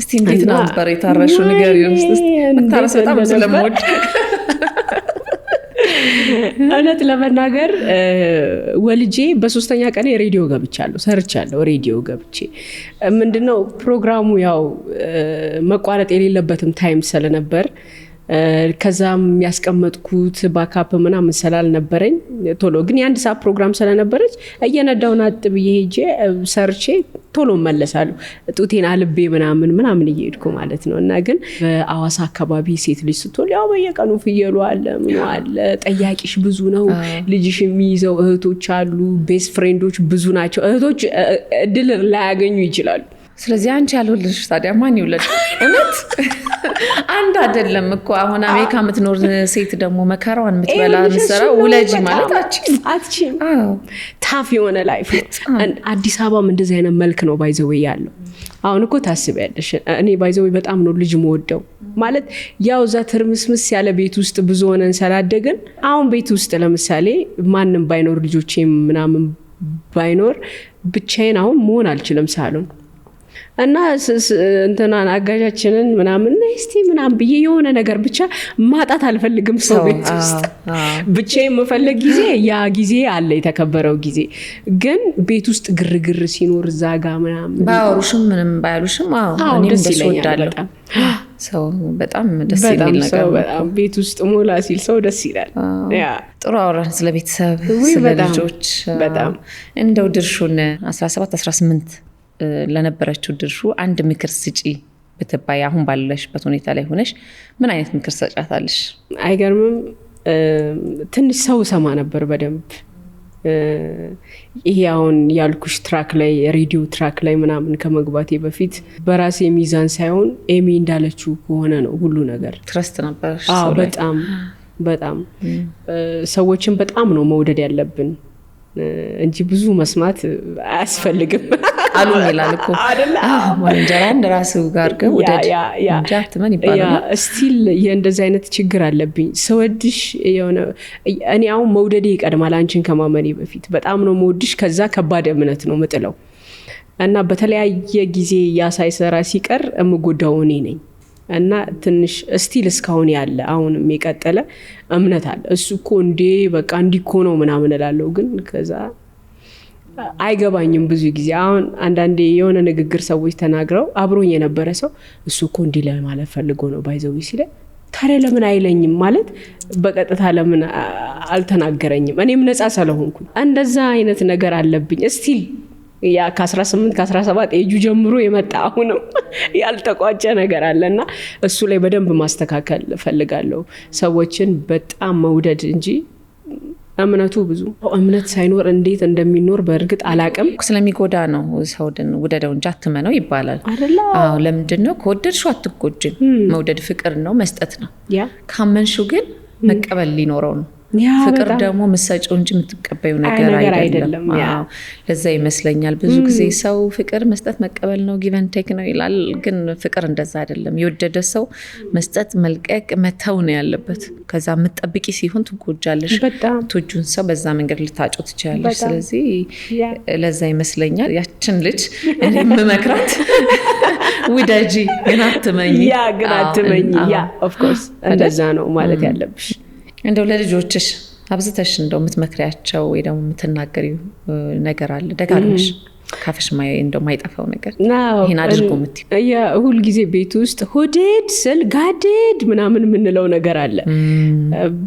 እስቲ እንዴት ነው ነበር የታረሽው ንገሪው እስቲ ታርሰ በጣም ስለምወድ እውነት ለመናገር ወልጄ በ3ኛ ቀን ሬዲዮ ገብቻለሁ ሰርቻለሁ ሬዲዮ ገብቼ ምንድነው ፕሮግራሙ ያው መቋረጥ የሌለበትም ታይም ስለነበር ከዛም ያስቀመጥኩት ባካፕ ምናምን ስላልነበረኝ ቶሎ ግን የአንድ ሰዓት ፕሮግራም ስለነበረች እየነዳውን አጥብዬ ሄጄ ሰርቼ ቶሎ መለሳለሁ ጡቴን አልቤ ምናምን እየሄድኩ ማለት ነው እና ግን በአዋሳ አካባቢ ሴት ልጅ ስትወልድ ያው በየቀኑ ፍየሉ አለ ምን አለ ጠያቂሽ ብዙ ነው ልጅሽ የሚይዘው እህቶች አሉ ቤስት ፍሬንዶች ብዙ ናቸው እህቶች እድል ላያገኙ ይችላሉ ስለዚህ አንቺ ያልወለድሽ ታዲያ ማን ይወለድ እውነት አንድ አይደለም እኮ አሁን አሜሪካ የምትኖር ሴት ደግሞ መከራዋን የምትበላ ምሰራው ውለጂ ማለት አትችም ታፍ የሆነ ላይፍ አዲስ አበባም እንደዚህ አይነት መልክ ነው ባይዘው ያለው አሁን እኮ ታስቢያለሽ እኔ ባይዘው በጣም ነው ልጅ መወደው ማለት ያው ዛ ትርምስምስ ያለ ቤት ውስጥ ብዙ ሆነን ሰላደግን አሁን ቤት ውስጥ ለምሳሌ ማንንም ባይኖር ልጆቼም ምናምን ባይኖር ብቻዬን አሁን መሆን አልችልም ሳሉን እና እንትናን አጋዣችንን ምናምን እስቲ ምናምን ብዬ የሆነ ነገር ብቻ ማጣት አልፈልግም ሰው ቤት ውስጥ ብቻዬን መፈለግ ጊዜ ያ ጊዜ አለ የተከበረው ጊዜ ግን ቤት ውስጥ ግርግር ሲኖር ዛጋ ምናምን ባወሩሽም ምንም ባያሉሽም እኔም ደስ ይላል ሰው በጣም ደስ ይላል ነገር በጣም ቤት ውስጥ ሞላ ሲል ሰው ደስ ይላል ያ ጥሩ አወራን ስለ ቤተሰብ ስለ ልጆች በጣም እንደው ድርሹን 17 18 ለነበረችው ድርሹ አንድ ምክር ስጪ በተባይ አሁን ባለሽበት ሁኔታ ላይ ሆነሽ ምን አይነት ምክር ሰጫታለሽ አይገርምም ትንሽ ሰው ሰማ ነበር በደንብ ይሄ አሁን ያልኩሽ ትራክ ላይ ሬዲዮ ትራክ ላይ ምናምን ከመግባቴ በፊት በራሴ ሚዛን ሳይሆን ኤሚ እንዳለችው ከሆነ ነው ሁሉ ነገር ትረስት ነበር በጣም ሰዎችን በጣም ነው መውደድ ያለብን እንጂ ብዙ መስማት አያስፈልግም አሉን ይላል እኮ ወንጀራ እንደራሱ ጋር ግን ወደድ ጃትመን ይባላል ስቲል የእንደዚህ አይነት ችግር አለብኝ ሰውድሽ የሆነ እኔ አሁን መውደዴ ይቀድማል አንቺን ከማመኔ በፊት በጣም ነው መውደድሽ ከዛ ከባድ እምነት ነው መጥለው እና በተለያየ ጊዜ ያሳይሰራ ሲቀር እምጎዳው እኔ ነኝ እና ትንሽ ስቲል እስካሁን ያለ አሁንም የቀጠለ እምነት አለ እሱ እኮ እንዴ በቃ እንዲኮ ነው ምናምን እላለሁ ግን ከዛ አይገባኝም ብዙ ጊዜ አሁን አንዳንዴ የሆነ ንግግር ሰዎች ተናግረው አብሮኝ የነበረ ሰው እሱ እኮ እንዲህ ለማለት ፈልጎ ነው ባይዘው ሲለ ታዲያ ለምን አይለኝም ማለት በቀጥታ ለምን አልተናገረኝም እኔም ነፃ ስለሆንኩ እንደዛ አይነት ነገር አለብኝ ስቲል ያ ከ18 ከ17 ኤጁ ጀምሮ የመጣ አሁን ያልተቋጨ ነገር አለና እሱ ላይ በደንብ ማስተካከል ፈልጋለሁ ሰዎችን በጣም መውደድ እንጂ እምነቱ ብዙ እምነት ሳይኖር እንዴት እንደሚኖር በእርግጥ አላቅም ስለሚጎዳ ነው ሰውድን ውደደው እንጂ አትመነው ይባላል ለምንድነው ከወደድሽው አትጎጂም መውደድ ፍቅር ነው መስጠት ነው ካመንሽው ግን መቀበል ሊኖረው ነው ፍቅር ደግሞ መሰጨው እንጂ የምትቀበዩ ነገር አይደለም ለዛ ይመስለኛል ብዙ ጊዜ ሰው ፍቅር መስጠት መቀበል ነው ጊቭ ኤንድ ቴክ ነው ይላል ግን ፍቅር እንደዛ አይደለም የወደደ ሰው መስጠት መልቀቅ መተው ነው ያለበት ከዛ የምትጠብቂ ሲሆን ትጎጃለሽ ትጁን ሰው በዛ መንገድ ልታጮት ትችላለሽ ስለዚህ ለዛ ይመስለኛል ያችን ልጅ እኔም መክራት ውደጂ ግን አትመኝ ያ ኦፍ ኮርስ እንደዛ ነው ማለት ያለብሽ እንደው ለልጆችሽ አብዝተሽ እንደው የምትመክሪያቸው ወይ ደግሞ የምትናገሪው ነገር አለ ደጋግመሽ ካፈሽ እንደው ማይጠፋው ነገር ይሄን አድርጎ ያ ሁሉ ጊዜ ቤት ውስጥ ሆዴድ ስል ጋዴድ ምናምን የምንለው ነገር አለ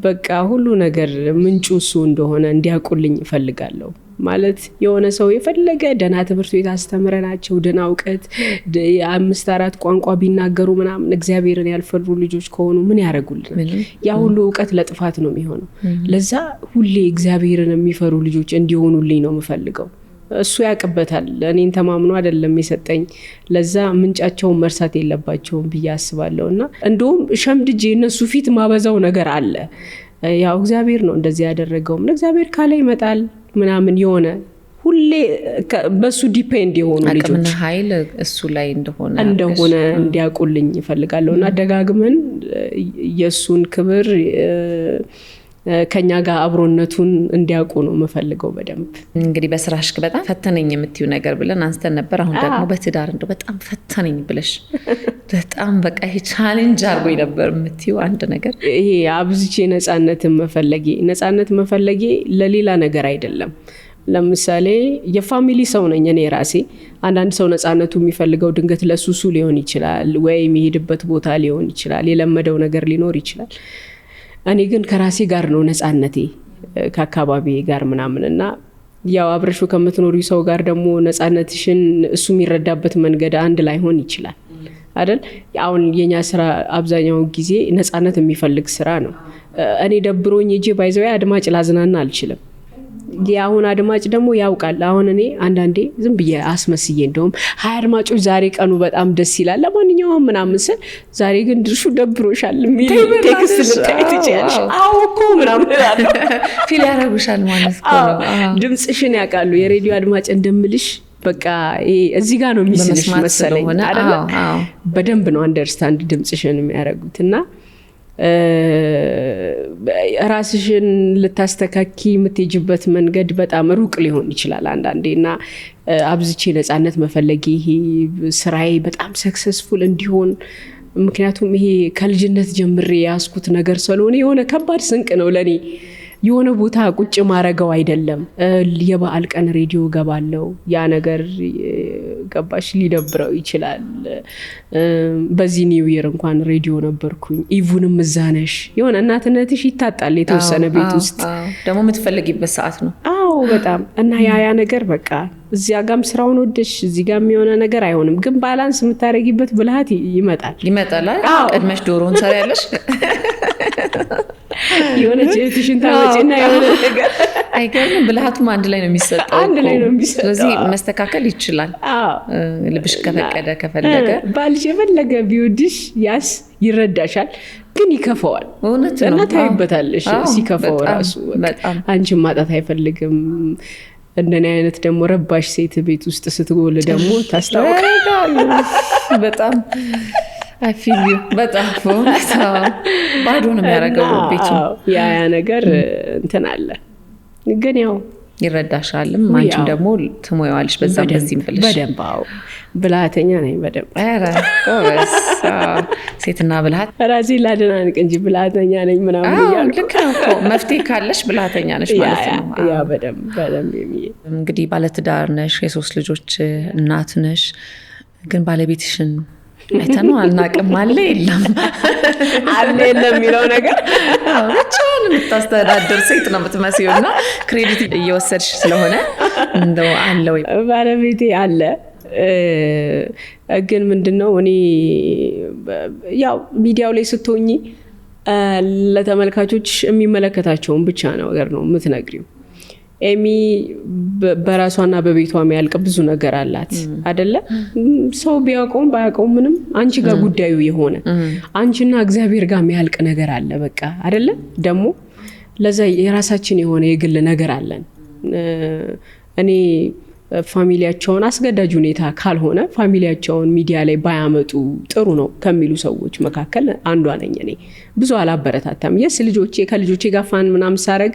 በቃ ሁሉ ነገር ምንጩ እሱ እንደሆነ እንዲያውቁልኝ እፈልጋለሁ ማለት የሆነ ሰው የፈለገ ደና ትምህርት ቤት አስተምረናቸው ደና ዕውቀት 5-4 ቋንቋ ቢናገሩ ምናምን እግዚአብሔርን ያልፈሩ ልጆች ከሆኑ ምን ያረጉልን ያ ሁሉ ዕውቀት ለጥፋት ነው የሚሆነው ለዛ ሁሌ እግዚአብሔርን የሚፈሩ ልጆች እንዲሆኑልኝ ነው የምፈልገው እሱ ያቀበታል እኔን ተማምኖ አይደለም የሰጠኝ ለዛ ምንጫቸውን መርሳት የለባቸውም ብዬ አስባለሁና እንደውም ሸምድጄ እነሱ ፊት ማበዛው ነገር አለ ያው እግዚአብሔር ነው እንደዚህ ያደረገው እግዚአብሔር ካለ ይመጣል ምናምን የሆነ ሁሌ በሱ ዲፔንድ የሆኑ ልጆች አቅምና ኃይል እሱ ላይ እንደሆነ እንዲያውቁልኝ ይፈልጋለሁ እና ደጋግመን የሱን ክብር ከኛ ጋር አብሮነቱን እንዲያውቁ ነው የምፈልገው በደንብ። እንግዲህ በስራሽ በጣም ፈተነኝ የምትዩ ነገር ብለን አንስተን ነበር። አሁን ደግሞ በትዳር እንደው በጣም ፈተነኝ ብለሽ በጣም በቃ ይሄ ቻሌንጅ አድርጎኝ ነበር የምትዩ አንድ ነገር? ይሄ አብዝቼ ነፃነት መፈለጌ ለሌላ ነገር አይደለም። ለምሳሌ የፋሚሊ ሰው ነኝ እኔ ራሴ። አንዳንድ ሰው ነፃነቱ የሚፈልገው ድንገት ለሱሱ ሊሆን ይችላል፣ ወይ የሚሄድበት ቦታ ሊሆን ይችላል፣ የለመደው ነገር ሊኖር ይችላል። እኔ ግን ከራሴ ጋር ነው ነፃነቴ፣ ከአካባቢ ጋር ምናምን እና ያው አብረሹ ከምትኖሪ ሰው ጋር ደግሞ ነፃነትሽን እሱ የሚረዳበት መንገድ አንድ ላይሆን ይችላል አይደል? አሁን የኛ ስራ አብዛኛው ጊዜ ነፃነት የሚፈልግ ስራ ነው። እኔ ደብሮኝ እጄ ባይዘው አድማጭ ላዝናና አልችልም። ያሁን አድማጭ ደግሞ ያውቃል። አሁን እኔ አንዳንዴ ዝም ብዬ አስመስዬ እንደውም ሀይ አድማጮች ዛሬ ቀኑ በጣም ደስ ይላል ለማንኛውም ምናምን ስል ዛሬ ግን ድርሹ ደብሮሻል የሚል ቴክስት ልታይ ትችያለሽ። አዎ እኮ ምናምን እላለሁ። ፊል ያደርጉሻል ማለት ነው። ድምፅሽን ያውቃሉ። የሬዲዮ አድማጭ እንደምልሽ በቃ እዚህ ጋር ነው የሚስልሽ መሰለኝ አይደል? በደንብ ነው አንደርስታንድ ድምፅሽን የሚያደርጉትና ራስሽን ልታስተካኪ የምትሄጂበት መንገድ በጣም ሩቅ ሊሆን ይችላል አንዳንዴና አብዝቼ ነፃነት መፈለጊ ይሄ ስራዬ በጣም ሰክሰስፉል እንዲሆን ምክንያቱም ይሄ ከልጅነት ጀምሬ ያስኩት ነገር ስለሆነ የሆነ ከባድ ስንቅ ነው ለኔ። የሆነ ቦታ ቁጭ ማረገው አይደለም። የበዓል ቀን ሬዲዮ ገባለው ያ ነገር ገባሽ ሊደብረው ይችላል። በዚህ ኒው ይር እንኳን ሬዲዮ ነበርኩኝ። ኢቭንም እዛነሽ የሆነ እናትነትሽ ይታጣል የተወሰነ ቤት ውስጥ ደግሞ የምትፈልጊበት ሰዓት ነው። አዎ በጣም እና ያ ነገር በቃ እዚያ ጋም ስራውን ወደሽ እዚህ ጋም የሆነ ነገር አይሆንም። ግን ባላንስ የምታረጊበት ብልሃት ይመጣል። ቀድመሽ ዶሮን ሰሪያለሽ የሆነ ጀትሽን ታመጪና የሆነ ነገር አይገርም። ብልሃቱም አንድ ላይ ነው የሚሰጠው። ስለዚህ መስተካከል ይችላል። ልብሽ ከፈለገ ባልሽ የፈለገ ቢወድሽ ያስ ይረዳሻል፣ ግን ይከፋዋል። እውነት ነው። እና ታይበታለሽ ሲከፋው ራሱ አንቺን ማጣት አይፈልግም። እንደኔ አይነት ደግሞ ረባሽ ሴት ቤት ውስጥ ስትጎል ደግሞ ታስታውቃለሽ በጣም አፊሉ በጣም ባዶ ነው የሚያደርገው ቤቱ። ያ ነገር እንትን አለ። ግን ያው ይረዳሻልም አንቺም ደግሞ ትሞያለሽ በዛም በዚህም ብለሽ በደንብ። አዎ ብልሃተኛ ነኝ በደንብ። ኧረ ጎበዝ ሴትና ብልሃት ራሴ ላደናንቅ እንጂ ብልሃተኛ ነኝ ምናምን እያልኩ ልክ ነው እኮ መፍትሄ ካለሽ ብልሃተኛ ነሽ ማለት ነው። ያ በደንብ እንግዲህ ባለትዳር ነሽ፣ የሶስት ልጆች እናት ነሽ። ግን ባለቤትሽን አይተነው አልናቅም አለ የለም የሚለው ነገር ብቻውን የምታስተዳደር ሴት ነው የምትመስዪው እና ክሬዲት እየወሰድሽ ስለሆነ እንደው አለ ወይ? ባለቤቴ አለ። ግን ምንድነው እኔ ያው ሚዲያው ላይ ስትሆኚ ለተመልካቾች የሚመለከታቸውን ብቻ ነገር ነው የምትነግሪው። ኤሚ በራሷና በቤቷ የሚያልቅ ብዙ ነገር አላት አይደለ? ሰው ቢያውቀውም ባያውቀውም ምንም አንቺ ጋር ጉዳዩ የሆነ አንቺና እግዚአብሔር ጋር የሚያልቅ ነገር አለ በቃ አይደለ? ደግሞ ለዛ የራሳችን የሆነ የግል ነገር አለን። እኔ ፋሚሊያቸውን አስገዳጅ ሁኔታ ካልሆነ ፋሚሊያቸውን ሚዲያ ላይ ባያመጡ ጥሩ ነው ከሚሉ ሰዎች መካከል አንዷ ነኝ እኔ። ብዙ አላበረታታም። ልጆቼ ከልጆቼ ጋር ፋን ምናምን ሳረግ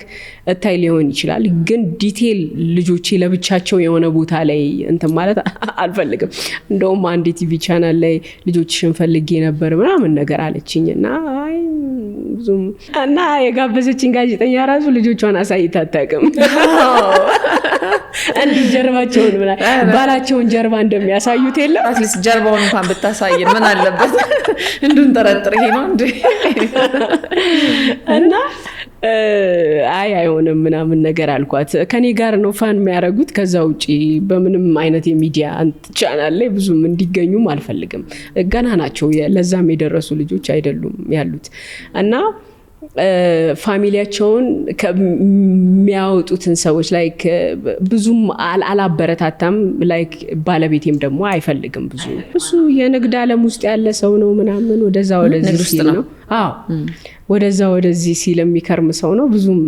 እታይ ሊሆን ይችላል። ግን ዲቴል ልጆቼ ለብቻቸው የሆነ ቦታ ላይ እንትን ማለት አልፈልግም። እንደውም አንድ ቲቪ ቻናል ላይ ልጆችሽን ፈልጌ ነበር ምናምን ነገር አለችኝ እና ብዙም እና የጋበዘችኝ ጋዜጠኛ ራሱ ልጆቿን አሳይታ አታውቅም። እንዲህ ጀርባቸውን ባላቸውን ጀርባ እንደሚያሳዩት የለም። አትሊስት ጀርባውን እንኳን ብታሳየን ምን አለበት? እንዱን ጠረጥር ይሄ ነው እንዴ? እና አይሆንም ምናምን ነገር አልኳት። ከኔ ጋር ነው ፋን የሚያደርጉት። ከዛ ውጪ በምንም አይነት የሚዲያ ቻናል ላይ ብዙም እንዲገኙም አልፈልግም። ገና ናቸው፣ ለዛም የደረሱ ልጆች አይደሉም ያሉት እና ፋሚሊያቸውን ከሚያወጡትን ሰዎች ላይክ ብዙም አላበረታታም። ላይክ ባለቤቴም ደግሞ አይፈልግም ብዙ እሱ የንግድ ዓለም ውስጥ ያለ ሰው ነው ምናምን ወደዛ ወደዚህ ሲል ነው። አዎ ወደዛ ወደዚህ ሲል የሚከርም ሰው ነው። ብዙም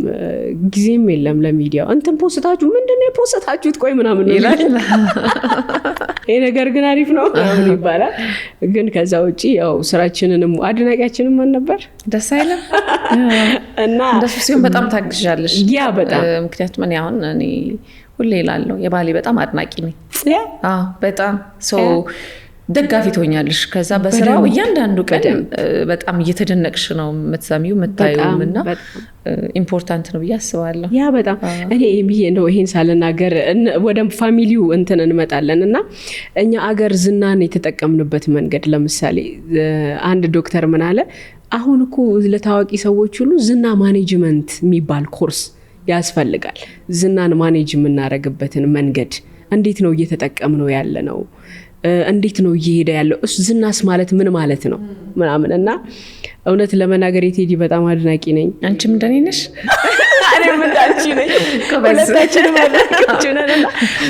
ጊዜም የለም ለሚዲያው። እንትን ፖስታችሁ ምንድነው የፖስታችሁት? ቆይ ምናምን ነው ይላል። ይሄ ነገር ግን አሪፍ ነው ምናምን ይባላል። ግን ከዛ ውጪ ያው ስራችንንም አድናቂያችንም ማን ነበር? ደስ አይልም። እና እንደሱ ሲሆን በጣም ታግዣለሽ። ያ በጣም ምክንያቱም እኔ ሁሌ እላለሁ የባሌ በጣም አድናቂ ነኝ። በጣም ደጋፊ ትሆኛለሽ። ከዛ በስራው እያንዳንዱ ቀን በጣም እየተደነቅሽ ነው የምትሰሚው የምታዩም እና ኢምፖርታንት ነው ብዬ አስባለሁ። ያ በጣም እኔ ብዬ ነው ይሄን ሳልናገር ወደ ፋሚሊው እንትን እንመጣለን እና እኛ አገር ዝናን የተጠቀምንበት መንገድ ለምሳሌ አንድ ዶክተር ምን አለ፣ አሁን እኮ ለታዋቂ ሰዎች ሁሉ ዝና ማኔጅመንት የሚባል ኮርስ ያስፈልጋል። ዝናን ማኔጅ የምናደርግበትን መንገድ እንዴት ነው እየተጠቀምነው ያለ ነው፣ እንዴት ነው እየሄደ ያለው፣ ዝናስ ማለት ምን ማለት ነው ምናምን እና እውነት ለመናገር የቴዲ በጣም አድናቂ ነኝ። አንቺም እንደኔ ነሽ? እኔም እንዳንቺ ነኝ። ሁለታችንም አድናቂዎች ነን።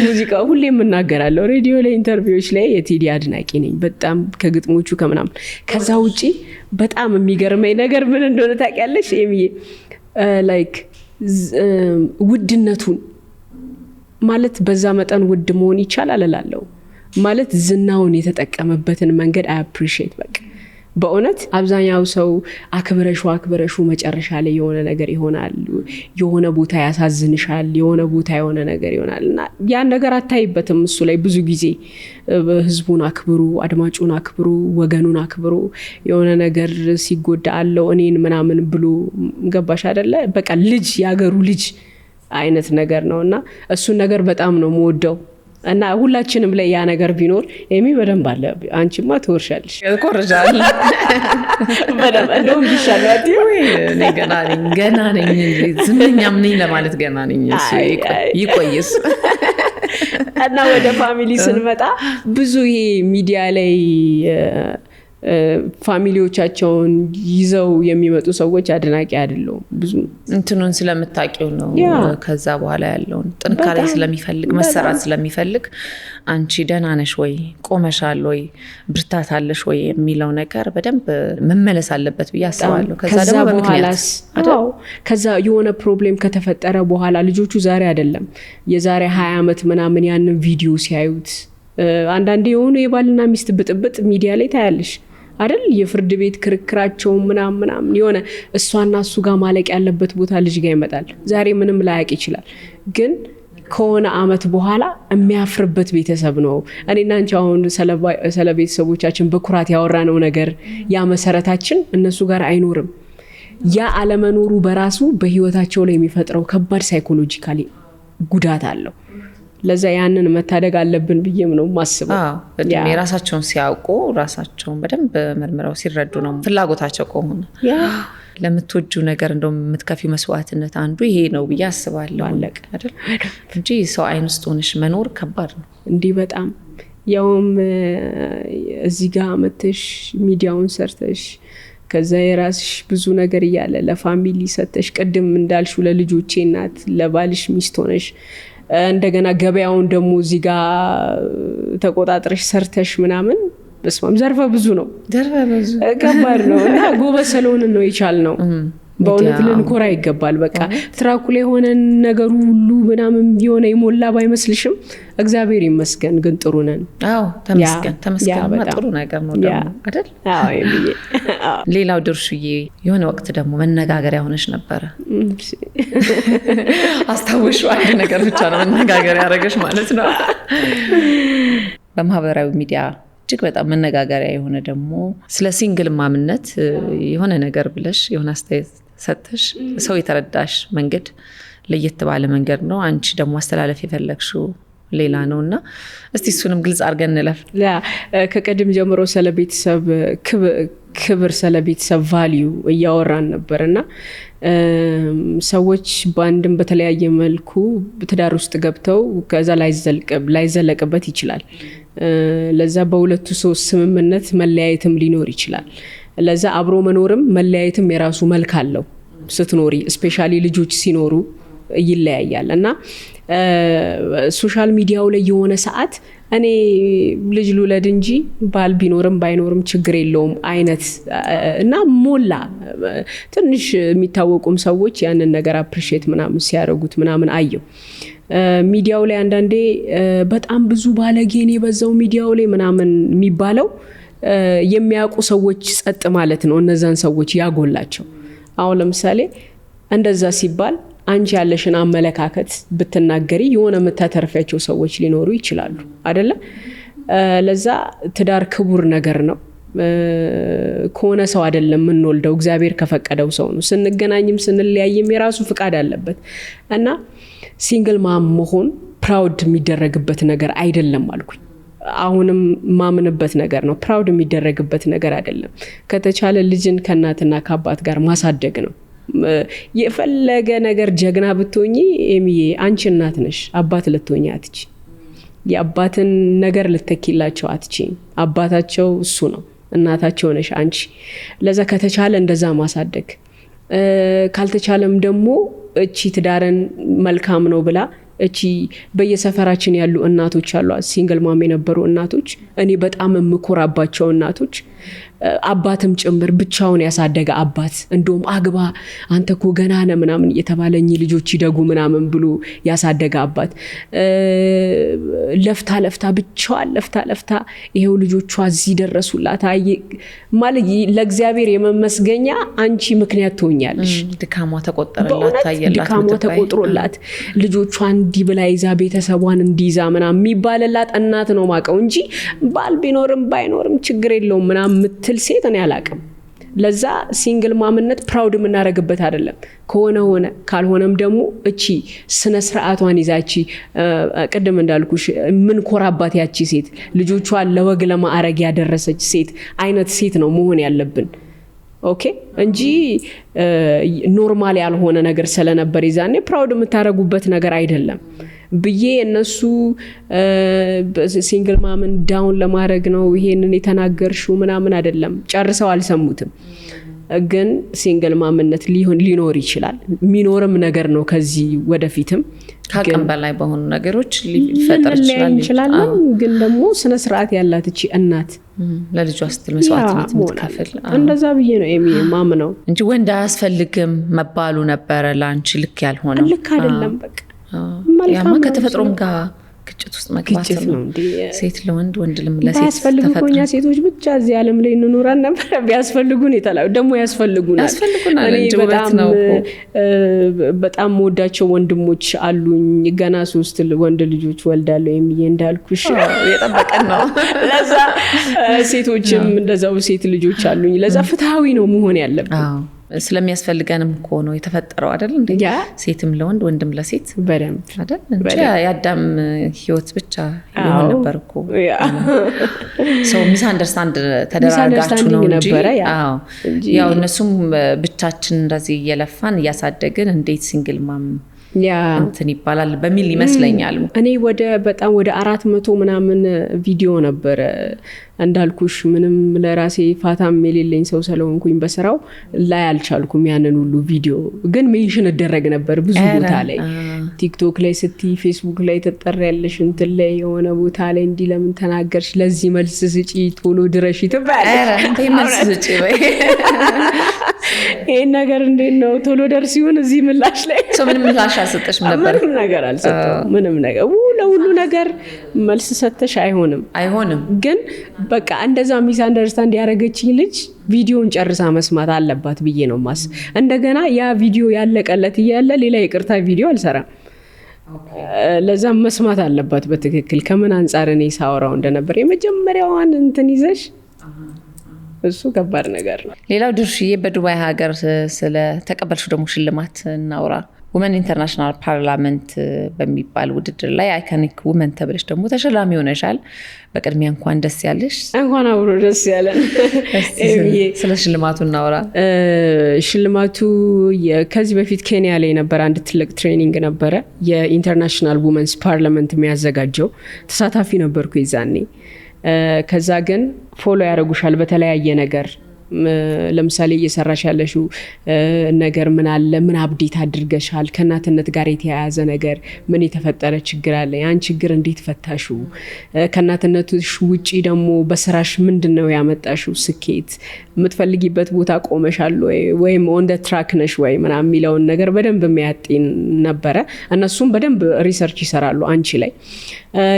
ሙዚቃ ሁሌም እናገራለሁ፣ ሬዲዮ ላይ ኢንተርቪዎች ላይ የቴዲ አድናቂ ነኝ በጣም ከግጥሞቹ ከምናምን። ከዛ ውጪ በጣም የሚገርመኝ ነገር ምን እንደሆነ ታውቂያለሽ ኤሚዬ? ላይክ ውድነቱን ማለት በዛ መጠን ውድ መሆን ይቻላል እላለሁ። ማለት ዝናውን የተጠቀመበትን መንገድ አፕሪሺየት በቃ በእውነት አብዛኛው ሰው አክብረሹ መጨረሻ ላይ የሆነ ነገር ይሆናል፣ የሆነ ቦታ ያሳዝንሻል፣ የሆነ ቦታ የሆነ ነገር ይሆናል እና ያን ነገር አታይበትም። እሱ ላይ ብዙ ጊዜ ህዝቡን አክብሩ፣ አድማጩን አክብሩ፣ ወገኑን አክብሩ፣ የሆነ ነገር ሲጎዳ አለው እኔን ምናምን ብሎ ገባሽ አይደለ? በቃ ልጅ ያገሩ ልጅ አይነት ነገር ነውና እሱን ነገር በጣም ነው የምወደው። እና ሁላችንም ላይ ያ ነገር ቢኖር ኤሚ በደንብ አለ። አንቺማ ትወርሻለሽ። እኮርጃለሁ በደንብ እንደውም ይሻላል አትይው? እኔ ገና ነኝ ዝምኛም ነኝ ለማለት ገና ነኝ። እሱ ይቆይስ። እና ወደ ፋሚሊ ስንመጣ ብዙ ይሄ ሚዲያ ላይ ፋሚሊዎቻቸውን ይዘው የሚመጡ ሰዎች አድናቂ አይደሉም። ብዙ እንትኑን ስለምታውቂው ነው። ከዛ በኋላ ያለውን ጥንካሬ ስለሚፈልግ መሰራት ስለሚፈልግ አንቺ ደህና ነሽ ወይ፣ ቆመሻል ወይ፣ ብርታት አለሽ ወይ የሚለው ነገር በደንብ መመለስ አለበት ብዬ አስባለሁ። ከዛ ደግሞ በምክንያት ከዛ የሆነ ፕሮብሌም ከተፈጠረ በኋላ ልጆቹ ዛሬ አይደለም የዛሬ 20 ዓመት ምናምን ያንን ቪዲዮ ሲያዩት አንዳንዴ የሆኑ የባልና ሚስት ብጥብጥ ሚዲያ ላይ ታያለሽ አይደል? የፍርድ ቤት ክርክራቸው ምናምን የሆነ እሷና እሱ ጋር ማለቅ ያለበት ቦታ ልጅ ጋር ይመጣል። ዛሬ ምንም ላያቅ ይችላል፣ ግን ከሆነ አመት በኋላ የሚያፍርበት ቤተሰብ ነው። እኔና አንቺ አሁን ስለ ቤተሰቦቻችን በኩራት ያወራነው ነገር ያ መሰረታችን እነሱ ጋር አይኖርም። ያ አለመኖሩ በራሱ በህይወታቸው ላይ የሚፈጥረው ከባድ ሳይኮሎጂካሊ ጉዳት አለው። ለዛ ያንን መታደግ አለብን ብዬም ነው ማስበው። የራሳቸውን ሲያውቁ ራሳቸውን በደንብ መርምረው ሲረዱ ነው ፍላጎታቸው ከሆነ ለምትወጁ ነገር እንደውም የምትከፊው መስዋዕትነት አንዱ ይሄ ነው ብዬ አስባለሁ። አለቀ አይደል? እንጂ ሰው አይን ውስጥ ሆነሽ መኖር ከባድ ነው እንዲህ በጣም ያውም እዚህ ጋር መተሽ ሚዲያውን ሰርተሽ ከዛ የራስሽ ብዙ ነገር እያለ ለፋሚሊ ሰተሽ ቅድም እንዳልሽው ለልጆቼ እናት ለባልሽ ሚስት ሆነሽ እንደገና ገበያውን ደግሞ እዚህ ጋር ተቆጣጥረሽ ሰርተሽ ምናምን በስማም ዘርፈ ብዙ ነው። ከባድ ነው እና ጎበዝ ስለሆንን ነው የቻልነው። በእውነት ልንኮራ ይገባል። በቃ ትራኩ ላይ ሆነን ነገሩ ሁሉ ምናምን የሆነ የሞላ ባይመስልሽም እግዚአብሔር ይመስገን ግን ጥሩ ነን። አዎ ተመስገን ጥሩ ነገር ነው ደግሞ አይደል? አዎ የሚዬ ሌላው ድርሹዬ የሆነ ወቅት ደግሞ መነጋገሪያ ሆነሽ ነበረ። አስታውሽ አንድ ነገር ብቻ ነው መነጋገሪያ ያደረገሽ ማለት ነው። በማህበራዊ ሚዲያ እጅግ በጣም መነጋገሪያ የሆነ ደግሞ ስለ ሲንግል ማምነት የሆነ ነገር ብለሽ የሆነ አስተያየት ሰጥተሽ ሰው የተረዳሽ መንገድ ለየት ባለ መንገድ ነው። አንቺ ደግሞ አስተላለፍ የፈለግሽው ሌላ ነውና እስቲ እሱንም ግልጽ አድርገን እንለፍ። ከቀድም ጀምሮ ስለ ቤተሰብ ክብር ስለ ቤተሰብ ቫልዩ እያወራን ነበርና ሰዎች በአንድም በተለያየ መልኩ ትዳር ውስጥ ገብተው ከዛ ላይዘለቅበት ይችላል። ለዛ በሁለቱ ሰው ስምምነት መለያየትም ሊኖር ይችላል። ለዛ አብሮ መኖርም መለያየትም የራሱ መልክ አለው። ስትኖሪ ስፔሻሊ ልጆች ሲኖሩ ይለያያል እና ሶሻል ሚዲያው ላይ የሆነ ሰዓት እኔ ልጅ ልውለድ እንጂ ባል ቢኖርም ባይኖርም ችግር የለውም አይነት እና ሞላ ትንሽ የሚታወቁም ሰዎች ያንን ነገር አፕሪሺየት ምናምን ሲያደርጉት ምናምን አየው። ሚዲያው ላይ አንዳንዴ በጣም ብዙ ባለጌን የበዛው ሚዲያው ላይ ምናምን የሚባለው የሚያውቁ ሰዎች ጸጥ ማለት ነው። እነዛን ሰዎች ያጎላቸው። አሁን ለምሳሌ እንደዛ ሲባል አንቺ ያለሽን አመለካከት ብትናገሪ የሆነ የምታተርፊያቸው ሰዎች ሊኖሩ ይችላሉ አይደለ? ለዛ ትዳር ክቡር ነገር ነው። ከሆነ ሰው አይደለም የምንወልደው፣ እግዚአብሔር ከፈቀደው ሰው ነው። ስንገናኝም ስንለያይም የራሱ ፍቃድ አለበት እና ሲንግል ማም መሆን ፕራውድ የሚደረግበት ነገር አይደለም አልኩኝ። አሁንም ማምንበት ነገር ነው። ፕራውድ የሚደረግበት ነገር አይደለም። ከተቻለ ልጅን ከእናትና ከአባት ጋር ማሳደግ ነው። የፈለገ ነገር ጀግና ብትሆኚ ኤሚዬ አንቺ እናት ነሽ፣ አባት ልትሆኚ አትቺ። የአባትን ነገር ልትተኪላቸው አትቺ። አባታቸው እሱ ነው፣ እናታቸው ነሽ አንቺ። ለዛ ከተቻለ እንደዛ ማሳደግ፣ ካልተቻለም ደግሞ እቺ ትዳርን መልካም ነው ብላ እቺ በየሰፈራችን ያሉ እናቶች አሉ፣ ሲንግል ማም የነበሩ እናቶች፣ እኔ በጣም የምኮራባቸው እናቶች፣ አባትም ጭምር ብቻውን ያሳደገ አባት፣ እንደውም አግባ አንተ እኮ ገና ነህ ምናምን እየተባለኝ ልጆች ይደጉ ምናምን ብሎ ያሳደገ አባት፣ ለፍታ ብቻዋን ለፍታ ይሄው ልጆቿ እዚህ ደረሱላት ማለት ለእግዚአብሔር የመመስገኛ አንቺ ምክንያት ትሆኛለሽ። ድካሟ ተቆጠረላት፣ ታየላት፣ ድካሟ ተቆጥሮላት ልጆቿን እንዲህ ብላ ይዛ ቤተሰቧን እንዲይዛ ምናምን የሚባልላት እናት ነው ማቀው እንጂ ባል ቢኖርም ባይኖርም ችግር የለውም ምናምን ምትል ሴት እኔ አላቅም። ለዛ ሲንግል ማምነት ፕራውድ የምናደርግበት አይደለም። ከሆነ ሆነ፣ ካልሆነም ደግሞ እቺ ስነ ስርዓቷን ይዛቺ ቅድም እንዳልኩሽ ምን ኮራባት ያቺ ሴት ልጆቿን ለወግ ለማዕረግ ያደረሰች ሴት አይነት ሴት ነው መሆን ያለብን። ኦኬ እንጂ ኖርማል ያልሆነ ነገር ስለነበር ይዛኔ ፕራውድ የምታደርጉበት ነገር አይደለም ብዬ እነሱ ሲንግል ማምን ዳውን ለማድረግ ነው ይሄንን የተናገርሽው ምናምን አይደለም። ጨርሰው አልሰሙትም። ግን ሲንግል ማምነት ሊኖር ይችላል፣ የሚኖርም ነገር ነው። ከዚህ ወደፊትም ከአቅም በላይ በሆኑ ነገሮች ሊፈጠር ይችላል። ግን ደግሞ ስነ ስርዓት ያላት እቺ እናት ለልጇ ስትል መስዋዕትነት የምትከፍል እንደዛ ብዬ ነው የማምነው እንጂ ወንድ አያስፈልግም መባሉ ነበረ ለአንቺ ልክ ያልሆነው። ልክ አይደለም። በቃ ያማ ከተፈጥሮም ጋር ግጭት ውስጥ መግባት ነው። ሴት ለወንድ ወንድ ለሴት ያስፈልጉኛ ሴቶች ብቻ እዚህ ዓለም ላይ እንኖራን ነበር። ቢያስፈልጉን ደግሞ ያስፈልጉናል እንጂ ውበት ነው። በጣም ወዳቸው ወንድሞች አሉኝ። ገና 3 ወንድ ልጆች ወልዳለሁ የሚዬ እንዳልኩሽ የጠበቀን ነው። ለዛ ሴቶችም እንደዛው ሴት ልጆች አሉኝ። ለዛ ፍትሃዊ ነው መሆን ያለበት። ስለሚያስፈልገንም እኮ ነው የተፈጠረው አይደል እንዴ? ሴትም ለወንድ ወንድም ለሴት በደንብ አይደል እንጂ የአዳም ህይወት ብቻ ይሆን ነበር እኮ። ሰው ሚስ አንደርስታንድ ተደራጋችሁ ነው እንጂ ያው እነሱም ብቻችን እንደዚህ እየለፋን እያሳደግን እንዴት ሲንግል ማም እንትን ይባላል በሚል ይመስለኛል። እኔ በጣም ወደ 400 ምናምን ቪዲዮ ነበረ እንዳልኩሽ። ምንም ለራሴ ፋታም የሌለኝ ሰው ስለሆንኩኝ በስራው ላይ አልቻልኩም ያንን ሁሉ ቪዲዮ። ግን ሜንሽን እደረግ ነበር ብዙ ቦታ ላይ፣ ቲክቶክ ላይ ስትይ፣ ፌስቡክ ላይ ተጠሪያለሽ፣ እንትን ላይ የሆነ ቦታ ላይ እንዲህ ለምን ተናገርሽ፣ ለዚህ መልስ ስጪ፣ ቶሎ ድረሽ ትባያለሽ። ይሄን ነገር እንዴት ነው ቶሎ ደርስ ይሁን እዚህ ምላሽ ላይ ምንም ምላሽ አልሰጠሽም ነበር? ምንም ነገር አልሰጠሁም። ምንም ነገር ለሁሉ ነገር መልስ ሰጥተሽ አይሆንም። ግን በቃ እንደዛ ሚስ አንደርስታንድ ያደረገችኝ ልጅ ቪዲዮን ጨርሳ መስማት አለባት ብዬ ነው ማስ እንደገና ያ ቪዲዮ ያለቀለት እያለ ሌላ ይቅርታ ቪዲዮ አልሰራም። ለዛ መስማት አለባት በትክክል ከምን አንፃር እኔ ሳወራው እንደነበር የመጀመሪያዋን እንትን ይዘሽ እሱ ከባድ ነገር ነው። ሌላው ድርሽዬ በዱባይ ሀገር ስለ ተቀበልሽው ደግሞ ሽልማት እናውራ። ውመን ኢንተርናሽናል ፓርላመንት በሚባል ውድድር ላይ አይካኒክ ውመን ተብለሽ ደግሞ ተሸላሚ ሆነሻል። በቅድሚያ እንኳን ደስ ያለሽ። እንኳን አብሮ ደስ ያለን። ስለ ሽልማቱ እናውራ። ሽልማቱ ከዚህ በፊት ኬንያ ላይ ነበር አንድ ትልቅ ትሬኒንግ ነበረ የኢንተርናሽናል ውመንስ ፓርላመንት የሚያዘጋጀው። ተሳታፊ ነበርኩ ይዛኔ። ከዛ ግን ፎሎ ያደርጉሻል በተለያየ ነገር ለምሳሌ እየሰራሽ ያለሽው ነገር ምን አለ፣ ምን አፕዴት አድርገሻል፣ ከእናትነት ጋር የተያያዘ ነገር ምን የተፈጠረ ችግር አለ፣ ያን ችግር እንዴት ፈታሹ፣ ከእናትነትሽ ውጪ ደግሞ በስራሽ ምንድነው ያመጣሽው ስኬት፣ የምትፈልጊበት ቦታ ቆመሻል ወይም ኦን ደ ትራክ ነሽ ወይ ምናምን የሚለውን ነገር በደንብ የሚያጤን ነበረ። እነሱም በደንብ ሪሰርች ይሰራሉ አንቺ ላይ።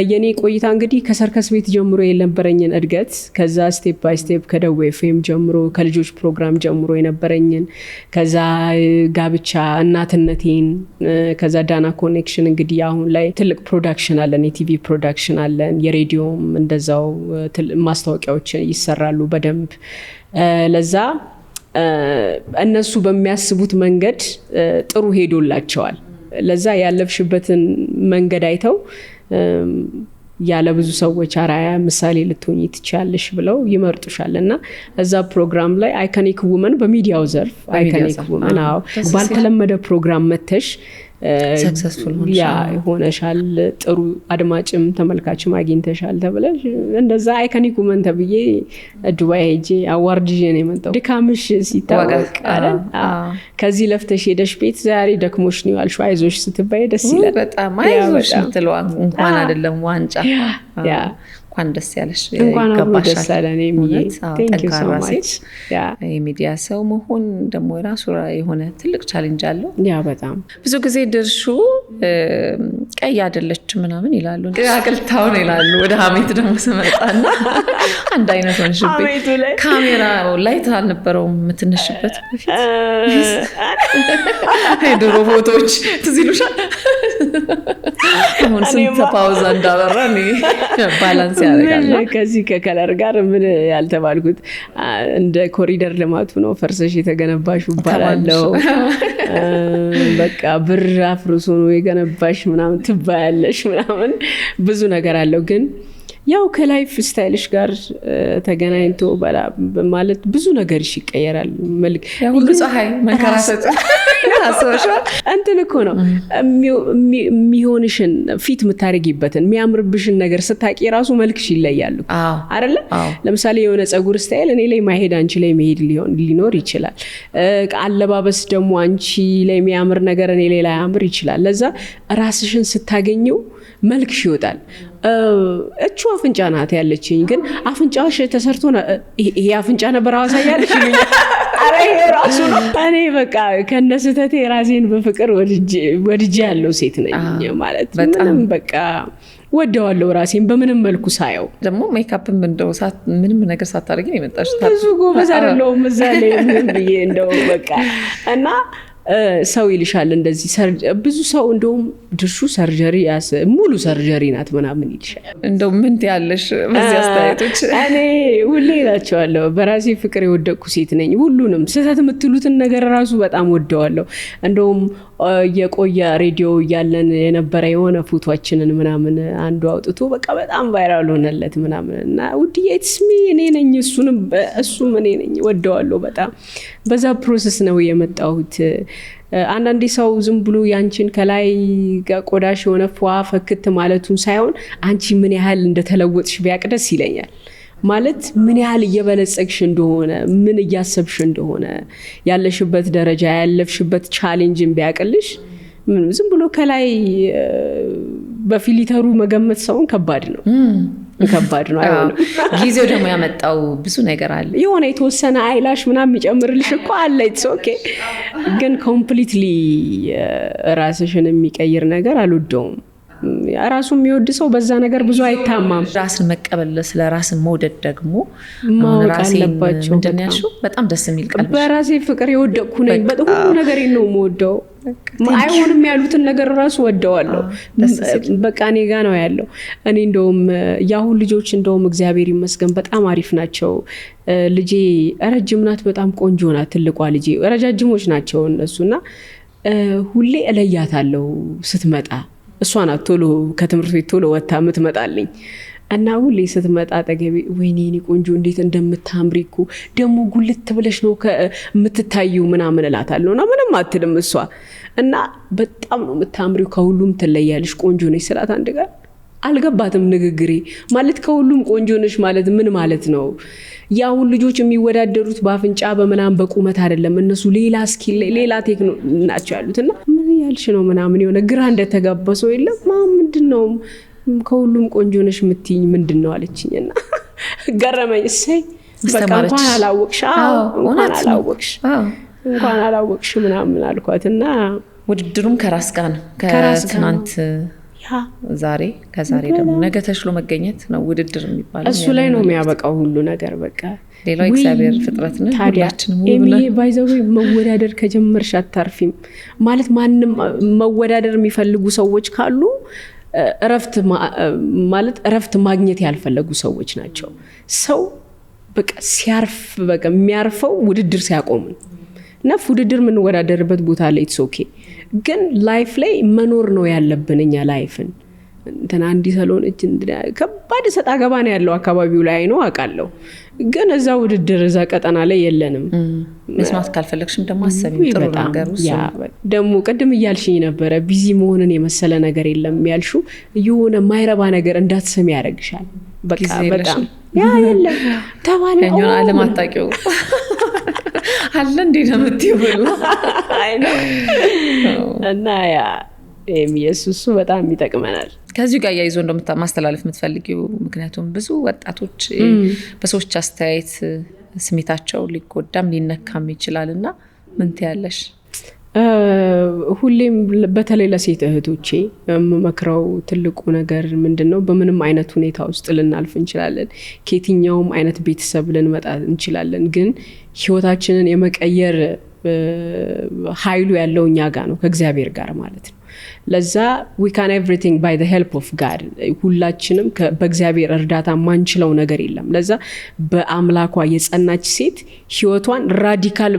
የኔ ቆይታ እንግዲህ ከሰርከስ ቤት ጀምሮ የነበረኝን እድገት ከዛ ስቴፕ ባይ ስቴፕ ከደዌ ፌም ጀምሮ ከልጆች ፕሮግራም ጀምሮ የነበረኝን ከዛ ጋብቻ እናትነቴን ከዛ ዳና ኮኔክሽን እንግዲህ አሁን ላይ ትልቅ ፕሮዳክሽን አለን፣ የቲቪ ፕሮዳክሽን አለን፣ የሬዲዮም እንደዛው ማስታወቂያዎች ይሰራሉ በደንብ። ለዛ እነሱ በሚያስቡት መንገድ ጥሩ ሄዶላቸዋል። ለዛ ያለፍሽበትን መንገድ አይተው ያለ ብዙ ሰዎች አራያ ምሳሌ ልትሆኚ ትችያለሽ ብለው ይመርጡሻል። እና እዛ ፕሮግራም ላይ አይኮኒክ ውመን በሚዲያው ዘርፍ አይኮኒክ ውመን ባልተለመደ ፕሮግራም መተሽ ሰክሰስፉል ሆነሻል፣ ጥሩ አድማጭም ተመልካችም አግኝተሻል ተብለሽ እንደዛ አይኮኒክ ውመን ተብዬ ዱባይ ሄጄ አዋርድ ይዤ ነው የመጣው። ድካምሽ ሲታወቅ አይደል? ከዚህ ለፍተሽ ሄደሽ ቤት ዛሬ ደክሞሽ ነው ያልሽው አይዞሽ ስትባይ ደስ ይላል። በጣም አይዞሽ ምትለው እንኳን አይደለም ዋንጫ እንኳን ደስ ያለሽ ይገባሻል። ጠንካራ ሴት የሚዲያ ሰው መሆን ደግሞ የራሱ የሆነ ትልቅ ቻሌንጅ አለው። በጣም ብዙ ጊዜ ድርሹ ቀይ አይደለች ምናምን ይላሉ፣ አቅልታው ነው ይላሉ። ወደ ሀሜት ደግሞ ስመጣና አንድ አይነት ሆንሽብኝ። ካሜራ ላይት አልነበረውም የምትነሽበት በፊት የድሮ ፎቶዎች ትዝ ይሉሻል? አሁን ስንት ፓውዛ እንዳበራ ባላንስ ያደርጋል። ከዚህ ከከለር ጋር ምን ያልተባልኩት እንደ ኮሪደር ልማቱ ነው ፈርሰሽ የተገነባሽ ባላለው በቃ ብር አፍርሶ ነው የገነባሽ ምናምን ትባያለሽ ምናምን ብዙ ነገር አለው። ግን ያው ከላይፍ ስታይልሽ ጋር ተገናኝቶ ማለት ብዙ ነገርሽ ይቀየራል። መልክ ሁሉ ፀሐይ መንከራሰጥ እንትን እኮ ነው የሚሆንሽን ፊት የምታደርጊበትን የሚያምርብሽን ነገር ስታቂ ራሱ መልክሽ ይለያሉ አይደለ? ለምሳሌ የሆነ ፀጉር ስታይል እኔ ላይ ማሄድ አንቺ ላይ መሄድ ሊኖር ይችላል። አለባበስ ደግሞ አንቺ ላይ የሚያምር ነገር እኔ ላይ ላያምር ይችላል። ለዛ ራስሽን ስታገኘው መልክሽ ይወጣል። እቹ አፍንጫ ናት ያለችኝ፣ ግን አፍንጫሽ ተሰርቶ ይሄ አፍንጫ ነበር አዋሳያለሽ ይሉኛል። አረ ይሄ ራሱ ነው። እኔ በቃ ከነስተቴ ራሴን በፍቅር ወድጄ ያለው ሴት ነኝ ማለት ምንም በቃ ወደዋለሁ ራሴን በምንም መልኩ ሳየው። ደግሞ ሜካፕም እንደው ምንም ነገር ሳታደርጊ ነው የመጣሽ። ብዙ ጎበዝ አይደለሁም እዛ ላይ ምን ብዬ እንደው በቃ እና ሰው ይልሻል እንደዚህ ብዙ ሰው እንደውም ድርሹ ሰርጀሪ ሙሉ ሰርጀሪ ናት ምናምን ይልሻል። እንደው ምን ያለሽ በዚህ አስተያየቶች? እኔ ሁሌ እላቸዋለሁ በራሴ ፍቅር የወደቅኩ ሴት ነኝ። ሁሉንም ስህተት የምትሉትን ነገር ራሱ በጣም ወደዋለሁ። እንደውም የቆየ ሬዲዮ እያለን የነበረ የሆነ ፎቶችንን ምናምን አንዱ አውጥቶ በቃ በጣም ቫይራል ሆነለት ምናምን እና ውድዬ ኢትስሚ እኔ ነኝ እሱም እኔ ነኝ ወደዋለሁ በጣም። በዛ ፕሮሰስ ነው የመጣሁት። አንዳንዴ ሰው ዝም ብሎ ያንቺን ከላይ ቆዳሽ የሆነ ፏ ፈክት ማለቱን ሳይሆን አንቺ ምን ያህል እንደተለወጥሽ ቢያቅ ደስ ይለኛል። ማለት ምን ያህል እየበለጸግሽ እንደሆነ ምን እያሰብሽ እንደሆነ ያለሽበት ደረጃ ያለፍሽበት ቻሌንጅን ቢያቅልሽ ዝም ብሎ ከላይ በፊሊተሩ መገመት ሰውን ከባድ ነው አይሆንም። ጊዜው ደግሞ ያመጣው ብዙ ነገር አለ። የሆነ የተወሰነ አይላሽ ምናምን የሚጨምርልሽ እኮ አለ። ኢትስ ኦኬ። ግን ኮምፕሊትሊ ራስሽን የሚቀይር ነገር አልወደውም። ራሱ የሚወድ ሰው በዛ ነገር ብዙ አይታማም። ራስን መቀበል ስለ ራስን መውደድ ደግሞ ማወቅ አለባቸው። በጣም ደስ የሚል ቀልብ። በራሴ ፍቅር የወደቅኩ ነኝ። በሁሉ ነገር ነው የምወደው። አይሆንም ያሉትን ነገር ራሱ ወደዋለሁ። በቃ እኔ ጋ ነው ያለው። እኔ እንደውም ያሁን ልጆች እንደውም እግዚአብሔር ይመስገን በጣም አሪፍ ናቸው። ልጄ ረጅም ናት፣ በጣም ቆንጆ ናት። ትልቋ ልጄ ረጃጅሞች ናቸው እነሱና ሁሌ እለያታለሁ ስትመጣ። እሷ ናት ቶሎ ከትምህርት ቤት ቶሎ ወጣ የምትመጣልኝ እና ሁሌ ስትመጣ አጠገቤ ወይኔ እኔ ቆንጆ እንዴት እንደምታምሪ እኮ ደግሞ ጉልት ብለሽ ነው የምትታዪው ምናምን እላታለሁ። እና ምንም አትልም እሷ እና በጣም ነው የምታምሪው ከሁሉም ትለያለሽ ቆንጆ ነሽ ስላት አንድ ጋር አልገባትም ንግግሬ ማለት ከሁሉም ቆንጆ ነሽ ማለት ምን ማለት ነው? ያሁን ልጆች የሚወዳደሩት በአፍንጫ በምናምን በቁመት አይደለም። እነሱ ሌላ ስኪል ሌላ ቴክኖ ናቸው ያሉትና ምን ያልሽ ነው ምናምን የሆነ ግራ እንደተጋባ ሰው የለም። ምንድነው ከሁሉም ቆንጆ ነሽ የምትይኝ ምንድነው አለችኝና ገረመኝ። እሰይ በቃ እንኳን አላወቅሽ ምናምን አልኳትና ውድድሩም ከራስ ጋር ነው ከትናንት ዛሬ ከዛሬ ደግሞ ነገ ተሽሎ መገኘት ነው ውድድር የሚባለው። እሱ ላይ ነው የሚያበቃው ሁሉ ነገር በቃ። ሌላው እግዚአብሔር ፍጥረት ነው። ሁላችንም ኤሚ ባይዘው መወዳደር ከጀመርሽ አታርፊም ማለት ማንም መወዳደር የሚፈልጉ ሰዎች ካሉ እረፍት ማግኘት ያልፈለጉ ሰዎች ናቸው። ሰው በቃ ሲያርፍ በቃ የሚያርፈው ውድድር ሲያቆም ነፍ ውድድር የምንወዳደርበት ቦታ ላይ ኢትስ ኦኬ። ግን ላይፍ ላይ መኖር ነው ያለብን እኛ ላይፍን እንትና እንዲሰሎን ከባድ ሰጣ ገባ ነው ያለው አካባቢው ላይ ነው አውቃለሁ። ግን እዛ ውድድር እዛ ቀጠና ላይ የለንም። መስማት ካልፈለግሽም ደግሞ አሰቢው ጥሩ ነገር ውስጥ ደግሞ ቅድም እያልሽኝ ነበረ ቢዚ መሆንን የመሰለ ነገር የለም ያልሹ የሆነ ማይረባ ነገር እንዳትሰሚ ያደርግሻል። በቃ በጣም የለም ተባለ ያኛው ዓለም አጣቂው አለ እንዴ ነው የምትይው እና ያ ኢየሱስ በጣም ይጠቅመናል። ከዚህ ጋር ያይዞ እንደማስተላለፍ የምትፈልጊው ምክንያቱም ብዙ ወጣቶች በሰዎች አስተያየት ስሜታቸው ሊጎዳም ሊነካም ይችላልና ምን ትያለሽ? ሁሌም በተለይ ለሴት እህቶቼ የምመክረው ትልቁ ነገር ምንድነው በምንም አይነት ሁኔታ ውስጥ ልናልፍ እንችላለን። ከየትኛውም አይነት ቤተሰብ ልንመጣ እንችላለን። ግን ህይወታችንን የመቀየር ኃይሉ ያለው እኛ ጋር ነው ከእግዚአብሔር ጋር ማለት ነው። ለዛ we can everything by the help of God ሁላችንም በእግዚአብሔር እርዳታ ማንችለው ነገር የለም። ለዛ በአምላኳ የጸናች ሴት ህይወቷን ራዲካል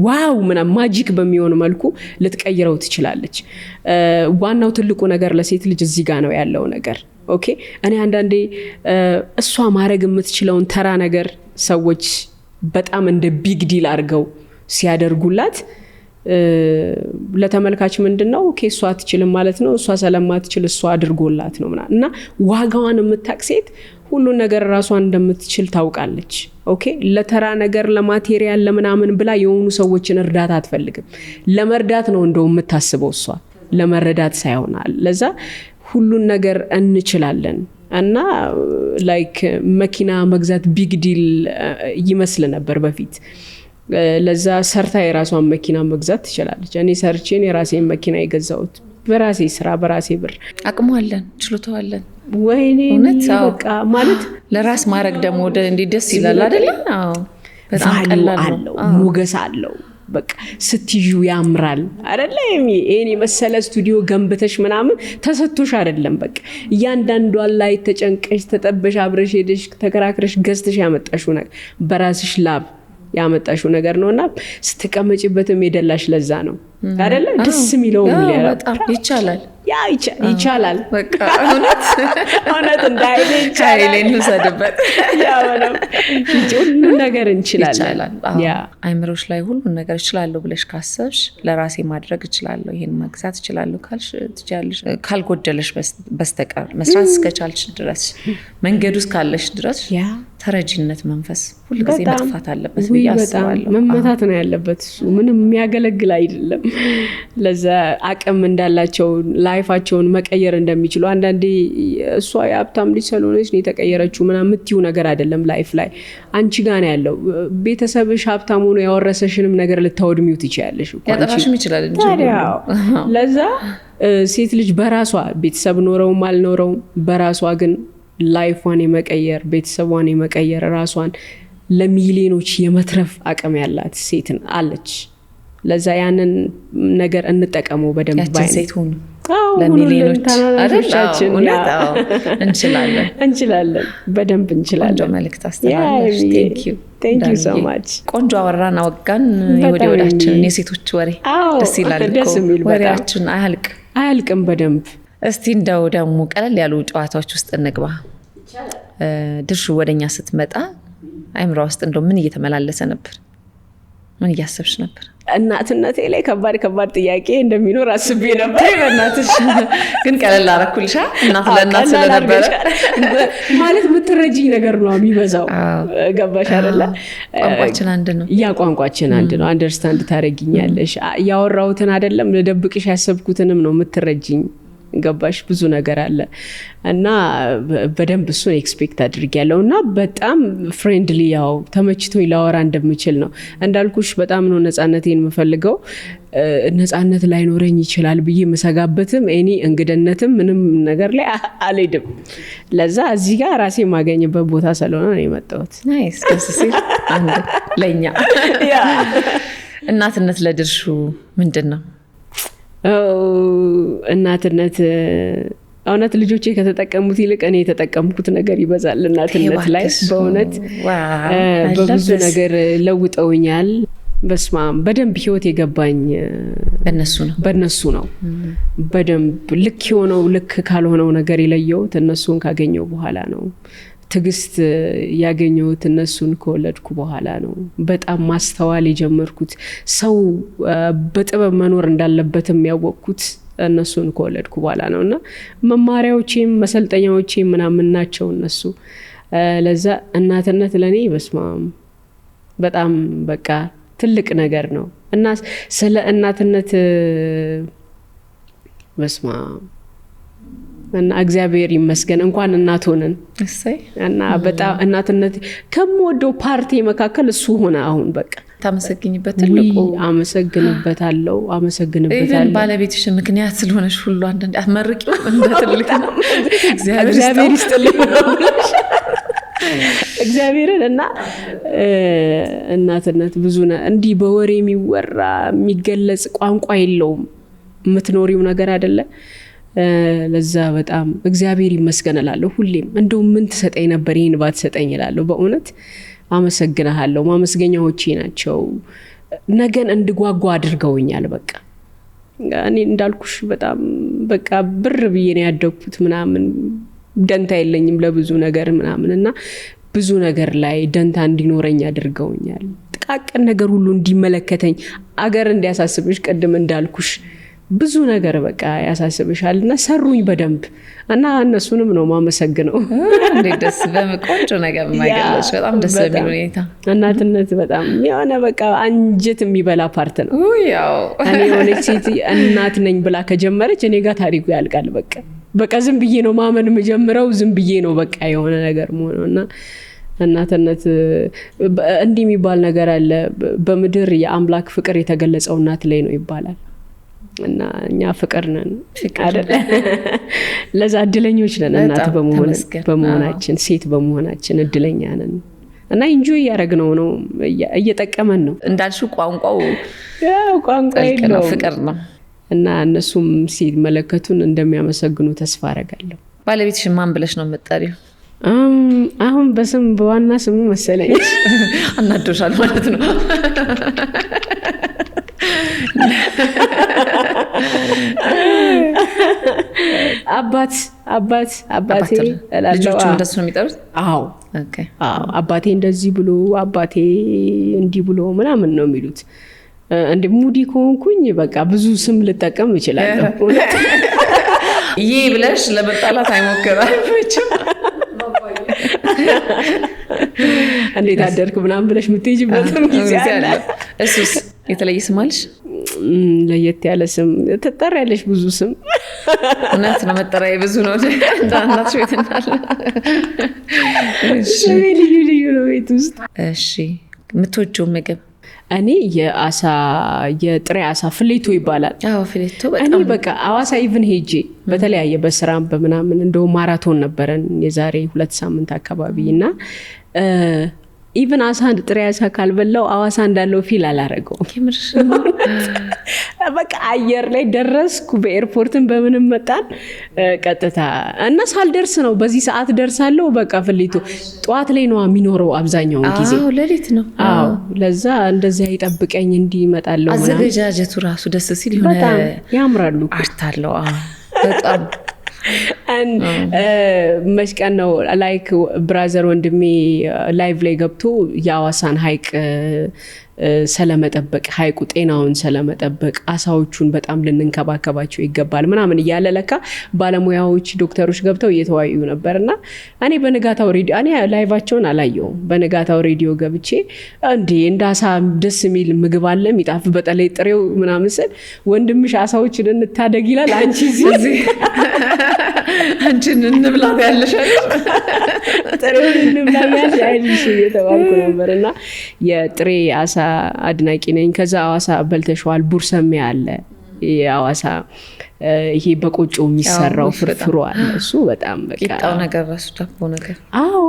ዋው ምናምን ማጂክ በሚሆን መልኩ ልትቀይረው ትችላለች። ዋናው ትልቁ ነገር ለሴት ልጅ እዚህ ጋር ነው ያለው ነገር። ኦኬ እኔ አንዳንዴ እሷ ማድረግ የምትችለውን ተራ ነገር ሰዎች በጣም እንደ ቢግ ዲል አድርገው ሲያደርጉላት ለተመልካች ምንድነው ኦኬ እሷ አትችልም ማለት ነው። እሷ ስለማትችል እሷ አድርጎላት ነው እና ዋጋዋን የምታውቅ ሴት ሁሉ ነገር ራሷን እንደምትችል ታውቃለች። ኦኬ ለተራ ነገር ለማቴሪያል ለምናምን ብላ የሆኑ ሰዎችን እርዳታ አትፈልግም። ለመርዳት ነው እንደው የምታስበው እሷ ለመረዳት ሳይሆን። ለዛ ሁሉን ነገር እንችላለን እና ላይክ መኪና መግዛት ቢግ ዲል ይመስል ነበር በፊት። ለዛ ሰርታ የራሷን መኪና መግዛት ትችላለች። እኔ ሰርቼን የራሴን መኪና የገዛሁት በራሴ ስራ በራሴ ብር። አቅሟለን ችሎታዋለን። ወይኔ በቃ ማለት ለራስ ማድረግ ደግሞ እንዴ ደስ ይላል አይደል? አዎ በጣም ቀላል ነው። ሞገስ አለው። በቃ ስትዩ ያምራል አይደለ? እኔ መሰለ ስቱዲዮ ገንብተሽ ምናምን ተሰጥቶሽ አይደለም። በቃ እያንዳንዷ ላይ ተጨንቀሽ ተጠበሽ አብረሽ ሄደሽ ተከራክረሽ ገዝተሽ ያመጣሽው ነገር በራስሽ ላብ ያመጣሽው ነገር ነውና ስትቀመጪበትም የደላሽ ለዛ ነው አይደለ? ደስ የሚለው በጣም ይቻላል ይቻላል። በቃ እውነት እንዳይለ ኃይሌን እንሰድበት ሁሉ ነገር እንችላለን። አይምሮሽ ላይ ሁሉ ነገር እችላለሁ ብለሽ ካሰብሽ ለራሴ ማድረግ እችላለሁ ይሄን መግዛት እችላለሁ ካልሽ ትችያለሽ። ካልጎደለሽ በስተቀር መስራት እስከቻልሽ ድረስ መንገዱ እስካለሽ ድረስ ተረጂነት መንፈስ ሁሉ ጊዜ መጥፋት አለበት ብዬ አስባለሁ። መመታት ነው ያለበት። እሱ ምንም የሚያገለግል አይደለም። ለዛ አቅም እንዳላቸው ላይፋቸውን መቀየር እንደሚችሉ አንዳንዴ እሷ የሀብታም ልጅ ስለሆነች ነው የተቀየረችው ምናምን የምትይው ነገር አይደለም። ላይፍ ላይ አንቺ ጋር ነው ያለው። ቤተሰብሽ ሀብታም ሆኖ ያወረሰሽንም ነገር ልታወድሚው ትችያለሽ እኮ ያጠፋሽም ይችላል እንጂ። ለዛ ሴት ልጅ በራሷ ቤተሰብ ኖረውም አልኖረውም በራሷ ግን ላይፏን የመቀየር ቤተሰቧን የመቀየር ራሷን ለሚሊዮኖች የመትረፍ አቅም ያላት ሴት አለች። ለዛ ያንን ነገር እንጠቀመው በደንብ ባይ ሴት ሁኑ ለሚሊዮኖች አረሻችን እንችላለን በደንብ እንችላለን። መልእክት አስተላልፈሽ Thank you so much። ቆንጆ አወራን አወጋን። ወዲያችን የሴቶች ወሬ ደስ ይላል እኮ ወሬያችን አያልቅም በደንብ። እስቲ እንደው ደግሞ ቀለል ያሉ ጨዋታዎች ውስጥ እንግባ። ድርሹ ወደኛ ስትመጣ አይምሮ ውስጥ እንደው ምን እየተመላለሰ ነበር? ምን እያሰብሽ ነበር? እናትነቴ ላይ ከባድ ጥያቄ እንደሚኖር አስቤ ነበር። በእናትሽ ግን ቀለል አደረኩልሻ። እናት ለእናት ስለነበረ ማለት የምትረጂኝ ነገር ነው የሚበዛው። ገባሽ አይደለ? ቋንቋችን አንድ ነው። ያ ቋንቋችን አንድ ነው። አንደርስታንድ ታደርጊኛለሽ። ያወራሁትን አይደለም ልደብቅሽ ያሰብኩትንም ነው የምትረጂኝ። ገባሽ? ብዙ ነገር አለ እና በደንብ እሱን ኤክስፔክት አድርጌያለሁ እና በጣም ፍሬንድሊ ያው ተመችቶኝ ላወራ እንደምችል ነው እንዳልኩሽ። በጣም ነው ነፃነቴን የምፈልገው። ነፃነት ላይኖረኝ ይችላል ብዬ የምሰጋበትም እኔ እንግድነትም ምንም ነገር ላይ አልሄድም። ለዛ እዚህ ጋር ራሴ የማገኝበት ቦታ ስለሆነ ነው የመጣሁት። ናይስ። ደስ ሲል አንድ ለኛ እናትነት ለድርሹ ምንድን ነው? እናትነት እውነት ልጆቼ ከተጠቀሙት ይልቅ እኔ የተጠቀምኩት ነገር ይበዛል እናትነት ላይ። በእውነት በብዙ ነገር ለውጠውኛል። በስማም በደንብ ህይወት የገባኝ በእነሱ ነው። በደንብ ልክ የሆነው ልክ ካልሆነው ነገር የለየሁት እነሱን ካገኘው በኋላ ነው። ትግስት ያገኘሁት እነሱን ከወለድኩ በኋላ ነው። በጣም ማስተዋል የጀመርኩት ሰው በጥበብ መኖር እንዳለበትም ያወቅኩት እነሱን ከወለድኩ በኋላ ነው እና መማሪያዎቼም መሰልጠኛዎቼም ምናምን ናቸው እነሱ። ለዛ እናትነት ለኔ በስማም በጣም በቃ ትልቅ ነገር ነው እና ስለ እናትነት በስማም እና እግዚአብሔር ይመስገን እንኳን እናት ሆነን እና በጣም እናትነት ከምወደው ፓርቲ መካከል እሱ ሆነ። አሁን በቃ ታመሰግኝበት ትልቁ አመሰግንበታለሁ። ኢቨን ባለቤትሽ ምክንያት ስለሆነሽ ሁሉ አንድ አትመርቂው እንደ ትልቅ ነው። እግዚአብሔር ይስጥልኝ እግዚአብሔርን እና እናትነት ብዙ እንዲህ በወሬ የሚወራ የሚገለጽ ቋንቋ የለውም። የምትኖሪው ነገር አይደለ? ለዛ በጣም እግዚአብሔር ይመስገን እላለሁ ሁሌም። እንደው ምን ትሰጠኝ ነበር ይሄን ባትሰጠኝ እላለሁ። በእውነት አመሰግናለሁ። ማመስገኛዎቼ ናቸው። ነገን እንድጓጓ አድርገውኛል። በቃ እኔ እንዳልኩሽ በጣም በቃ ብር ብዬ ነው ያደግኩት ምናምን ደንታ የለኝም ለብዙ ነገር ምናምን እና ብዙ ነገር ላይ ደንታ እንዲኖረኝ አድርገውኛል። ጥቃቅን ነገር ሁሉ እንዲመለከተኝ አገር እንዲያሳስብሽ ቅድም እንዳልኩሽ ብዙ ነገር በቃ ያሳስብሻል እና ሰሩኝ በደንብ እና እነሱንም ነው ማመሰግነው። እንዴት ደስ በመቆንጆ ነገር ማይገለጽ በጣም ደስ በሚል ሁኔታ እናትነት በጣም የሆነ በቃ አንጀት የሚበላ ፓርት ነው። ያው እኔ የሆነች ሴት እናት ነኝ ብላ ከጀመረች እኔ ጋር ታሪኩ ያልቃል። በቃ ዝም ብዬ ነው ማመን የምጀምረው። ዝም ብዬ ነው በቃ የሆነ ነገር መሆነው እና እናትነት እንዲህ የሚባል ነገር አለ። በምድር የአምላክ ፍቅር የተገለጸው እናት ላይ ነው ይባላል እና እኛ ፍቅር ነን አይደል? ለዛ እድለኞች ነን። እናት በመሆናችን ሴት በመሆናችን እድለኛ ነን እና ኢንጆይ ያደረግነው ነው እየጠቀመን ነው። እንዳልሽው ቋንቋው የለው ፍቅር ነው እና እነሱም ሲመለከቱን እንደሚያመሰግኑ ተስፋ አደርጋለሁ። ባለቤትሽ ማን ብለሽ ነው የምትጠሪው? አሁን በስም በዋና ስሙ መሰለኝ። አናዶሻል ማለት ነው። አባቴ ልጆቹ እንደሱ ነው የሚጠሩት? አዎ አባቴ እንደዚህ ብሎ አባቴ እንዲህ ብሎ ምናምን ነው የሚሉት። እንደ ሙዲ ከሆንኩኝ በቃ ብዙ ስም ልጠቀም እችላለሁ። ይሄ ብለሽ ለመጣላት አይሞክራችም? እንዴት አደርክ ምናምን ብለሽ የምትሄጂበትም ጊዜ አለ። እሱስ የተለየ ስም አለሽ? ለየት ያለ ስም ትጠሪያለሽ? ብዙ ስም እውነት ነው። መጠሪያ ብዙ ነው። እናትሽ ቤት እንዳለ ልዩ ነው ቤት ውስጥ። እሺ የምትወጂው ምግብ? እኔ የጥሬ አሳ ፍሌቶ ይባላል። ፍሌቶ እኔ በቃ አዋሳ ኢቭን ሄጄ በተለያየ በስራም በምናምን እንደው ማራቶን ነበረን የዛሬ 2 ሳምንት አካባቢ እና ኢቭን ጥሬ አሳ ካልበላው አዋሳ እንዳለው ፊል አላረገው። በቃ አየር ላይ ደረስኩ። በኤርፖርትን በምንም መጣን ቀጥታ እና ሳልደርስ ነው በዚህ ሰዓት ደርሳለሁ። በቃ ፍሌቶ ጠዋት ላይ ነው የሚኖረው አብዛኛውን ጊዜ። ሌሊት ነው። ለዛ እንደዚያ ይጠብቀኝ እንዲመጣለው። አዘገጃጀቱ ራሱ ደስ ሲል ይሆነ በጣም ያምራሉ። አርታለው በጣም መሽቀን ነው ላይክ ብራዘር ወንድሜ ላይቭ ላይ ገብቶ የአዋሳን ሐይቅ ስለመጠበቅ ሐይቁ ጤናውን ስለመጠበቅ አሳዎቹን በጣም ልንንከባከባቸው ይገባል ምናምን እያለ ለካ ባለሙያዎች ዶክተሮች ገብተው እየተወያዩ ነበርና እኔ በነጋታው ሬዲዮ እኔ ላይቫቸውን አላየውም በነጋታው ሬዲዮ ገብቼ እንደ አሳ ደስ የሚል ምግብ አለ የሚጣፍ በተለይ ጥሬው ምናምን ስል ወንድምሽ አሳዎችን እንታደግ ይላል አንቺ እዚህ አንቺን እንብላ ያለሽ ጥሬውን እንብላ ያለሽ እየተባልኩ ነበርና የጥሬ አሳ አድናቂ ነኝ ከዛ አዋሳ በልተሽዋል ቡርሰሜ አለ የአዋሳ ይሄ በቆጮ የሚሰራው ፍርፍሩ አለ እሱ በጣም በቃ ቂጣው ነገር ራሱ ዳቦ ነገር አዎ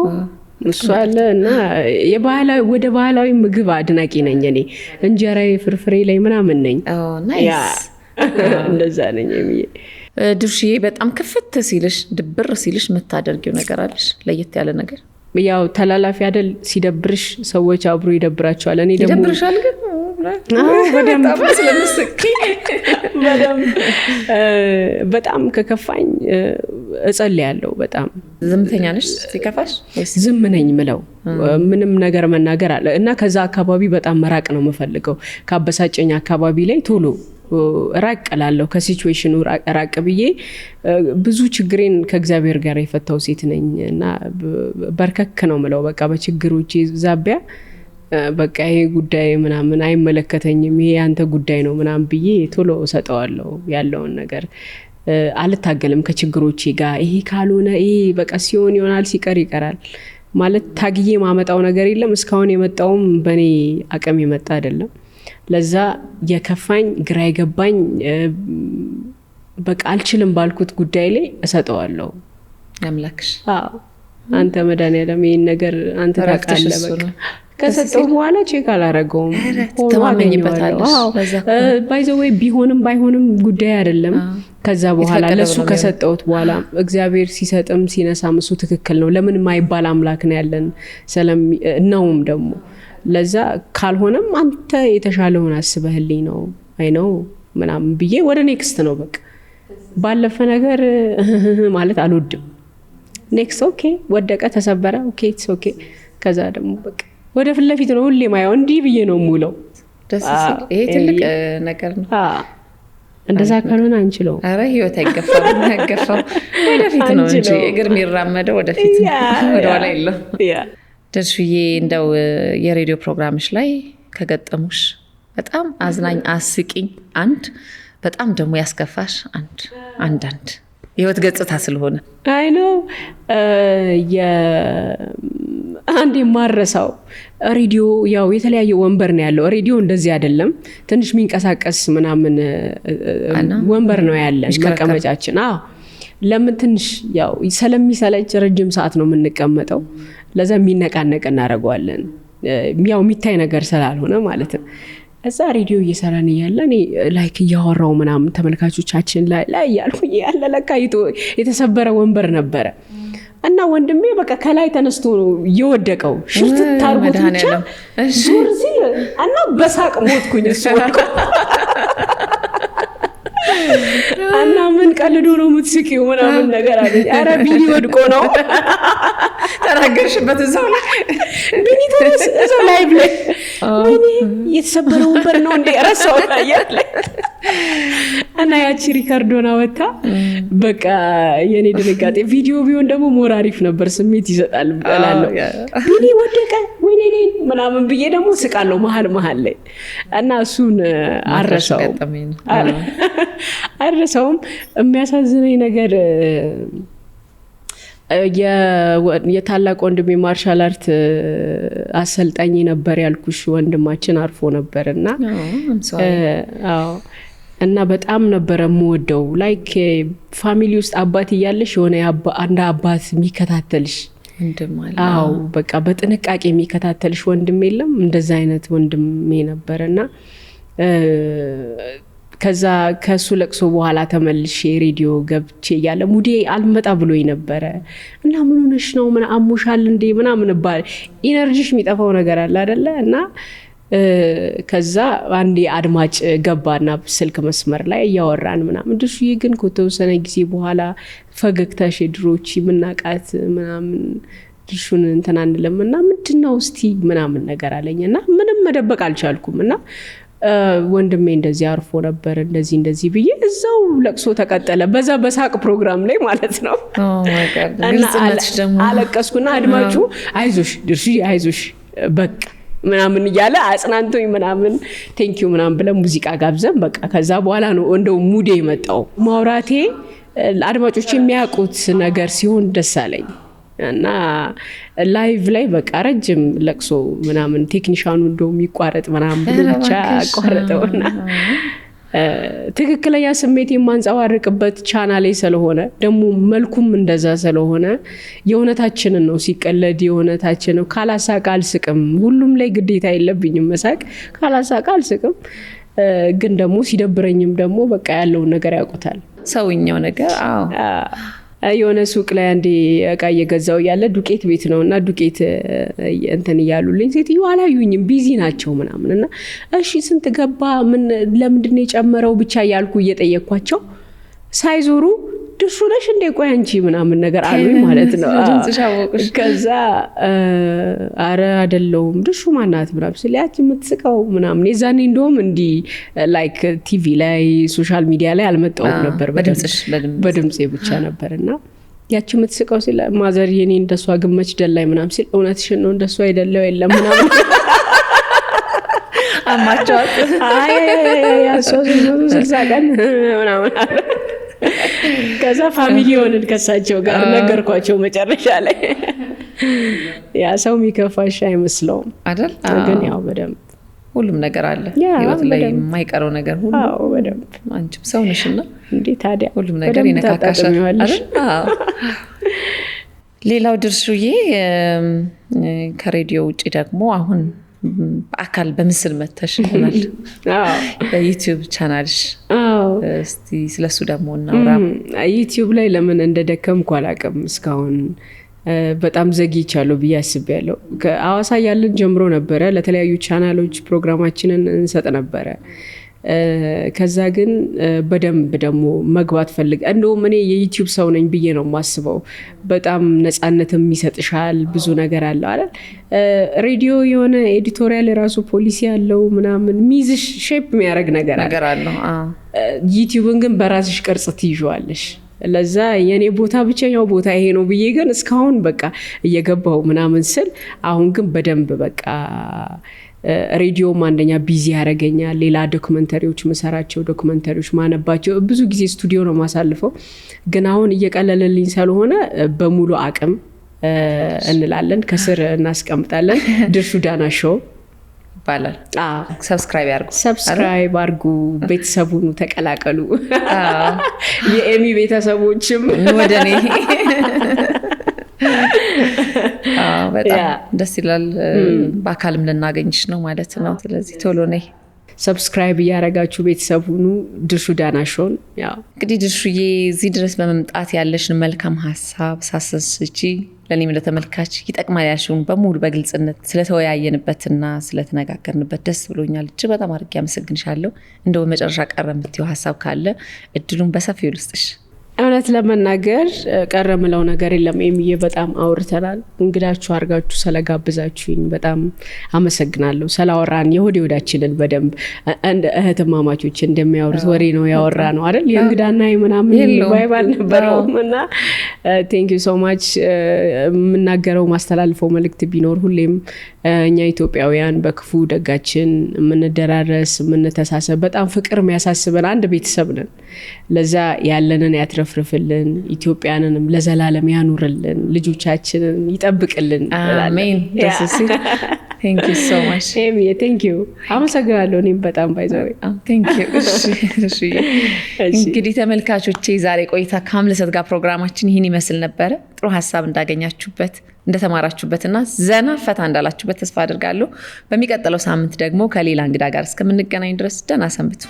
እሱ አለ እና የባህላዊ ወደ ባህላዊ ምግብ አድናቂ ነኝ እኔ እንጀራዬ ፍርፍሬ ላይ ምናምን ነኝ ናይስ እንደዛ ነኝ የሚዬ ድርሽዬ በጣም ክፍት ሲልሽ ድብር ሲልሽ የምታደርጊው ነገር አለሽ ለየት ያለ ነገር ያው ተላላፊ አይደል ሲደብርሽ ሰዎች አብሮ ይደብራቸዋል እኔ ደግሞ ይደብርሻል ግን በደንብ ስለምስኪ በጣም ከከፋኝ እጸልያለሁ በጣም ዝምተኛ ነሽ ሲከፋሽ ዝም ነኝ ምለው ምንም ነገር መናገር አለ እና ከዛ አካባቢ በጣም መራቅ ነው የምፈልገው ካበሳጨኝ አካባቢ ላይ ቶሎ ራቅ እላለሁ ከሲቹዌሽኑ ራቅ ብዬ ብዙ ችግሬን ከእግዚአብሔር ጋር የፈታው ሴት ነኝ እና በርከክ ነው ምለው በቃ በችግሮቼ ዛቢያ በቃ ይሄ ጉዳይ ምናምን አይመለከተኝም ይሄ አንተ ጉዳይ ነው ምናምን ብዬ ቶሎ ሰጠዋለሁ ያለውን ነገር አልታገልም ከችግሮቼ ጋር ይሄ ካልሆነ ይሄ በቃ ሲሆን ይሆናል ሲቀር ይቀራል ማለት ታግዬ ማመጣው ነገር የለም እስካሁን የመጣውም በኔ አቅም የመጣ አይደለም ለዛ የከፋኝ ግራ ይገባኝ በቃ አልችልም ባልኩት ጉዳይ ላይ እሰጠዋለሁ አምላክሽ አዎ አንተ መድኃኒዓለም ይሄን ነገር አንተ ታውቃለህ በቃ ከሰጠው በኋላ ቼክ አላረገውም ተማመኝበታለሽ ባይ ዘ ዌይ ቢሆንም ባይሆንም ጉዳይ አይደለም ከዛ በኋላ ለሱ ከሰጠውት በኋላ እግዚአብሔር ሲሰጥም ሲነሳም እሱ ትክክል ነው ለምን ማይባል አምላክ ነው ያለን ሰላም ነውም ደግሞ ለዛ ካልሆነም አንተ የተሻለውን አስበህልኝ ነው አይ ነው ምናምን ብዬ ወደ ኔክስት ነው በቃ ባለፈ ነገር ማለት አልወድም ኔክስት ኦኬ ወደቀ ተሰበረ ኦኬ ኢትስ ኦኬ ከዛ ደግሞ በቃ ወደ ፊት ለፊት ነው ሁሌ ማየው እንዲህ ብዬ ነው ሙለው ደስ ሲል ይሄ ትልቅ ነገር ነው እንደዛ ካልሆነ አንችለው አረ ህይወት አይገፋም ወደፊት ነው እንጂ እግር የሚራመደው ወደፊት ወደ ኋላ የለም ድርሽዬ እንደው የሬዲዮ ፕሮግራምሽ ላይ ከገጠሙሽ በጣም አዝናኝ አስቂኝ አንድ በጣም ደግሞ ያስከፋሽ አንድ የህይወት ገጽታ ስለሆነ አይ ነው አንድ የማረሳው ሬዲዮ ያው የተለያየ ወንበር ነው ያለው ሬዲዮ እንደዚህ አይደለም ትንሽ ሚንቀሳቀስ ምናምን ወንበር ነው ያለን መቀመጫችን ለምን ትንሽ ያው ስለሚሰለች ረጅም ሰዓት ነው የምንቀመጠው ለዛ የሚነቃነቅ እናደርገዋለን ያው የሚታይ ነገር ስላልሆነ ማለት ነው እዛ ሬዲዮ እየሰራን እያለ እኔ ላይክ እያወራው ምናምን ተመልካቾቻችን ላይ ያልኩኝ ያለ ለካ የተሰበረ ወንበር ነበረ እና ወንድሜ በቃ ከላይ ተነስቶ ነው እየወደቀው ሽርት ታርጉት ብቻ ዞር ሲል እና በሳቅ ሞትኩኝ እሱ እና ምን ቀልዶ ነው የምትስቂው ምናምን ነገር አለ ኧረ ቢኒ ወድቆ ነው ተናገርሽበት እዛው ላይ ቢኒ እዛው ላይቭ ላይ ወይኔ የተሰበረ ወንበር ነው እንዴ ረሳው ታያለ እና ያቺ ሪካርዶና ወጣ በቃ የኔ ድንጋጤ ቪዲዮ ቢሆን ደግሞ ሞር አሪፍ ነበር ስሜት ይሰጣል እላለሁ ቢኒ ወደቀ ወይኔ ምናምን ብዬ ደግሞ ስቃለሁ መሀል ላይ እና እሱን አረሳውም የሚያሳዝነኝ ነገር የታላቅ ወንድሜ ማርሻል አርት አሰልጣኝ ነበር ያልኩሽ ወንድማችን አርፎ ነበርና እና በጣም ነበር የምወደው ላይክ ፋሚሊ ውስጥ አባት እያለሽ የሆነ አንድ አባት የሚከታተልሽ አዎ በቃ በጥንቃቄ የሚከታተልሽ ወንድም የለም እንደዛ አይነት ወንድሜ ነበርና ከዛ ከሱ ለቅሶ በኋላ ተመልሼ ሬዲዮ ገብቼ ያለ ሙዴ አልመጣ ብሎኝ ነበር እና ምን ሆነሽ ነው ምን አሞሻል እንዴ ምናምን ባል ኢነርጂሽ የሚጠፋው ነገር አለ አይደለ እና ከዛ አንዴ አድማጭ ገባና ስልክ መስመር ላይ እያወራን ምናምን ድርሹዬ ግን ከተወሰነ ጊዜ በኋላ ፈገግታሽ ድሮች ምናቃት ምናምን ድርሹን እንትን አንለምና ምንድነው እስቲ ምናምን ነገር አለኝና ምንም መደበቅ አልቻልኩም እና ወንድሜ እንደዚህ አርፎ ነበር እንደዚህ ብዬ እዛው ለቅሶ ተቀጠለ በዛ በሳቅ ፕሮግራም ላይ ማለት ነው። አለቀስኩና አድማጩ አይዞሽ ድርሹዬ አይዞሽ በቃ ምናምን እያለ አጽናንቶኝ ምናምን ቴንኪው ምናምን ብለን ሙዚቃ ጋብዘን በቃ ከዛ በኋላ ነው እንደው ሙዴ የመጣው ማውራቴ አድማጮች የሚያውቁት ነገር ሲሆን ደስ አለኝ እና ላይቭ ላይ በቃ ረጅም ለቅሶ ምናምን ቴክኒሻኑ እንደው የሚቋረጥ ምናምን ብቻ አቋረጠውና ትክክለኛ ስሜት የማንጸባርቅበት ቻናሌ ስለሆነ ደግሞ መልኩም እንደዛ ስለሆነ የእውነታችንን ነው ሲቀለድ የእውነታችን ነው ካላሳቅ አልስቅም ሁሉም ላይ ግዴታ የለብኝም መሳቅ ካላሳቅ አልስቅም ግን ደግሞ ሲደብረኝም ደግሞ በቃ ያለውን ነገር ያውቁታል ሰውኛው ነገር የሆነ ሱቅ ላይ አንዴ እቃ እየገዛው ያለ ዱቄት ቤት ነውና ዱቄት እንትን እያሉልኝ ሴትዮ አላዩኝም ቢዚ ናቸው ምናምንና እሺ ስንት ገባ ምን ለምንድን ነው የጨመረው ብቻ ያልኩ እየጠየቅኳቸው ሳይዞሩ ድርሹ ነሽ እንደ ቆይ አንቺ ምናምን ነገር አሉኝ ማለት ነው። ከዛ አረ አይደለሁም ድርሹ ማናት ምናምን ስለያች የምትስቀው ምናምን የዛኔ እንደውም እንዲ ላይክ ቲቪ ላይ ሶሻል ሚዲያ ላይ አልመጣሁም ነበር በድምጼ ብቻ ነበርና ያቺ የምትስቀው ሲል ማዘር የኔ እንደሷ ግመች ደላይ ምናምን ሲል እውነትሽን ነው እንደሷ አይደለው የለም ምናምን አማቻት ያሶ 60 ቀን ምናምን ከዛ ፋሚሊ ሆነን ከሳቸው ጋር ነገርኳቸው መጨረሻ ላይ ያ ሰው የሚከፋሽ አይመስለውም አይደል ግን ያው በደንብ ሁሉም ነገር አለ ህይወት ላይ የማይቀረው ነገር ሁሉ በደንብ አንቺም ሰው ነሽና እንዴ ታዲያ ሁሉም ነገር ይነካካሻል አይደል ሌላው ድርሹዬ ከሬዲዮ ውጪ ደግሞ አሁን በአካል በምስል መተሽናል በዩቲዩብ ቻናልሽ እስቲ ስለሱ ደግሞ እናውራ ዩቲዩብ ላይ ለምን እንደደከምኩ አላውቅም እስካሁን በጣም ዘግይቻለሁ ብዬ አስቤያለሁ ከአዋሳ ያለን ጀምሮ ነበረ ለተለያዩ ቻናሎች ፕሮግራማችንን እንሰጥ ነበረ ከዛ ግን በደንብ ደግሞ መግባት ፈልግ እንደውም እኔ የዩቲዩብ ሰው ነኝ ብዬ ነው ማስበው በጣም ነፃነትም ይሰጥሻል ብዙ ነገር አለ አይደል ሬዲዮ የሆነ ኤዲቶሪያል ራሱ ፖሊሲ ያለው ምናምን ሚዝሽ ሼፕ የሚያደርግ ነገር አለ ዩቲዩብን ግን በራስሽ ቅርጽ ትይዣለሽ ለዛ የኔ ቦታ ብቻኛው ቦታ ይሄ ነው ብዬ ግን እስካሁን በቃ እየገባው ምናምን ስል አሁን ግን በደንብ በቃ ሬዲዮ አንደኛ ቢዚ ያረጋኛል ሌላ ዶክመንተሪዎች መሰራቸው ዶክመንተሪዎች ማነባቸው ብዙ ጊዜ ስቱዲዮ ነው ማሳልፈው ግን አሁን እየቀለለልኝ ስለሆነ በሙሉ አቅም እንላለን ከስር እናስቀምጣለን ድርሹ ዳና ሾው ይባላል ሰብስክራይብ አርጉ ቤተሰቡን ተቀላቀሉ የኤሚ ቤተሰቦችም ወደኔ በጣም ደስ ይላል በአካልም ልናገኝሽ ነው ማለት ነው ስለዚህ ቶሎ ነይ ሰብስክራይብ ያረጋችሁ ቤተሰቡኑ ድርሹ ዳና ሾውን ያው እንግዲህ ድርሹዬ እዚህ ድረስ በመምጣት ያለሽን መልካም ሐሳብ ሳሰስቺ ለኔም ለተመልካች ይጠቅማል ያልሽውን በሙሉ በግልጽነት ስለተወያየንበትና ስለተነጋገርንበት ደስ ብሎኛል እጅግ በጣም አድርጌ አመሰግንሻለሁ እንደው መጨረሻ ቀረምትው ሐሳብ ካለ እድሉን በሰፊው ልስጥሽ እውነት ለመናገር ቀረምለው ነገር የለም ኤሚዬ በጣም አውርተናል እንግዳችሁ አርጋችሁ ስለጋብዛችሁኝ በጣም አመሰግናለሁ ሰላወራን የሆዴ ወዳችንን በደንብ እንደ እህትማማቾች እንደሚያወሩት ወሬ ነው ያወራ ነው አይደል የእንግዳና የምናምን ቫይባል ነበርውና ቴንክ ዩ ሶ ማች ምናገረው ማስተላልፈው መልእክት ቢኖር ሁሌም እኛ ኢትዮጵያውያን በክፉ ደጋችን ምንደራረስ ምንተሳሰብ በጣም ፍቅር የሚያሳስበን አንድ ቤተሰብ ነን ለዛ ያለንን ያትረፍርፍልን ኢትዮጵያንንም ለዘላለም ያኑርልን ልጆቻችንን ይጠብቅልን አሜን thank you so much ኤሚ thank you አመሰግናለሁ እኔም በጣም ባይዘው thank you እሺ እንግዲህ ተመልካቾቼ ዛሬ ቆይታ ከአምለሰት ጋር ፕሮግራማችን ይህን ይመስል ነበር ጥሩ ሐሳብ እንዳገኛችሁበት እንደተማራችሁበትና ዘና ፈታ እንዳላችሁበት ተስፋ አድርጋለሁ በሚቀጥለው ሳምንት ደግሞ ከሌላ እንግዳ ጋር እስከምንገናኝ ድረስ ደህና ሰንብቱ